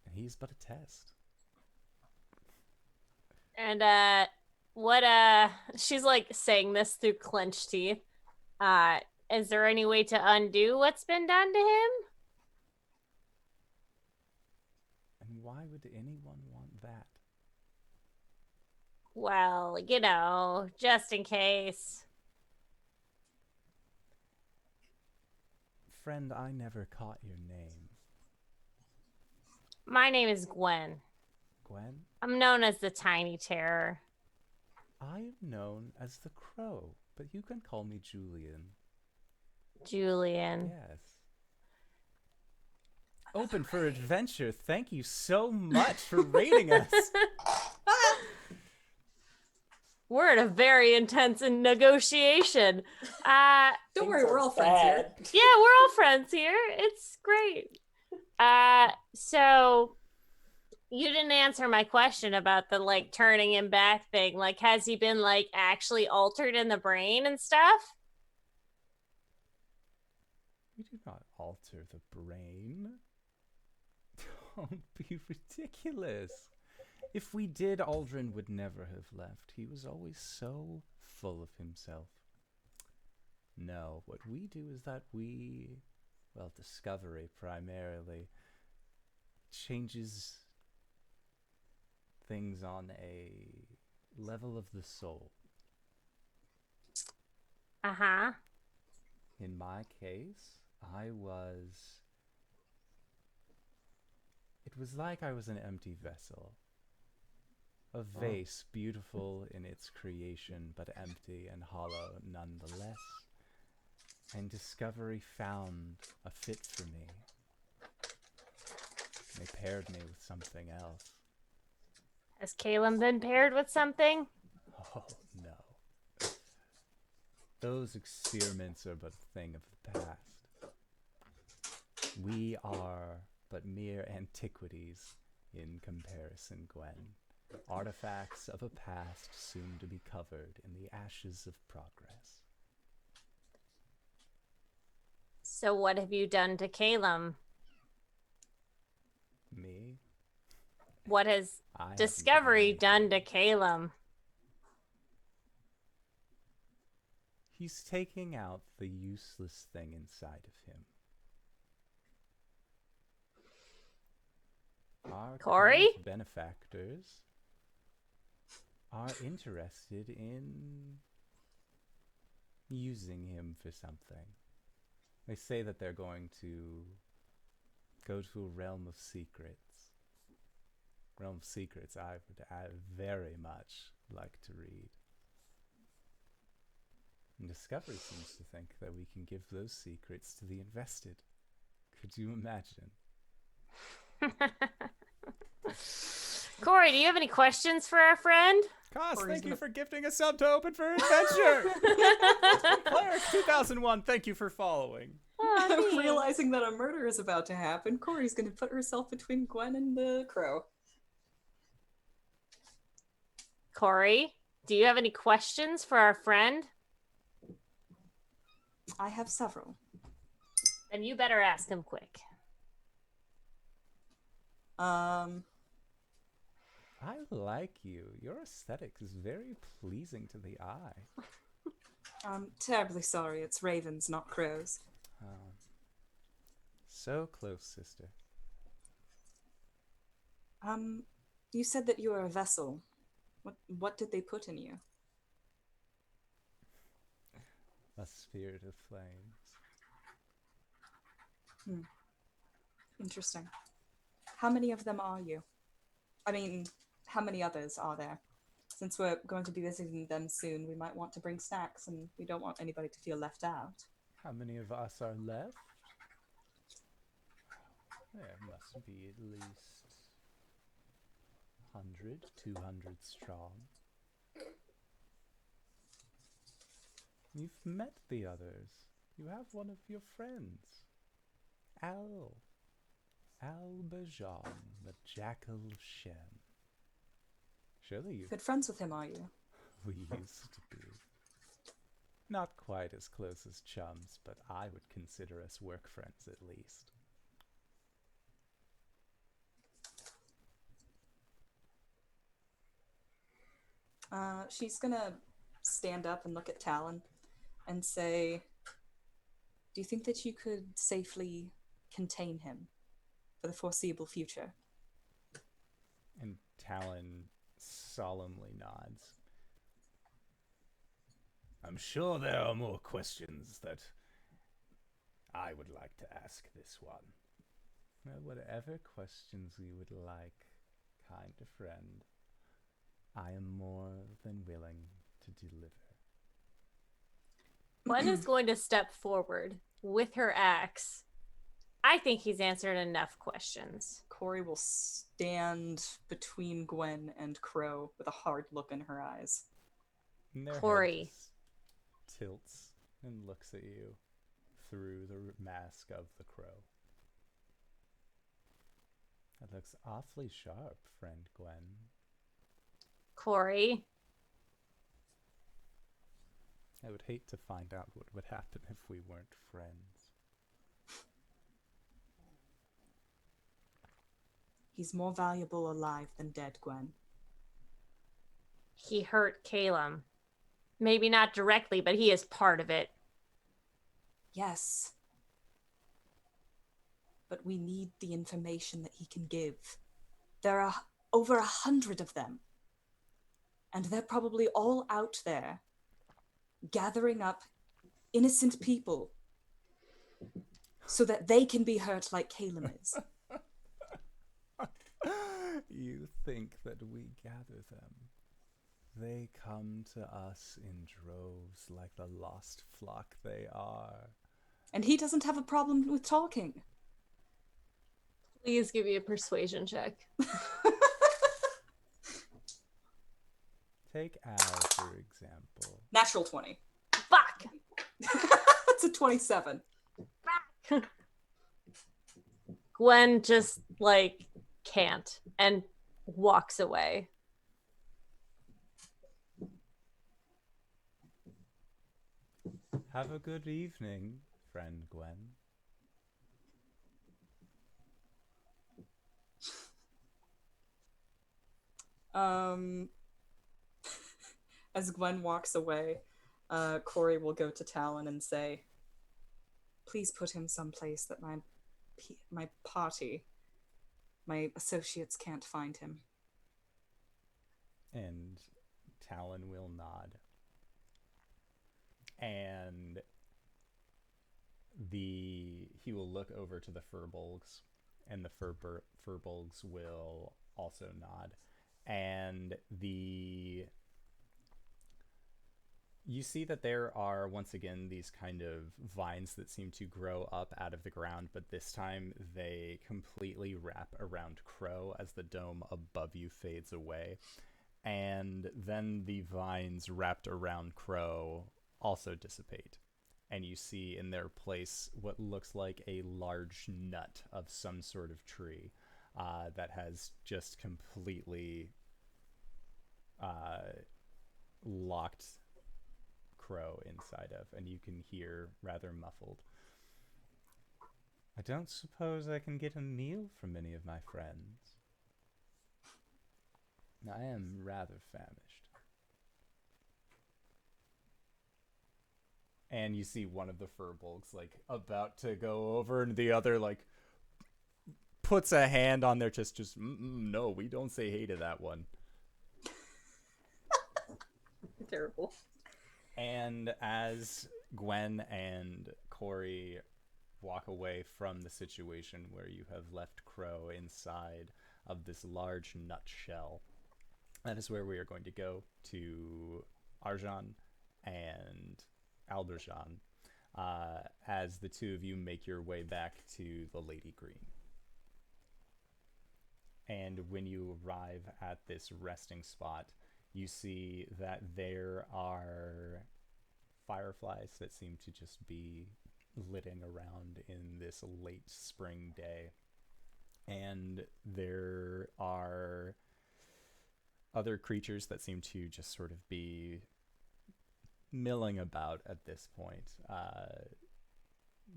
And he's but a test. And she's like saying this through clenched teeth. Is there any way to undo what's been done to him? And why would anyone want that? Well, you know, just in case. Friend, I never caught your name. My name is Gwen. Gwen? I'm known as the Tiny Terror. I am known as the Crow, but you can call me Julian. Julian. Yes. Open for adventure. Thank you so much for rating us. We're in a very intense negotiation. Don't worry, we're all friends here. Yeah, we're all friends here. It's great. So You didn't answer my question about the like turning him back thing. Like, has he been like actually altered in the brain and stuff? We do not alter the brain. Don't be ridiculous. If we did, Aldrin would never have left. He was always so full of himself. No, what we do is that well, discovery primarily changes things on a level of the soul. Uh-huh. In my case, it was like I was an empty vessel. A vase beautiful in its creation, but empty and hollow nonetheless. And discovery found a fit for me. They paired me with something else. Has Caleb been paired with something? Oh, no. Those experiments are but a thing of the past. We are but mere antiquities in comparison, Gwen. Artifacts of a past soon to be covered in the ashes of progress. So what have you done to Caleb? Me? What has I haven't Discovery done done to Caleb? He's taking out the useless thing inside of him. Our Cori? current benefactors are interested in using him for something. They say that they're going to go to a realm of secrets. Realm of Secrets I would very much like to read. And Discovery seems to think that we can give those secrets to the invested. Could you imagine? Cori, do you have any questions for our friend? Cos, Or thank he's you gonna- for gifting a sub to Open for Adventure! Cleric 2001, thank you for following. Oh, neat. Realizing that a murder is about to happen, Cori's gonna put herself between Gwen and the crow. Cori, do you have any questions for our friend? I have several. Then you better ask him quick. I like you. Your aesthetic is very pleasing to the eye. I'm terribly sorry. It's ravens, not crows. Oh. So close, sister. You said that you were a vessel. What did they put in you? A spirit of flames. Interesting. How many of them are you? I mean, how many others are there? Since we're going to be visiting them soon, we might want to bring snacks, and we don't want anybody to feel left out. How many of us are left? There must be at least 100, 200 strong. You've met the others. You have one of your friends. Alberjean, the Jackal Shen. Surely you... Good friends with him, are you? We used to be. Not quite as close as chums, but I would consider us work friends at least. She's gonna stand up and look at Talon and say, do you think that you could safely contain him for the foreseeable future? And Talon solemnly nods. I'm sure there are more questions that I would like to ask this one. Well, whatever questions you would like, kind friend, I am more than willing to deliver. Gwen is going to step forward with her axe. I think he's answered enough questions. Cori will stand between Gwen and Crow with a hard look in her eyes. And their head Cori. just tilts and looks at you through the mask of the crow. That looks awfully sharp, friend Gwen. Cori. I would hate to find out what would happen if we weren't friends. He's more valuable alive than dead, Gwen. He hurt Calum. Maybe not directly, but he is part of it. Yes. But we need the information that he can give. There are over 100 of them. And they're probably all out there, gathering up innocent people so that they can be hurt like Calum is. You think that we gather them? They come to us in droves like the lost flock they are. And he doesn't have a problem with talking. Please give me a persuasion check. Take Al, for example. Natural 20. Fuck! That's a 27. Fuck! Gwen just, like, can't and walks away. Have a good evening, friend Gwen. As Gwen walks away, Cori will go to Talon and say, "Please put him someplace that my party, my associates can't find him." And Talon will nod. And he will look over to the Furbolgs, and the Furbolgs will also nod. And you see that there are, once again, these kind of vines that seem to grow up out of the ground, but this time they completely wrap around Crow as the dome above you fades away. And then the vines wrapped around Crow also dissipate. And you see in their place what looks like a large nut of some sort of tree that has just completely locked Crow inside of, and you can hear rather muffled, "I don't suppose I can get a meal from any of my friends. I am rather famished." And you see one of the Furbolgs like about to go over, and the other like puts a hand on their chest, just no, we don't say hey to that one. Terrible. And as Gwen and Cori walk away from the situation where you have left Crow inside of this large nutshell, that is where we are going to go to Arjhan and Alberjean, as the two of you make your way back to the Lady Green. And when you arrive at this resting spot, you see that there are fireflies that seem to just be flitting around in this late spring day. And there are other creatures that seem to just sort of be milling about at this point.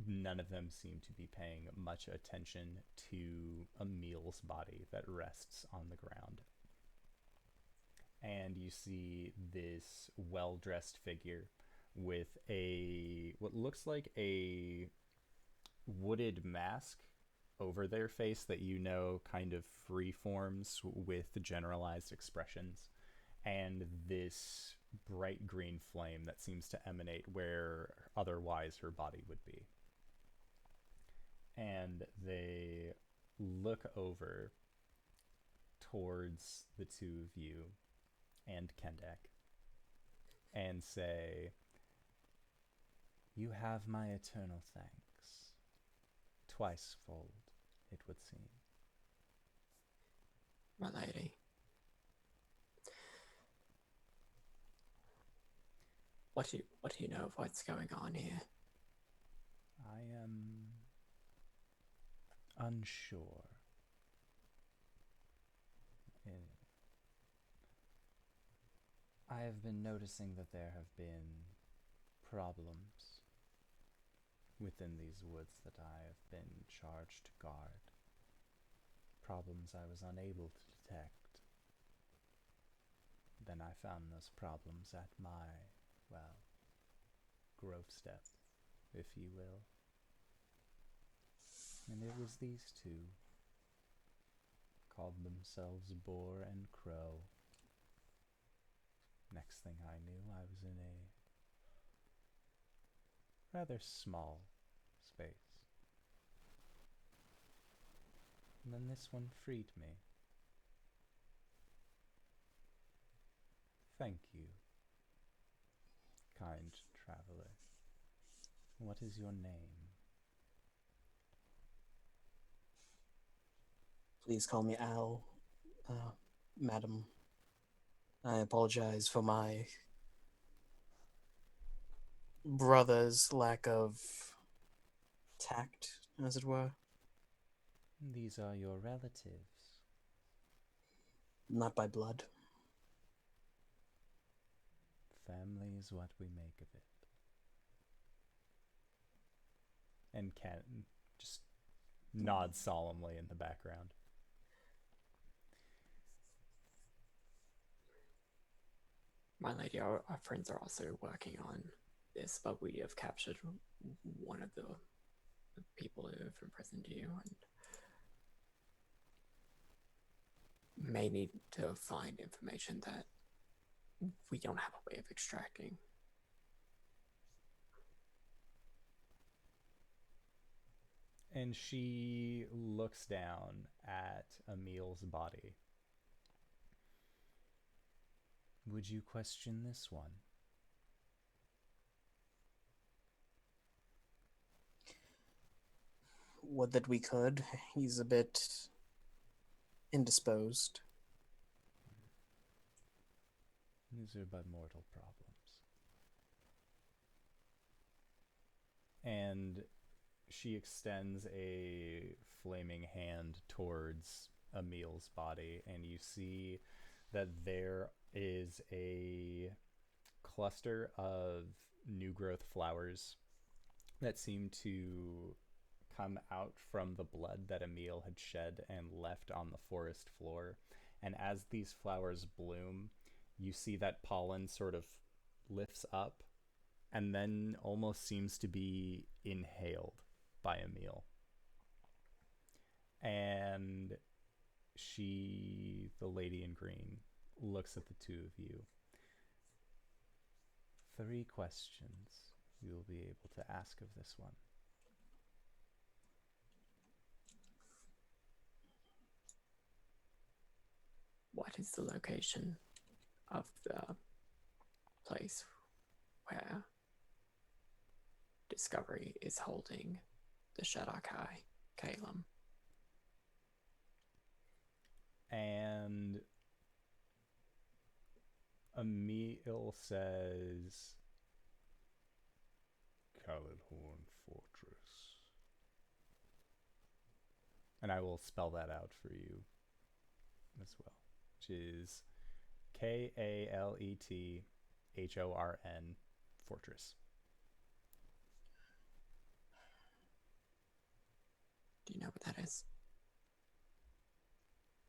None of them seem to be paying much attention to Emil's body that rests on the ground. And you see this well-dressed figure with what looks like a wooded mask over their face that you know kind of freeforms with generalized expressions, and this bright green flame that seems to emanate where otherwise her body would be. And they look over towards the two of you and Kendek and say, "You have my eternal thanks. Twice-fold, it would seem." My lady. What do you know of what's going on here? I am unsure. I have been noticing that there have been problems within these woods that I have been charged to guard. Problems I was unable to detect. Then I found those problems at my, well, growth step, if you will. And it was these two. Called themselves Boar and Crow. Next thing I knew, I was in a rather small space. And then this one freed me. Thank you, kind traveler. What is your name? Please call me Al, madam. I apologize for my brother's lack of tact, as it were. These are your relatives. Not by blood. Family is what we make of it. And Ken just nods solemnly in the background. My lady, our friends are also working on this, but we have captured one of the people who have imprisoned you and may need to find information that we don't have a way of extracting. And she looks down at Emil's body. Would you question this one? Would that we could. He's a bit indisposed. These are but mortal problems. And she extends a flaming hand towards Emil's body, and you see that there is a cluster of new growth flowers that seem to come out from the blood that Emil had shed and left on the forest floor. And as these flowers bloom, you see that pollen sort of lifts up and then almost seems to be inhaled by Emil. And she, the lady in green, looks at the two of you. 3 questions you will be able to ask of this one. What is the location of the place where Discovery is holding the Shadakai Kalem? And Emil says, Calidhorn Fortress. And I will spell that out for you as well, which is Kalethorn Fortress. Do you know what that is?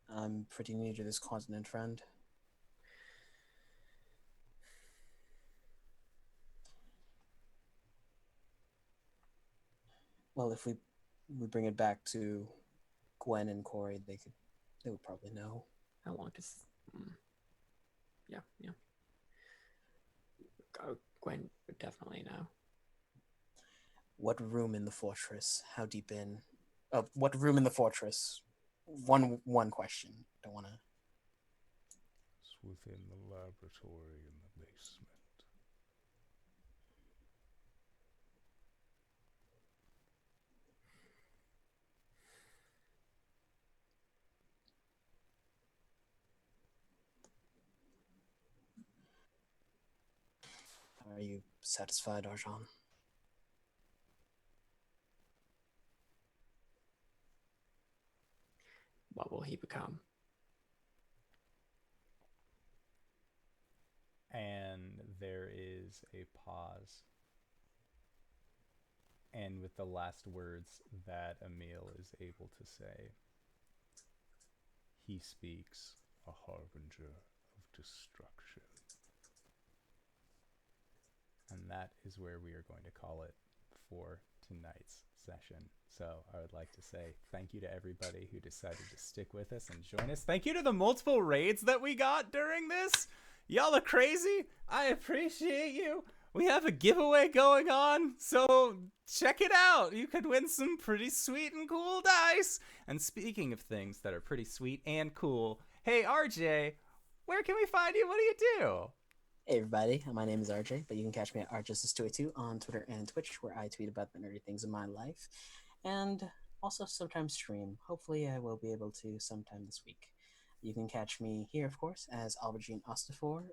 I'm pretty new to this continent, friend. Well, if we bring it back to Gwen and Cori, they would probably know. How long does... Yeah. Gwen would definitely know. What room in the fortress? How deep in? What room in the fortress? One question. Don't want to. It's within the laboratory in the basement. Are you satisfied, Arjhan? What will he become? And there is a pause. And with the last words that Emil is able to say, he speaks, a harbinger of destruction. And that is where we are going to call it for tonight's session. So I would like to say thank you to everybody who decided to stick with us and join us. Thank you to the multiple raids that we got during this. Y'all are crazy. I appreciate you. We have a giveaway going on, so check it out. You could win some pretty sweet and cool dice. And speaking of things that are pretty sweet and cool, hey RJ, where can we find you? What do you do? Hey everybody, my name is RJ, but you can catch me at RJustice282 on Twitter and Twitch, where I tweet about the nerdy things in my life, and also sometimes stream. Hopefully I will be able to sometime this week. You can catch me here, of course, as Alberjean Ostafor,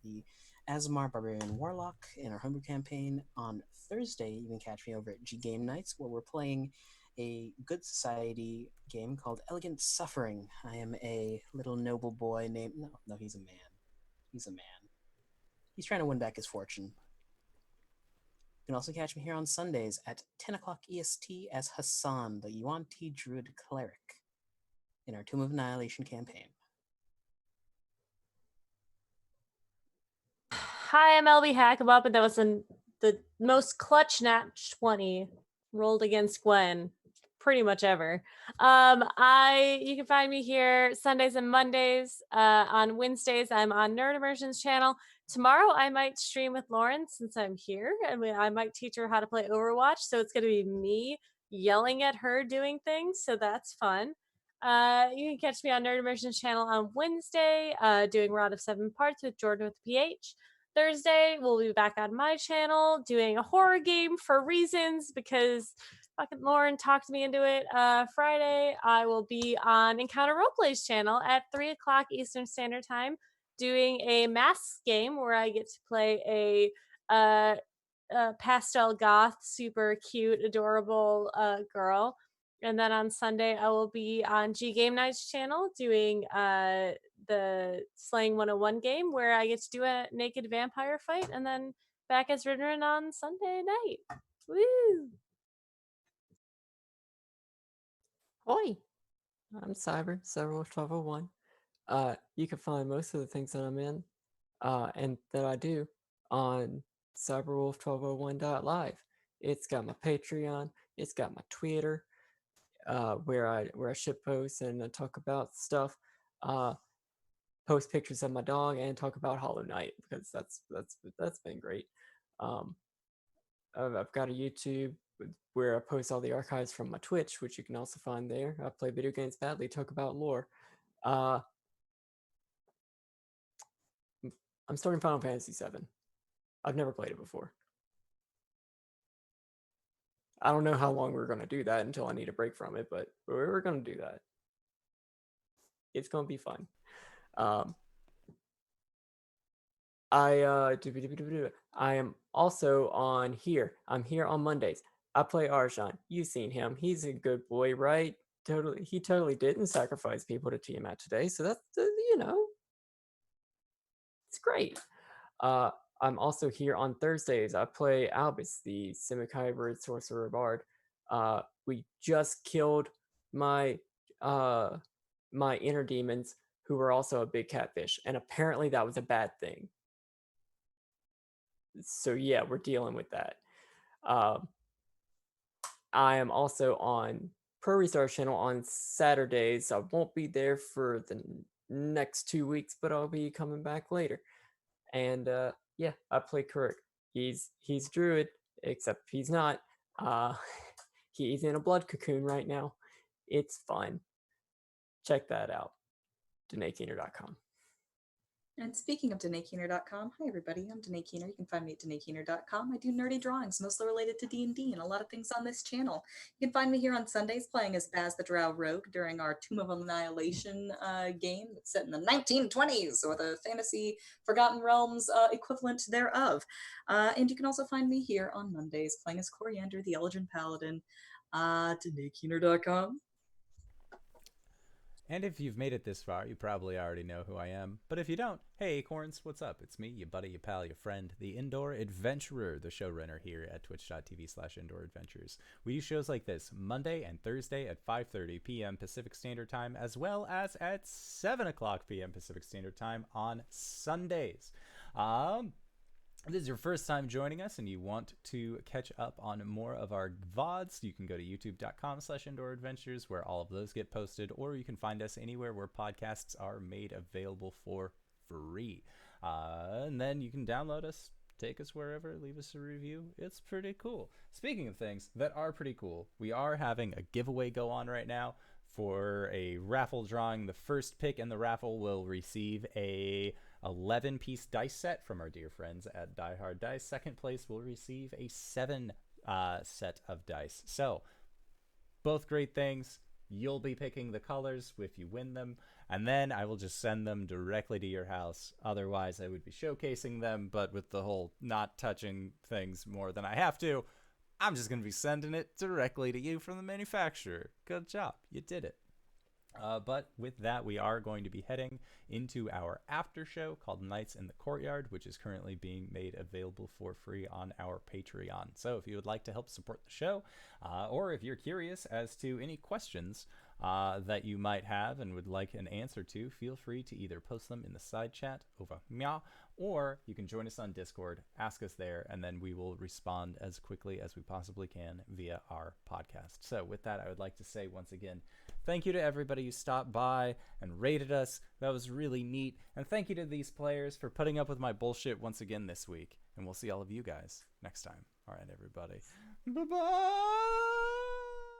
the Azamar Barbarian Warlock in our homebrew campaign. On Thursday, you can catch me over at G Game Nights, where we're playing a Good Society game called Elegant Suffering. I am a little noble boy named... No, he's a man. He's a man. He's trying to win back his fortune. You can also catch me here on Sundays at 10 o'clock EST as Hassan, the Yuan-Ti Druid Cleric, in our Tomb of Annihilation campaign. Hi, I'm LBHackEmUp, and that was the most clutch nat 20 rolled against Gwen pretty much ever. You can find me here Sundays and Mondays. On Wednesdays, I'm on Nerd Immersion's channel. Tomorrow, I might stream with Lauren since I'm here, and I might teach her how to play Overwatch. So it's going to be me yelling at her doing things. So that's fun. You can catch me on Nerd Immersion's channel on Wednesday, doing Rod of 7 Parts with Jordan with PH. Thursday, we'll be back on my channel doing a horror game for reasons because fucking Lauren talked me into it. Friday, I will be on Encounter Roleplay's channel at 3 o'clock Eastern Standard Time doing a masks game where I get to play a pastel goth, super cute, adorable girl. And then on Sunday, I will be on G Game Night's channel doing the Slaying 101 game where I get to do a naked vampire fight, and then back as written on Sunday night. Woo! Hoi! I'm Cyber1201. You can find most of the things that I'm in and that I do on cyberwolf1201.live. It's got my Patreon, it's got my Twitter, where I ship posts and talk about stuff, post pictures of my dog, and talk about Hollow Knight because that's been great. I've got a YouTube where I post all the archives from my Twitch, which you can also find there. I play video games badly, talk about lore. I'm starting Final Fantasy VII. I've never played it before. I don't know how long we're going to do that until I need a break from it, but we're going to do that. It's going to be fun. I am also on here. I'm here on Mondays. I play Arjhan. You've seen him. He's a good boy, right? Totally. He totally didn't sacrifice people to Tiamat today. So that's, it's great. I'm also here on Thursdays. I play Albus, the Simic Hybrid Sorcerer Bard. We just killed my my inner demons, who were also a big catfish, and apparently that was a bad thing. So yeah, we're dealing with that. I am also on Pro Restart channel on Saturdays. I won't be there for the next 2 weeks, but I'll be coming back later. And yeah, I play Kurik. He's druid, except he's not. He's in a blood cocoon right now. It's fun. Check that out. DanaeKeener.com. And speaking of DanaeKeener.com, hi everybody, I'm Danae Keener. You can find me at DanaeKeener.com. I do nerdy drawings, mostly related to D&D, and a lot of things on this channel. You can find me here on Sundays playing as Baz the Drow Rogue during our Tomb of Annihilation game that's set in the 1920s, or the fantasy Forgotten Realms equivalent thereof. And you can also find me here on Mondays playing as Coriander, the Elgin Paladin, DanaeKeener.com. And if you've made it this far, you probably already know who I am. But if you don't, hey Acorns, what's up? It's me, your buddy, your pal, your friend, the Indoor Adventurer, the showrunner here at twitch.tv/Indoor Adventures. We do shows like this Monday and Thursday at 5:30 p.m. Pacific Standard Time, as well as at 7 o'clock p.m. Pacific Standard Time on Sundays. If this is your first time joining us and you want to catch up on more of our VODs, you can go to youtube.com/indooradventures where all of those get posted, or you can find us anywhere where podcasts are made available for free. And then you can download us, take us wherever, leave us a review. It's pretty cool. Speaking of things that are pretty cool, we are having a giveaway go on right now for a raffle drawing. The first pick in the raffle will receive a 11-piece dice set from our dear friends at Die Hard Dice. Second place will receive a 7 set of dice. So both great things. You'll be picking the colors if you win them, and then I will just send them directly to your house. Otherwise, I would be showcasing them, but with the whole not touching things more than I have to, I'm just going to be sending it directly to you from the manufacturer. Good job. You did it. But with that, we are going to be heading into our after show called Nights in the Courtyard, which is currently being made available for free on our Patreon. So if you would like to help support the show, or if you're curious as to any questions that you might have and would like an answer to, feel free to either post them in the side chat over meow, or you can join us on Discord, ask us there, and then we will respond as quickly as we possibly can via our podcast. So with that, I would like to say once again, thank you to everybody who stopped by and rated us. That was really neat. And thank you to these players for putting up with my bullshit once again this week. And we'll see all of you guys next time. All right, everybody. Bye-bye.